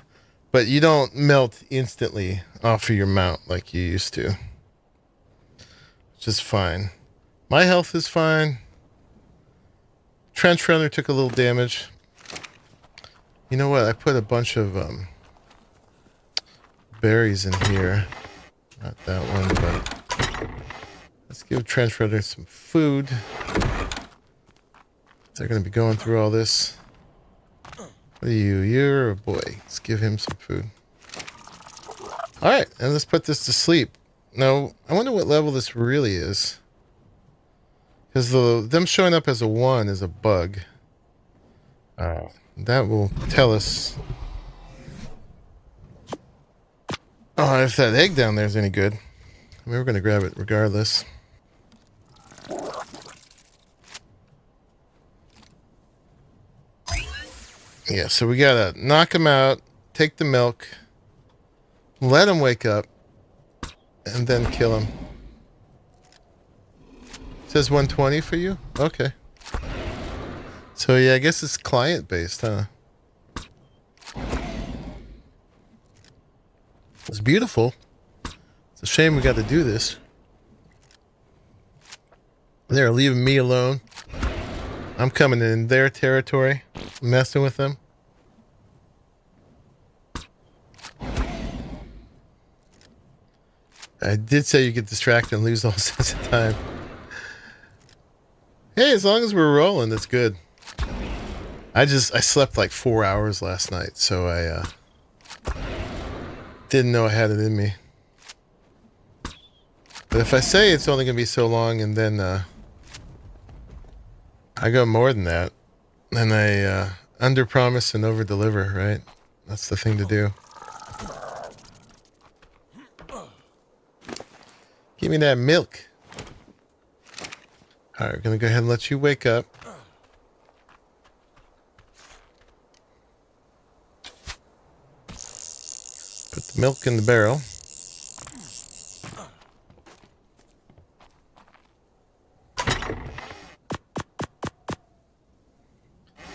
But you don't melt instantly off of your mount like you used to. Which is fine. My health is fine. Trench runner took a little damage. You know what? I put a bunch of berries in here. Not that one, but let's give Trench runner some food. They're going to be going through all this. What are you? You're a boy. Let's give him some food. Alright, and let's put this to sleep. Now, I wonder what level this really is. Because them showing up as a 1 is a bug. That will tell us if that egg down there is any good. I mean, we're going to grab it regardless. Yeah, so we gotta knock him out, take the milk, let him wake up, and then kill him. It says 120 for you? Okay. So yeah, I guess it's client-based, huh? It's beautiful. It's a shame we got to do this. They're leaving me alone. I'm coming in their territory, messing with them. I did say you get distracted and lose all sense of time. Hey, as long as we're rolling, that's good. I slept like 4 hours last night, so didn't know I had it in me. But if I say it's only going to be so long and then I go more than that, then I under-promise and over-deliver, right? That's the thing to do. Give me that milk. Alright, we're going to go ahead and let you wake up. Put the milk in the barrel.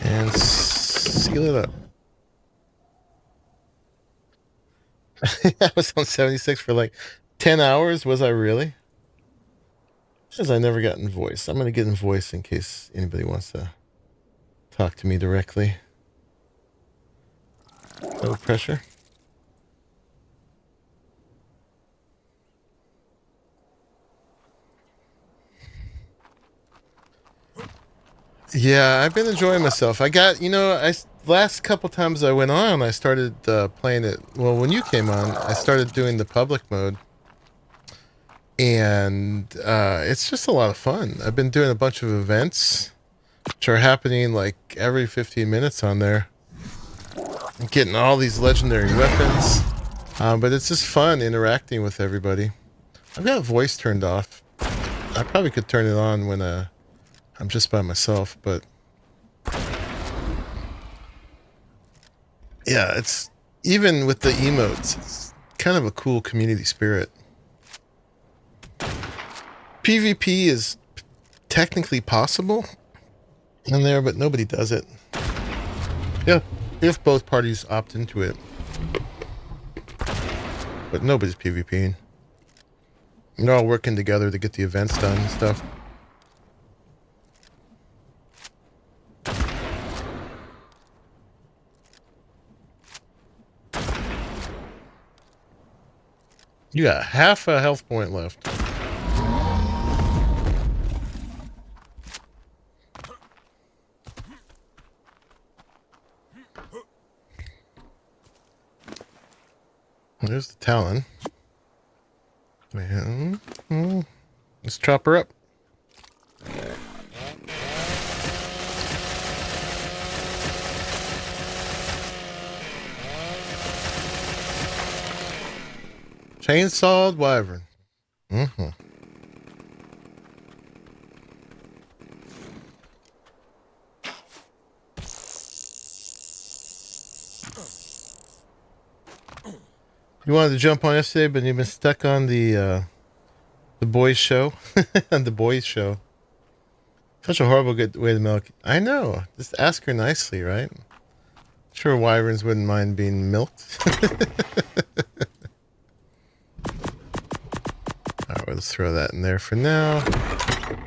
And seal it up. I was on 76 for like 10 hours. Was I really? Because I never got in voice. I'm going to get in voice in case anybody wants to talk to me directly. No pressure. Yeah, I've been enjoying myself. I got, last couple times I went on, I started playing it. Well, when you came on, I started doing the public mode. And it's just a lot of fun. I've been doing a bunch of events, which are happening like every 15 minutes on there. I'm getting all these legendary weapons. But it's just fun interacting with everybody. I've got voice turned off. I probably could turn it on when I'm just by myself, but yeah, it's even with the emotes, it's kind of a cool community spirit. PvP is technically possible in there, but nobody does it. Yeah, if both parties opt into it. But nobody's PvPing. They're all working together to get the events done and stuff. You got half a health point left. There's the Talon. Let's chop her up. Chainsawed wyvern. Mm-hmm. You wanted to jump on yesterday, but you've been stuck on the boys show. The boys show. Such a horrible good way to milk. I know. Just ask her nicely, right? Sure, wyverns wouldn't mind being milked. Alright, let's throw that in there for now.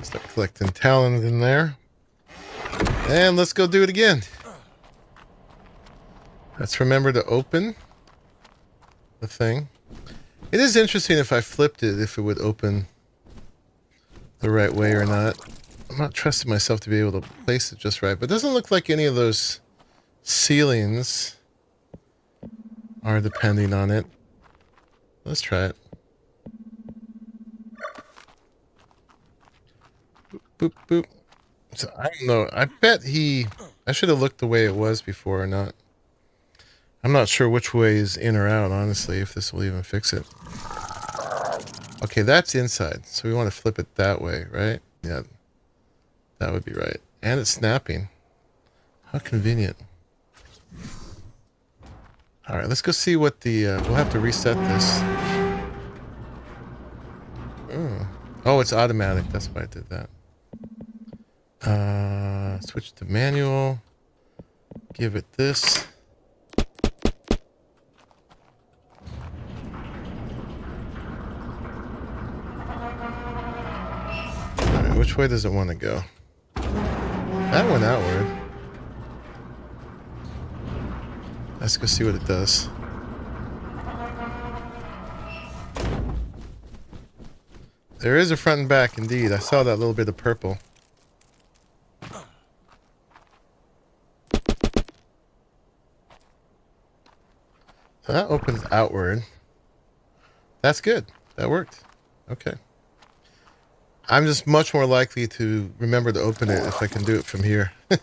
Start collecting talons in there. And let's go do it again. Let's remember to open the thing. It is interesting if I flipped it, if it would open the right way or not. I'm not trusting myself to be able to place it just right, but it doesn't look like any of those ceilings are depending on it. Let's try it. Boop, boop, boop. So I don't know. I bet I should have looked the way it was before or not. I'm not sure which way is in or out, honestly, if this will even fix it. Okay, that's inside, so we want to flip it that way, right? Yeah, that would be right. And it's snapping. How convenient. Alright, let's go see what the... we'll have to reset this. Oh, it's automatic. That's why I did that. Switch to manual. Give it this. Which way does it want to go? That went outward. Let's go see what it does. There is a front and back, indeed. I saw that little bit of purple. So that opens outward. That's good. That worked. Okay. I'm just much more likely to remember to open it if I can do it from here. All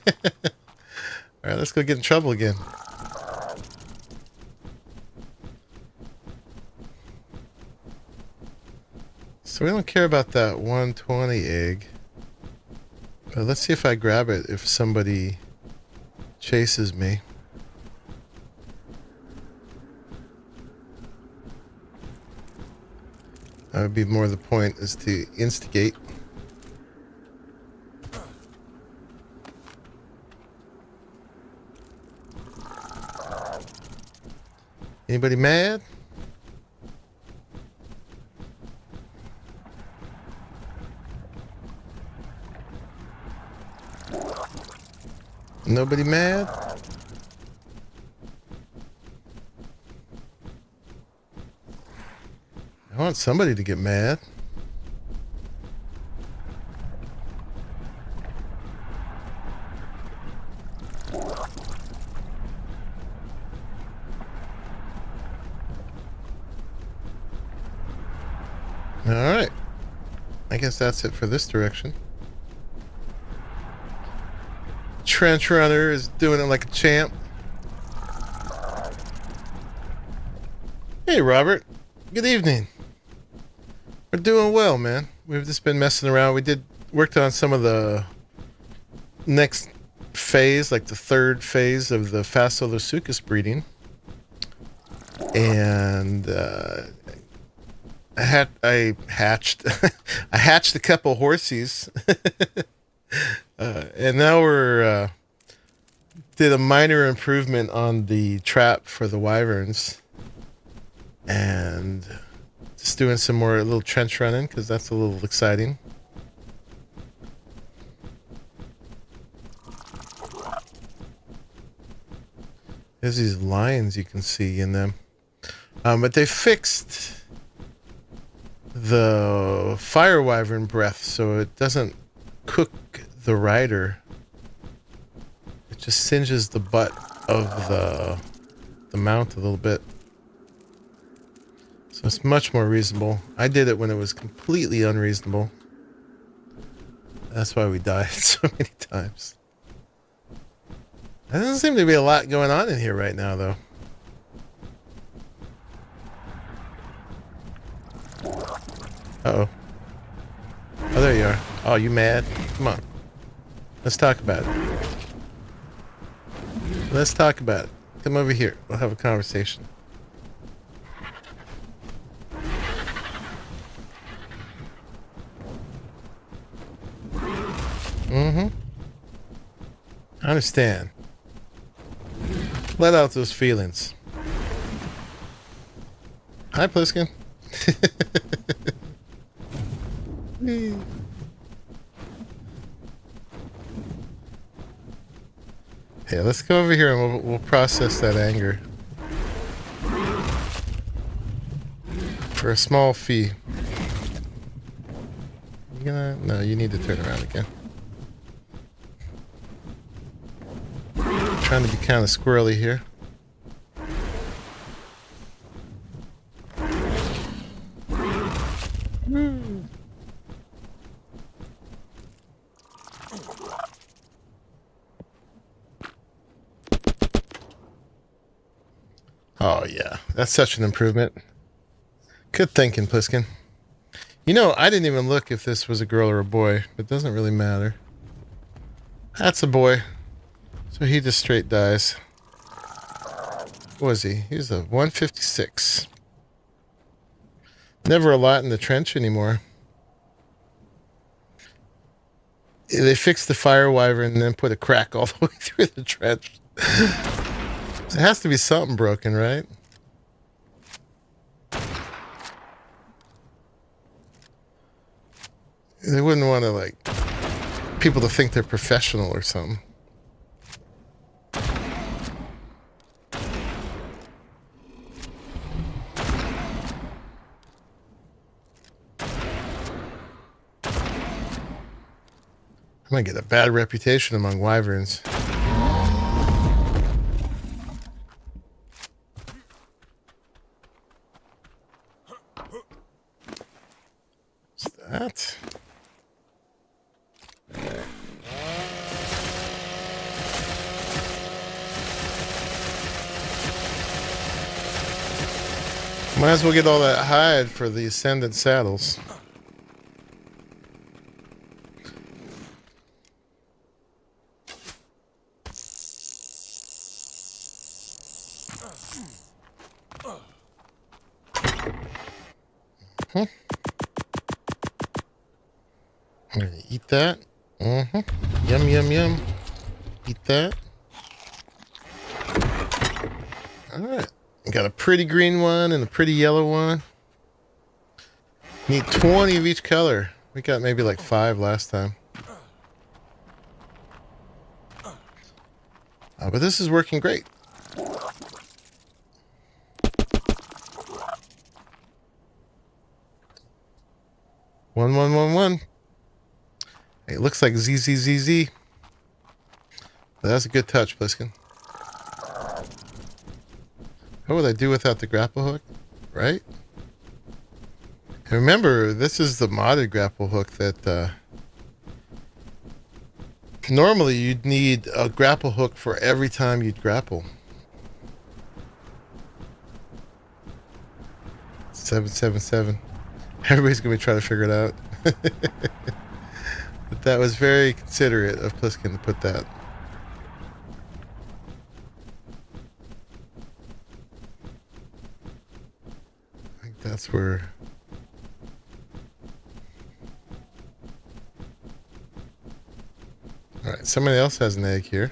right, let's go get in trouble again. So we don't care about that 120 egg. But let's see if I grab it if somebody chases me. That would be more the point, is to instigate. Anybody mad? Nobody mad? I want somebody to get mad. All right. I guess that's it for this direction. Trench Runner is doing it like a champ. Hey, Robert. Good evening. We're doing well, man. We've just been messing around. We worked on some of the next phase, like the third phase of the Phaseolus breeding. And I hatched I hatched a couple horsies. And now we're did a minor improvement on the trap for the wyverns, and just doing some more little trench running because that's a little exciting. There's these lines you can see in them, but they fixed the fire wyvern breath so it doesn't cook the rider. It just singes the butt of the mount a little bit, so it's much more reasonable. I did it when it was completely unreasonable. That's why we died so many times. There doesn't seem to be a lot going on in here right now, though. Uh-oh. Oh, there you are. Oh, you mad? Come on. Let's talk about it. Let's talk about it. Come over here. We'll have a conversation. Mm-hmm. I understand. Let out those feelings. Hi, Pliskin. Yeah, let's go over here and we'll process that anger for a small fee. You gonna? No, you need to turn around again. Trying to be kind of squirrely here. Oh yeah, that's such an improvement. Good thinking, Pliskin. You know, I didn't even look if this was a girl or a boy. It doesn't really matter. That's a boy. So he just straight dies. What was he? He was a 156. Never a lot in the trench anymore. They fixed the fire wyvern and then put a crack all the way through the trench. It has to be something broken, right? They wouldn't want to, like, people to think they're professional or something. I might get a bad reputation among wyverns. that. Might as well get all that hide for the Ascended saddles. I'm gonna eat that. Yum, yum, yum. Eat that. Alright. Got a pretty green one and a pretty yellow one. Need 20 of each color. We got maybe like 5 last time. But this is working great. One. It looks like ZZZZ. That's a good touch, Bliskin. What would I do without the grapple hook? Right? And remember, this is the modded grapple hook that normally you'd need a grapple hook for every time you'd grapple. 777. Everybody's gonna be trying to figure it out. But that was very considerate of Pliskin to put that. I think that's where. Alright, somebody else has an egg here.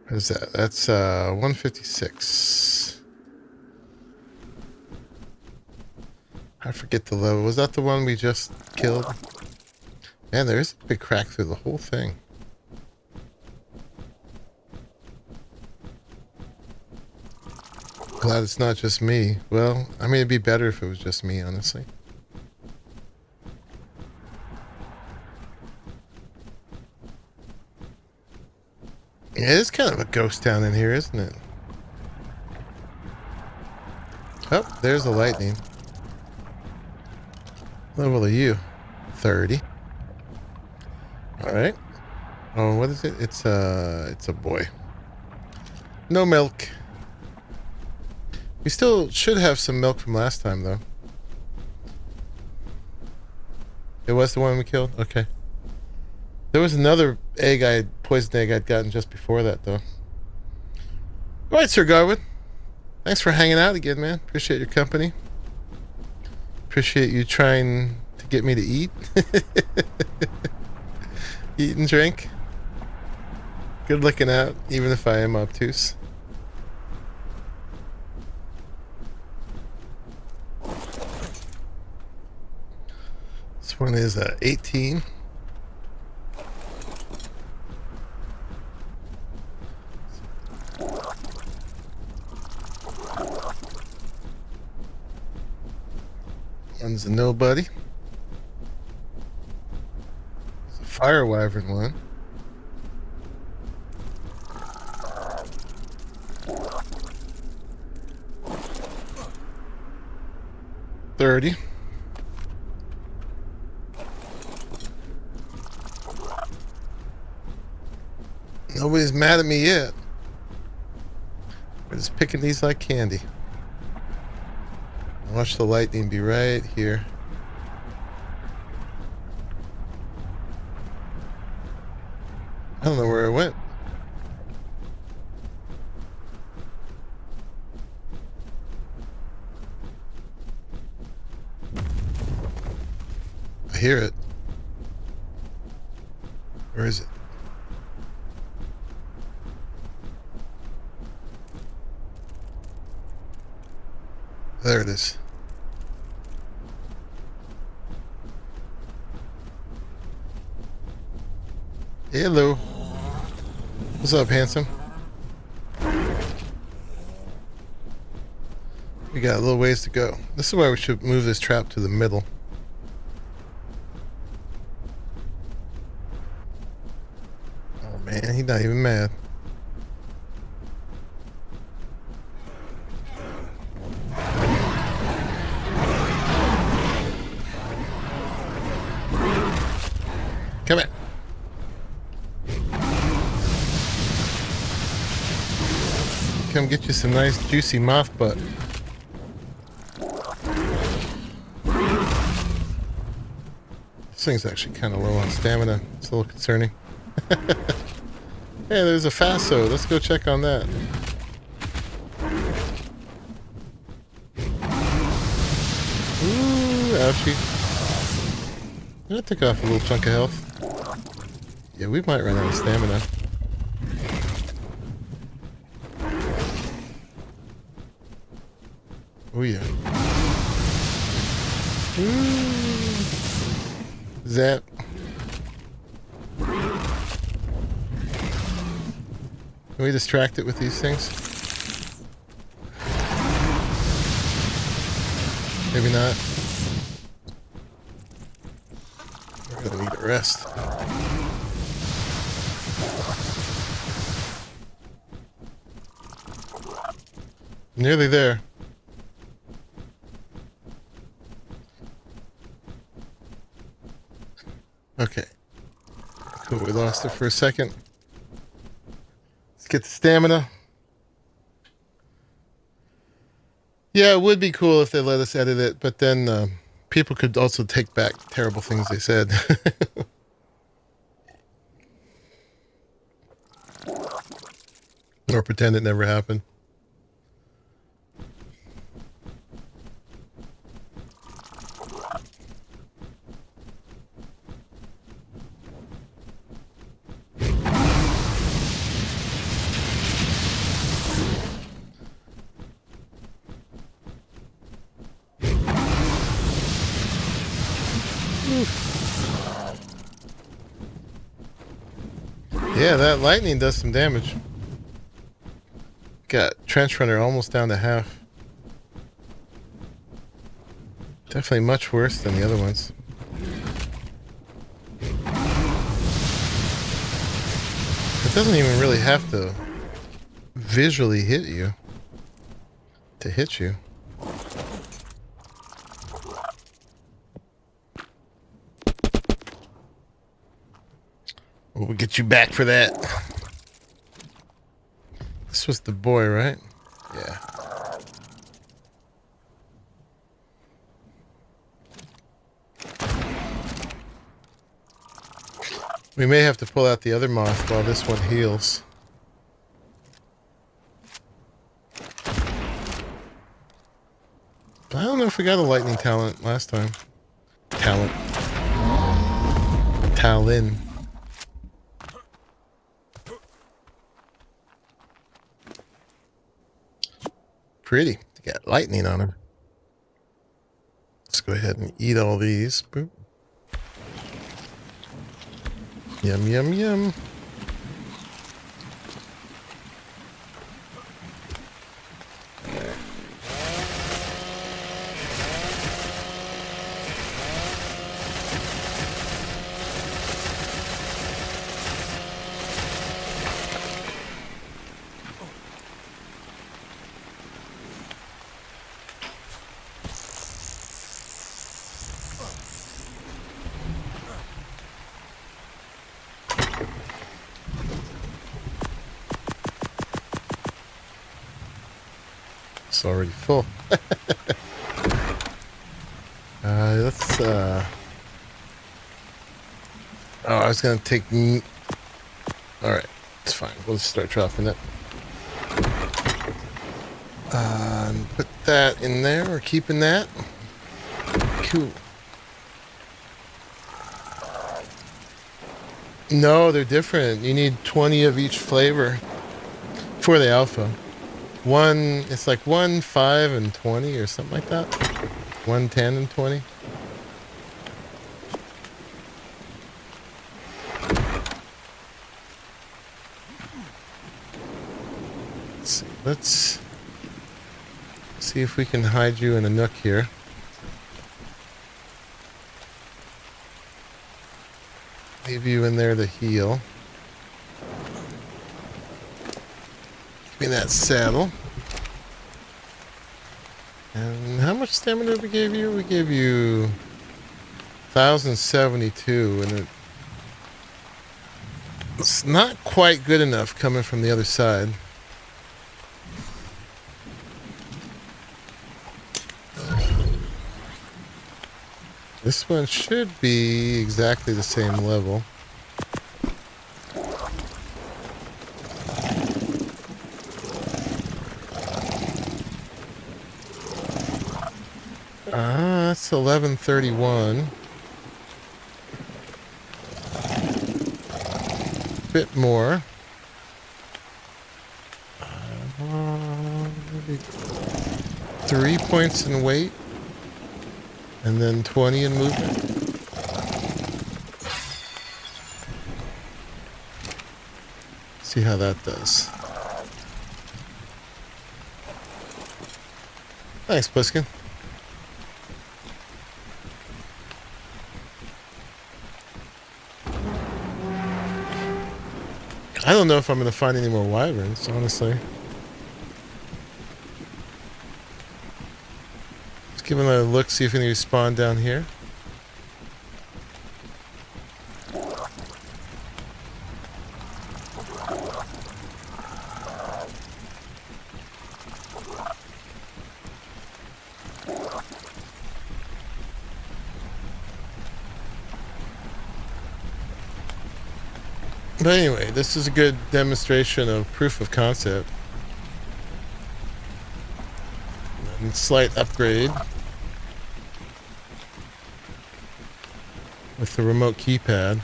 What is that? That's 156. I forget the level. Was that the one we just killed? Man, there is a big crack through the whole thing. Glad it's not just me. Well, I mean, it'd be better if it was just me, honestly. Yeah, it's kind of a ghost town in here, isn't it? Oh, there's the lightning. Level are you? 30. Alright. Oh, what is it? It's a boy. No milk. We still should have some milk from last time, though. It was the one we killed? Okay. There was another poison egg I'd gotten just before that, though. Alright, Sir Garwood. Thanks for hanging out again, man. Appreciate your company. Appreciate you trying to get me to eat. Eat and drink. Good looking out, even if I am obtuse. This one is 18. One's a nobody. There's a fire wyvern one. $30. Nobody's mad at me yet. We're just picking these like candy. Watch the lightning be right here. I don't know where it went. I hear it. Where is it? There it is. Hello. What's up, handsome? We got a little ways to go. This is why we should move this trap to the middle. Oh man, he's not even mad. Come here. Come get you some nice juicy moth butt. This thing's actually kind of low on stamina. It's a little concerning. Hey, there's a Faso. Let's go check on that. Ooh, ouchie. That took off a little chunk of health. Yeah, we might run out of stamina. Oh yeah. Ooh. Zap. Can we distract it with these things? Maybe not. We're gonna need a rest. Nearly there. Okay. Cool, we lost it for a second. Let's get the stamina. Yeah, it would be cool if they let us edit it, but then people could also take back terrible things they said. Or pretend it never happened. Yeah, that lightning does some damage. Got Trench Runner almost down to half. Definitely much worse than the other ones. It doesn't even really have to visually hit you to hit you. We'll get you back for that. This was the boy, right? Yeah. We may have to pull out the other moth while this one heals. I don't know if we got a lightning talent last time. Talon. Pretty. You got lightning on her. Let's go ahead and eat all these. Boop. Yum, yum, yum. It's already full. Let's oh, I was gonna take alright, it's fine. We'll just start dropping it. Put that in there. We're keeping that. Cool. No, they're different. You need 20 of each flavor for the alpha. It's like 1, 5, and 20 or something like that. 1, 10, and 20. Let's see if we can hide you in a nook here. Leave you in there to heal. Give me that saddle. And how much stamina we gave you? We gave you 1,072, and It's not quite good enough coming from the other side. This one should be exactly the same level. That's 1131. Bit more. Maybe 3 points in weight. And then 20 in movement. See how that does. Thanks, Pliskin. I don't know if I'm going to find any more wyverns, honestly. Let's give another look, see if any spawn down here. But anyway, this is a good demonstration of proof of concept. And slight upgrade with the remote keypad.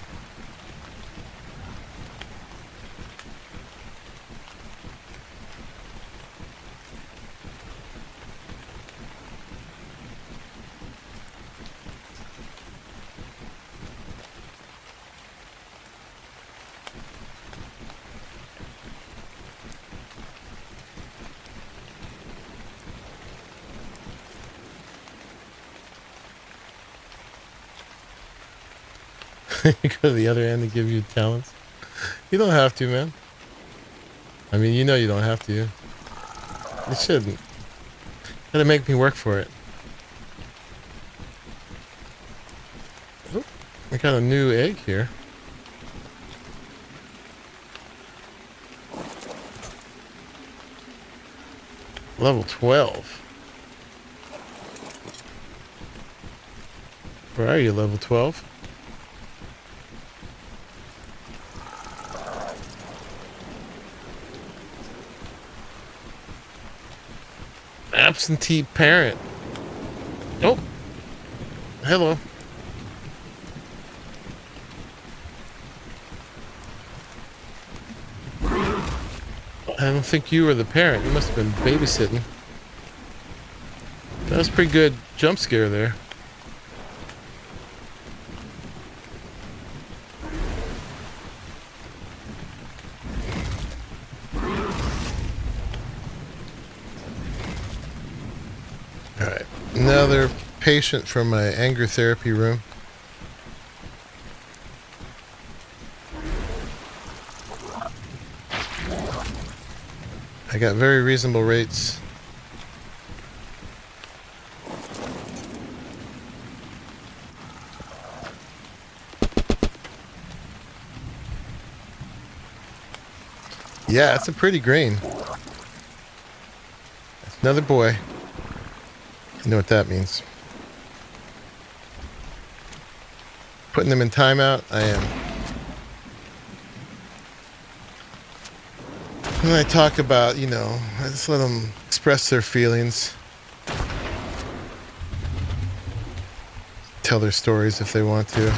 You go to the other end and give you talents. You don't have to, man. I mean, you know you don't have to. You shouldn't. Gotta make me work for it. Oh, I got a new egg here. Level 12. Where are you, level 12? Absentee parent. Oh, hello. I don't think you were the parent. You must have been babysitting. That was a pretty good jump scare there. Alright, another patient from my anger therapy room. I got very reasonable rates. Yeah, it's a pretty green. That's another boy. You know what that means. Putting them in timeout, I am. And I talk about, you know, I just let them express their feelings. Tell their stories if they want to.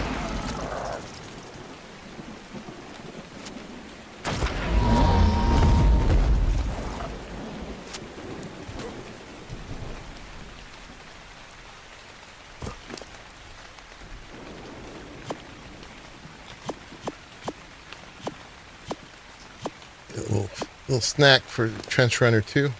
Little snack for Trench Runner 2.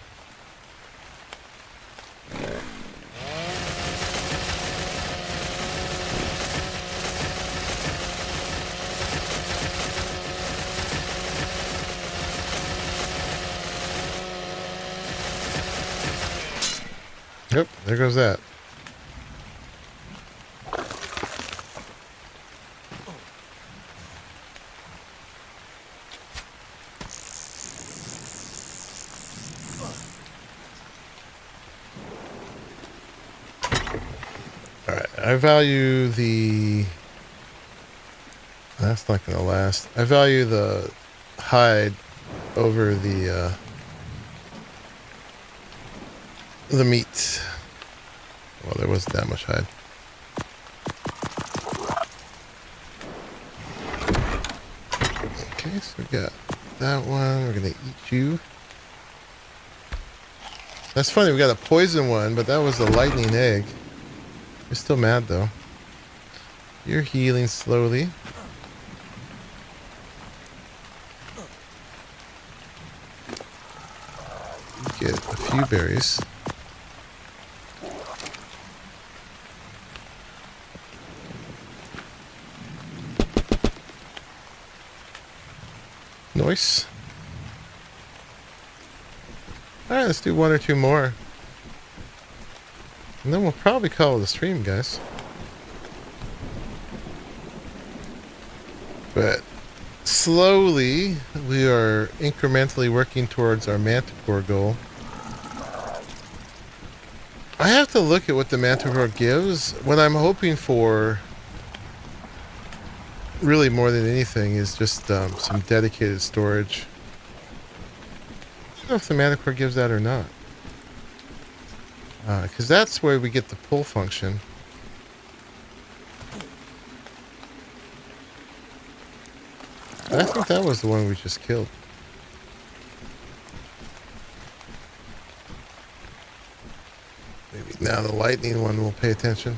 Yep, there goes that. I value the... That's not going to last. I value the hide over the meat. Well, there wasn't that much hide. Okay, so we got that one. We're going to eat you. That's funny, we got a poison one, but that was the lightning egg. You're still mad, though. You're healing slowly. You get a few berries. Nice. Alright, let's do one or two more. And then we'll probably call it a stream, guys. But slowly, we are incrementally working towards our Manticore goal. I have to look at what the Manticore gives. What I'm hoping for, really more than anything, is just some dedicated storage. I don't know if the Manticore gives that or not. Because that's where we get the pull function. I think that was the one we just killed. Maybe now the lightning one will pay attention.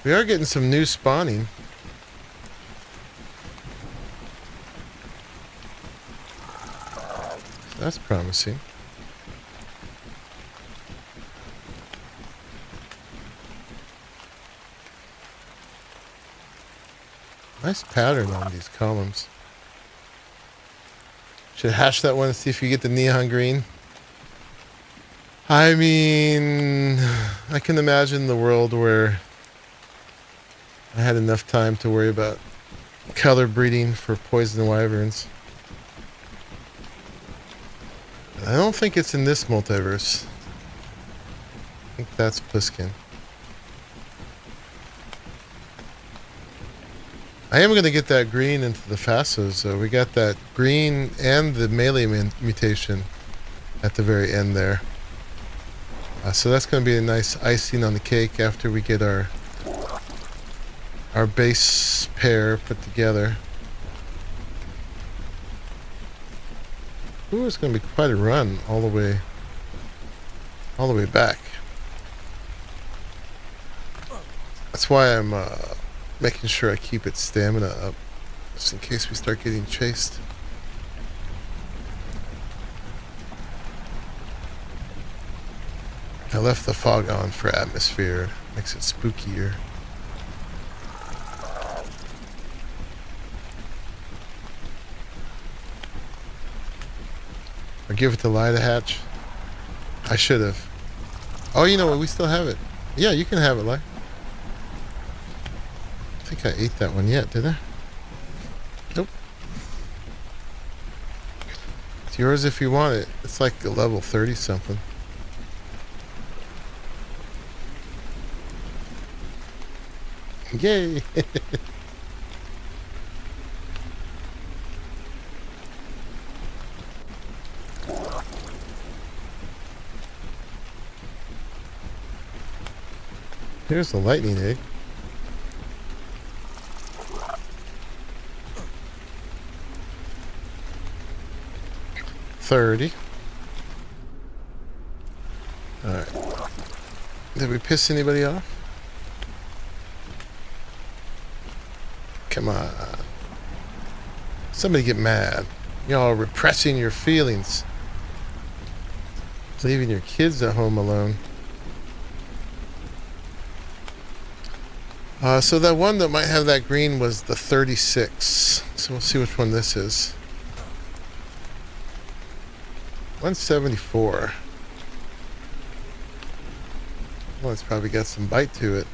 We are getting some new spawning. That's promising. Nice pattern on these columns. Should hash that one and see if you get the neon green. I mean, I can imagine the world where I had enough time to worry about color breeding for poison wyverns. I don't think it's in this multiverse. I think that's Pliskin. I am going to get that green into the Fassos, so we got that green and the melee mutation at the very end there. So that's going to be a nice icing on the cake after we get our base pair put together. Ooh, it's going to be quite a run all the way back. That's why I'm making sure I keep its stamina up, just in case we start getting chased. I left the fog on for atmosphere. Makes it spookier. Or give it to Lida Hatch. I should have. Oh, you know what? We still have it. Yeah, you can have it, Lida. I think I ate that one yet, did I? Nope. It's yours if you want it. It's like a level 30 something. Yay! Here's the lightning egg. $30. Alright. Did we piss anybody off? Come on. Somebody get mad. Y'all are repressing your feelings. Leaving your kids at home alone. So that one that might have that green was the 36. So we'll see which one this is. 174. Well, it's probably got some bite to it.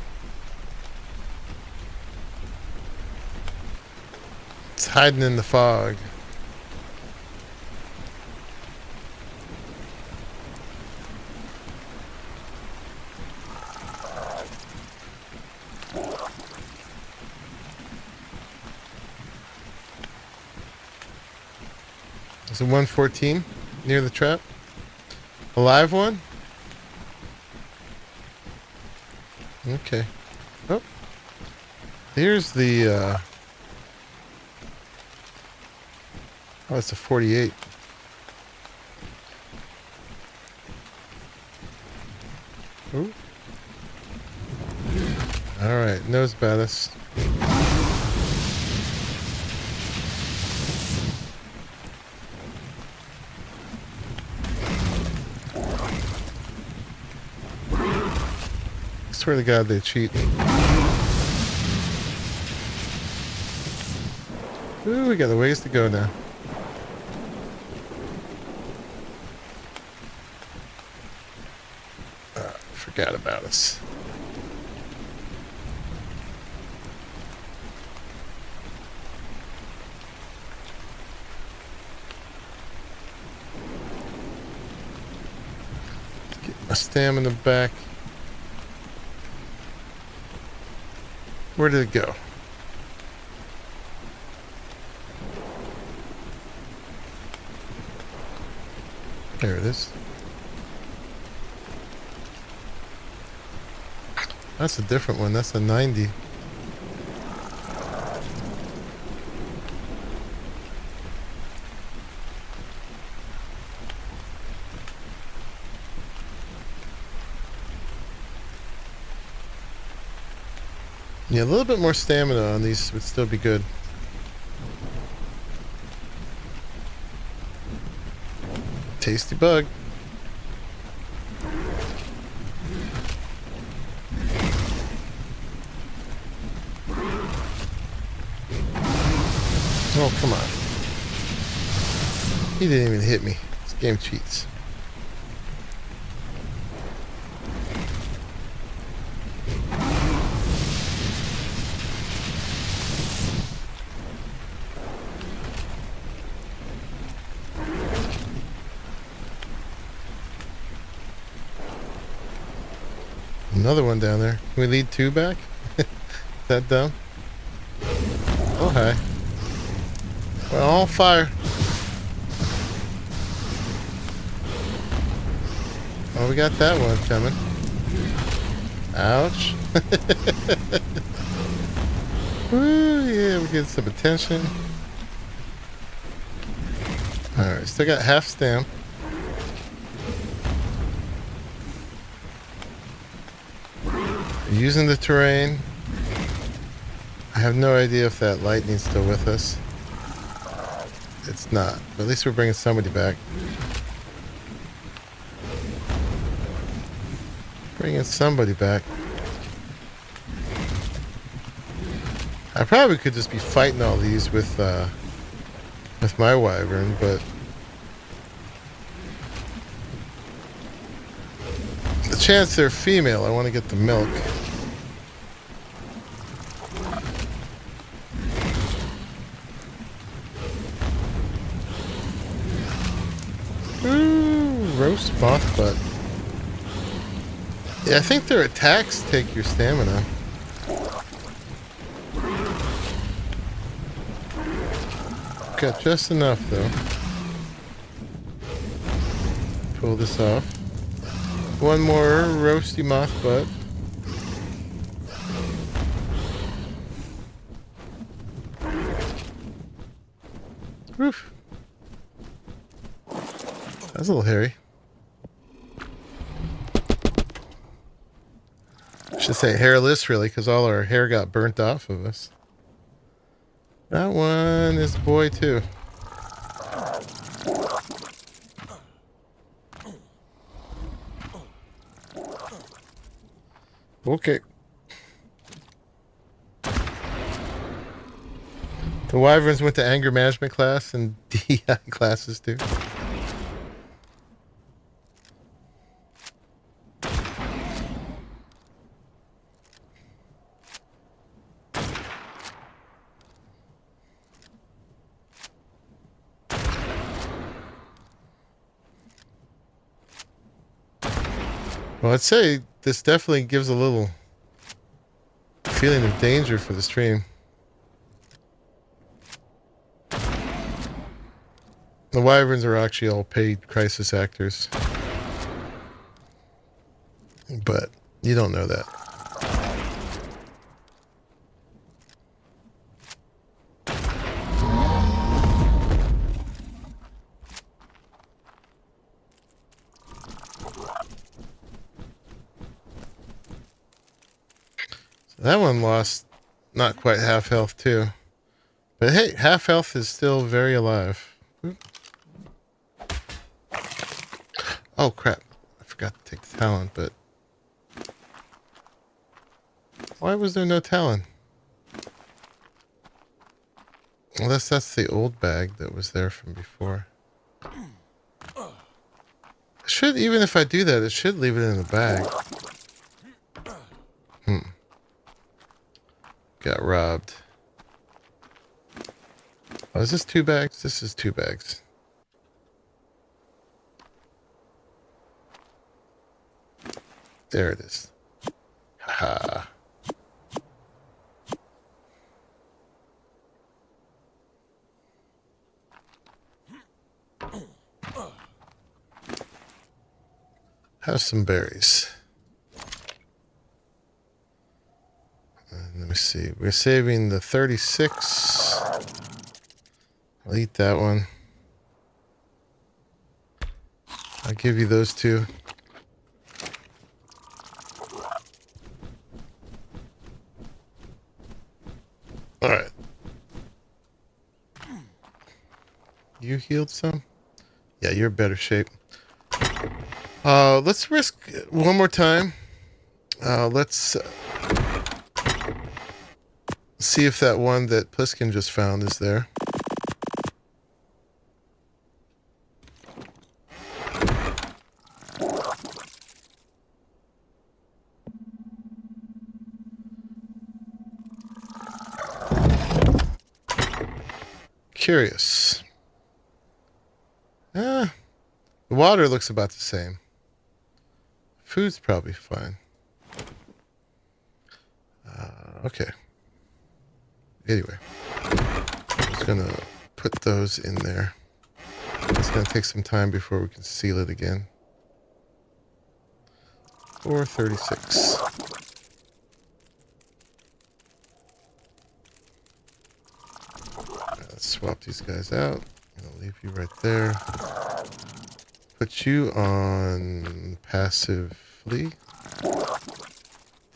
It's hiding in the fog. There's a 114 near the trap. A live one? Okay. Oh. Here's the, oh, it's a 48. Ooh. Alright, knows about us. I swear to God they cheat. Ooh, we got a ways to go now. Forgot about us. Get my stamina back. Where did it go? There it is. That's a different one. That's a 90. Yeah, a little bit more stamina on these would still be good. Tasty bug. Oh, come on. He didn't even hit me. This game cheats. Another one down there. Can we lead two back? Is that dumb? Oh, hi. Well, all fire. Oh, we got that one coming. Ouch. Woo, yeah, we get some attention. Alright, still got half stamp. Using the terrain. I have no idea if that lightning's still with us. It's not, but at least we're bringing somebody back. Bringing somebody back. I probably could just be fighting all these with my wyvern, but the chance they're female, I want to get the milk. Ooh, roast moth butt. Yeah, I think their attacks take your stamina. Got just enough though. Pull this off. One more roasty moth butt. Oof. That's a little hairy. I should say hairless, really, because all our hair got burnt off of us. That one is a boy, too. Okay. The wyverns went to anger management class and DI classes, too. Well, I'd say this definitely gives a little feeling of danger for the stream. The Wyverns are actually all paid crisis actors. But you don't know that. So that one lost not quite half health too. But hey, half health is still very alive. Oh crap. I forgot to take the Talon, but why was there no Talon? Unless that's the old bag that was there from before. Should, even if I do that, it should leave it in the bag. Got robbed. Oh, is this 2 bags? This is 2 bags. There it is. Haha. Have some berries. And let me see. We're saving the 36. I'll eat that one. I'll give you those 2. Alright. You healed some? Yeah, you're in better shape. Let's risk one more time. Let's see if that one that Pliskin just found is there. Curious. The water looks about the same. Food's probably fine. Okay. Anyway. I'm just gonna put those in there. It's gonna take some time before we can seal it again. 436. Let's swap these guys out. I'll leave you right there. Put you on passively.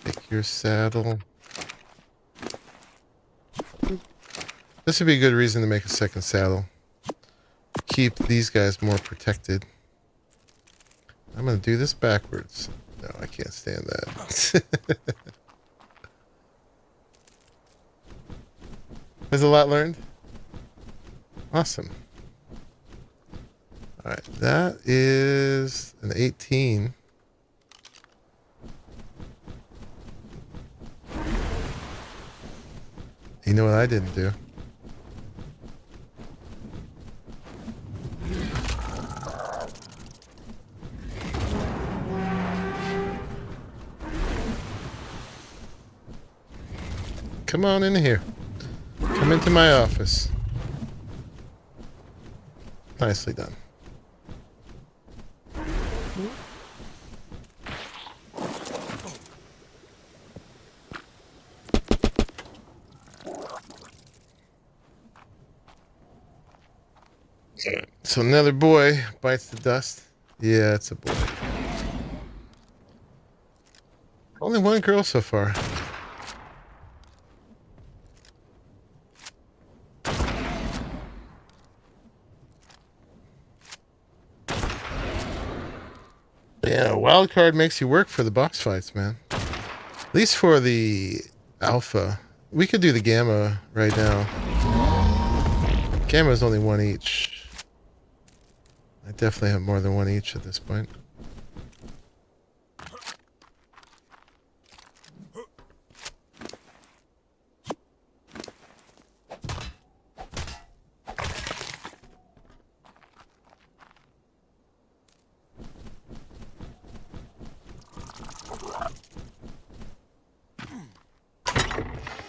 Take your saddle. This would be a good reason to make a second saddle. Keep these guys more protected. I'm going to do this backwards. No, I can't stand that. Has a lot learned? Awesome. Alright, that is an 18. You know what I didn't do? Come on in here. Come into my office. Nicely done. So another boy bites the dust. Yeah, it's a boy. Only one girl so far. Yeah, wild card makes you work for the box fights, man. At least for the alpha. We could do the gamma right now. Gamma is only 1 each. I definitely have more than 1 each at this point.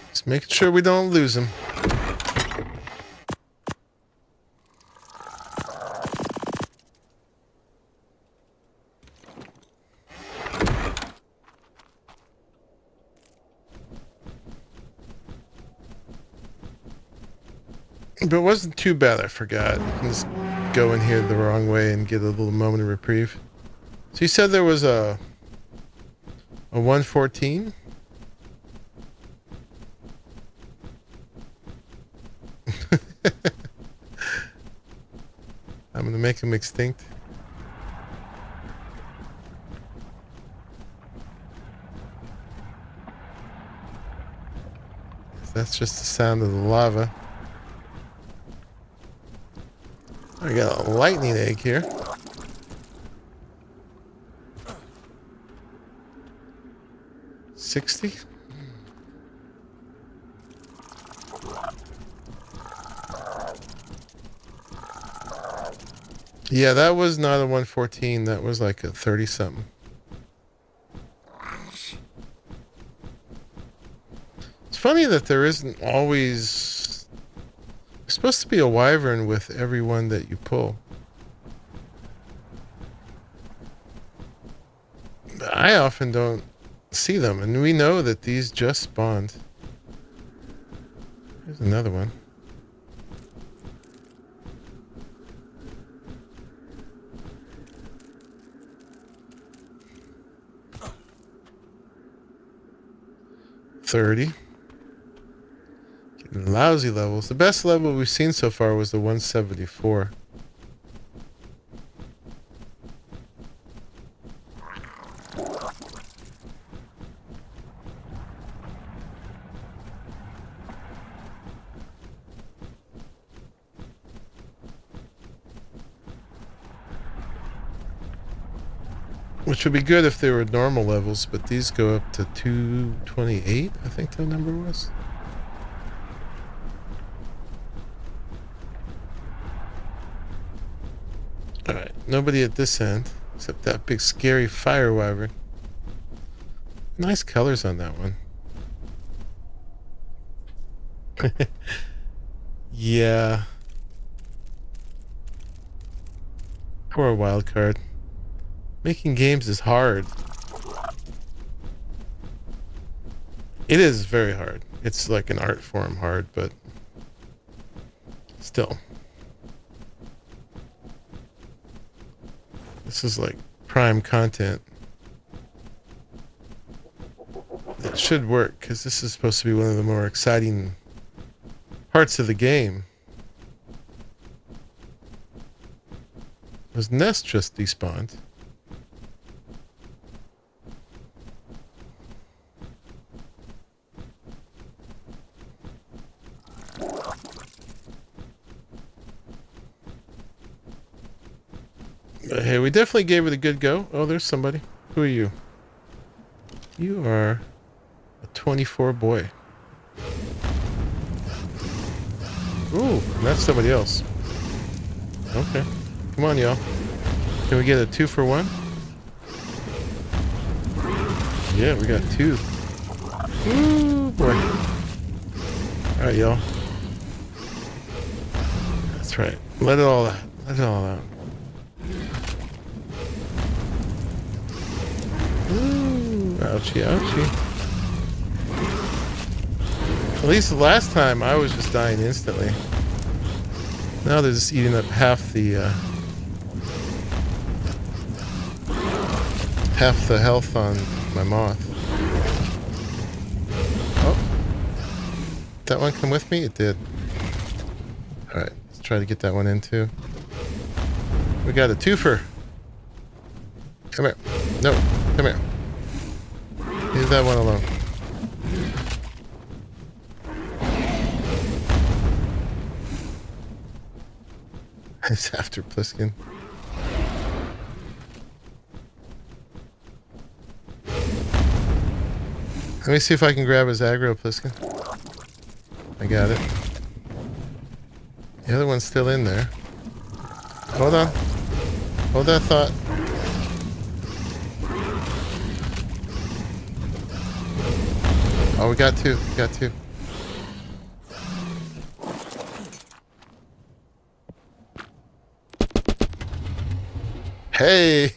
Just making sure we don't lose him. But it wasn't too bad, I forgot. I can just go in here the wrong way and get a little moment of reprieve. So you said there was a 114? I'm gonna make him extinct. That's just the sound of the lava. I got a lightning egg here. $60? Yeah, that was not a 114. That was like a 30-something. It's funny that there isn't always... There's supposed to be a wyvern with every one that you pull. I often don't see them, and we know that these just spawned. There's another one. $30. Getting lousy levels. The best level we've seen so far was the 174. Which would be good if they were normal levels, but these go up to 228, I think the number was. Alright, nobody at this end, except that big scary fire wyvern. Nice colors on that one. Yeah. Poor wild card. Making games is hard. It is very hard. It's like an art form hard, but still. This is like prime content. That should work, because this is supposed to be one of the more exciting parts of the game. Those nests just despawned. But hey, we definitely gave it a good go. Oh, there's somebody. Who are you? You are a 24 boy. Ooh, that's somebody else. Okay. Come on, y'all. Can we get a 2-for-1? Yeah, we got 2. Ooh, boy. Alright, y'all. That's right. Let it all out. Let it all out. Ooh, ouchie, ouchie. At least the last time I was just dying instantly. Now they're just eating up half the health on my moth. Oh, did that one come with me? It did. All right, let's try to get that one in too. We got a twofer. Come here. No, come here. Leave that one alone. It's after Pliskin. Let me see if I can grab his aggro, Pliskin. I got it. The other one's still in there. Hold on. Hold that thought. Oh, we got 2. We got 2. Hey!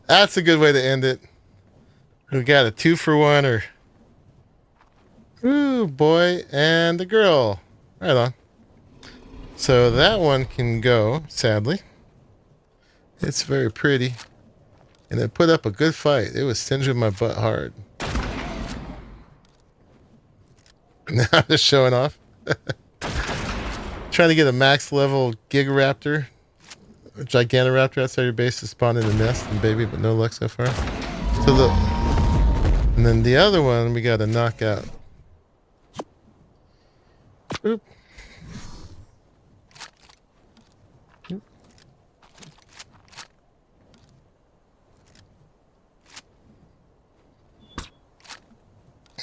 That's a good way to end it. We got a 2-for-1 or... Ooh, boy and a girl. Right on. So that one can go, sadly. It's very pretty. And it put up a good fight. It was singeing my butt hard. Now I'm just showing off. Trying to get a max level Gigaraptor, Gigantoraptor outside your base to spawn in the nest and baby, but no luck so far. So and then the other one we got to knock out. Oop. Oop.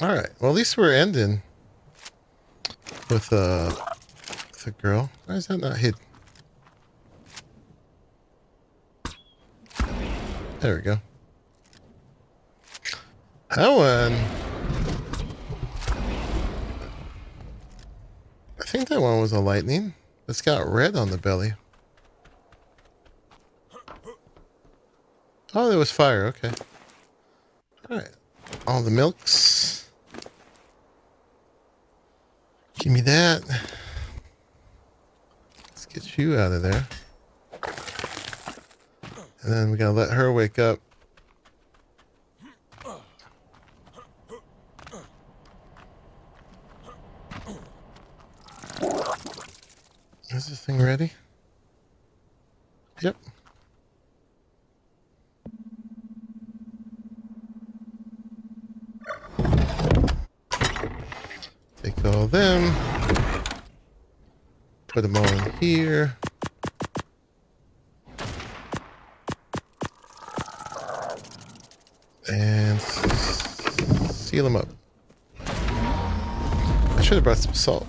All right. Well, at least we're ending with a girl. Why is that not hidden? There we go. That one. I think that one was a lightning. It's got red on the belly. Oh, there was fire. Okay. All right. All the milks. Give me that. Let's get you out of there. And then we gotta let her wake up. Is this thing ready? Yep. Take all them. Put them all in here. And seal them up. I should have brought some salt.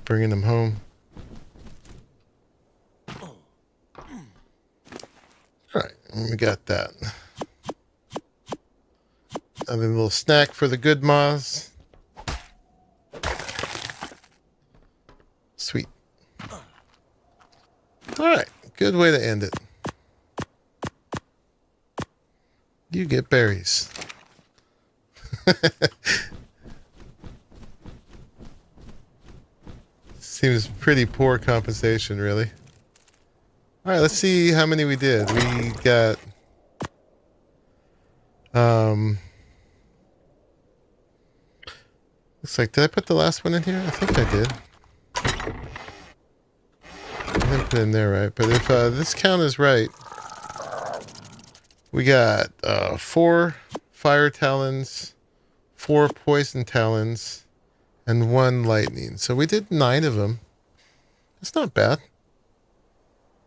Bringing them home. Alright, we got that. Another little snack for the good moths. Sweet. Alright, good way to end it. You get berries. Seems pretty poor compensation, really. Alright, let's see how many we did. We got... looks like, did I put the last one in here? I think I did. I didn't put it in there, right? But if this count is right, we got 4 fire talons, 4 poison talons, and 1 lightning. So we did 9 of them. That's not bad.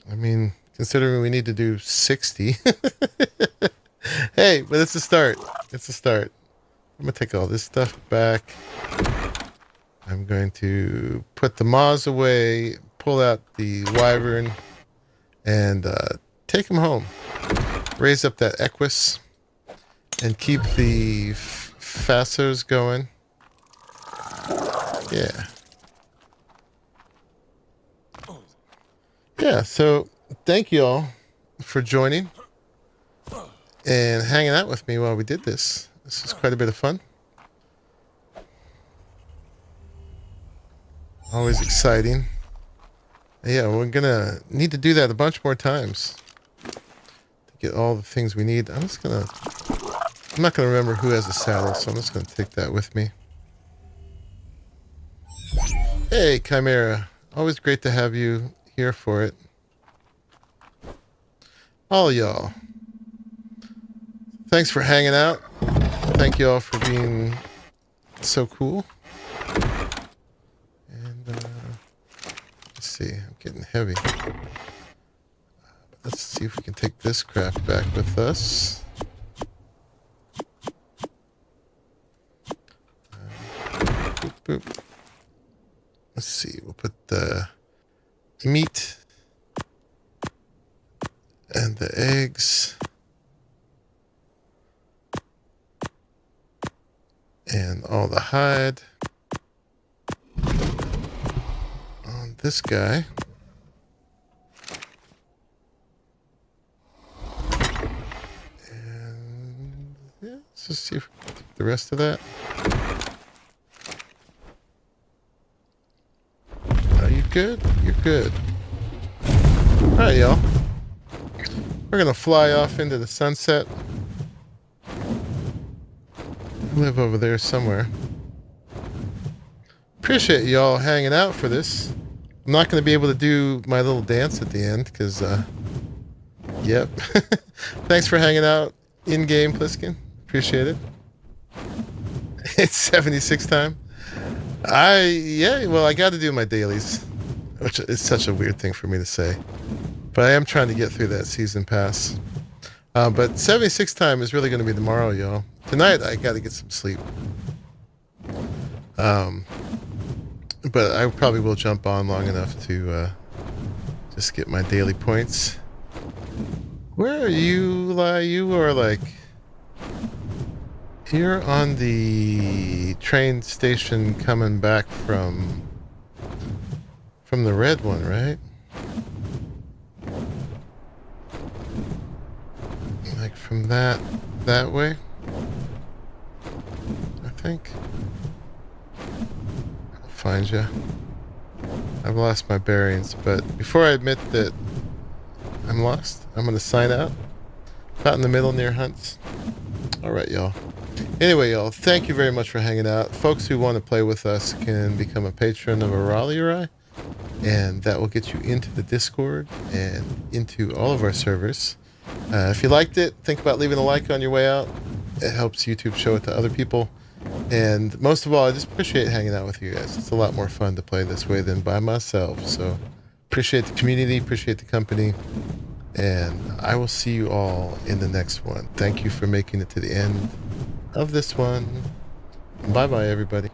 I mean, considering we need to do 60. Hey, but it's a start. It's a start. I'm going to take all this stuff back. I'm going to put the moths away, pull out the wyvern, and take them home. Raise up that equus, and keep the fassos going. Yeah. Yeah, so thank you all for joining and hanging out with me while we did this. This was quite a bit of fun. Always exciting. Yeah, we're gonna need to do that a bunch more times to get all the things we need. I'm not gonna remember who has a saddle, so I'm just gonna take that with me. Hey, Chimera. Always great to have you here for it. All y'all. Thanks for hanging out. Thank you all for being so cool. And let's see, I'm getting heavy. Let's see if we can take this crap back with us. Boop, boop. Let's see, we'll put the meat and the eggs and all the hide on this guy. And yeah, let's just see if we can take the rest of that. You good? You're good. Alright, y'all. We're gonna fly off into the sunset. I live over there somewhere. Appreciate y'all hanging out for this. I'm not gonna be able to do my little dance at the end, because, yep. Thanks for hanging out in-game, Pliskin. Appreciate it. It's 76 time. Well, I got to do my dailies, which is such a weird thing for me to say. But I am trying to get through that season pass. But 76 time is really going to be tomorrow, y'all. Tonight, I got to get some sleep. But I probably will jump on long enough to just get my daily points. Where are you, Lai? You are like... You're on the train station coming back from the red one, right? Like from that way? I think. I'll find you. I've lost my bearings, but before I admit that I'm lost, I'm going to sign out. Out in the middle near Hunts. Alright, y'all. Anyway, y'all, thank you very much for hanging out. Folks who want to play with us can become a patron of Arahli, and that will get you into the Discord and into all of our servers. If you liked it, think about leaving a like on your way out. It helps YouTube show it to other people. And most of all, I just appreciate hanging out with you guys. It's a lot more fun to play this way than by myself. So appreciate the community, appreciate the company. And I will see you all in the next one. Thank you for making it to the end of this one. Bye-bye, everybody.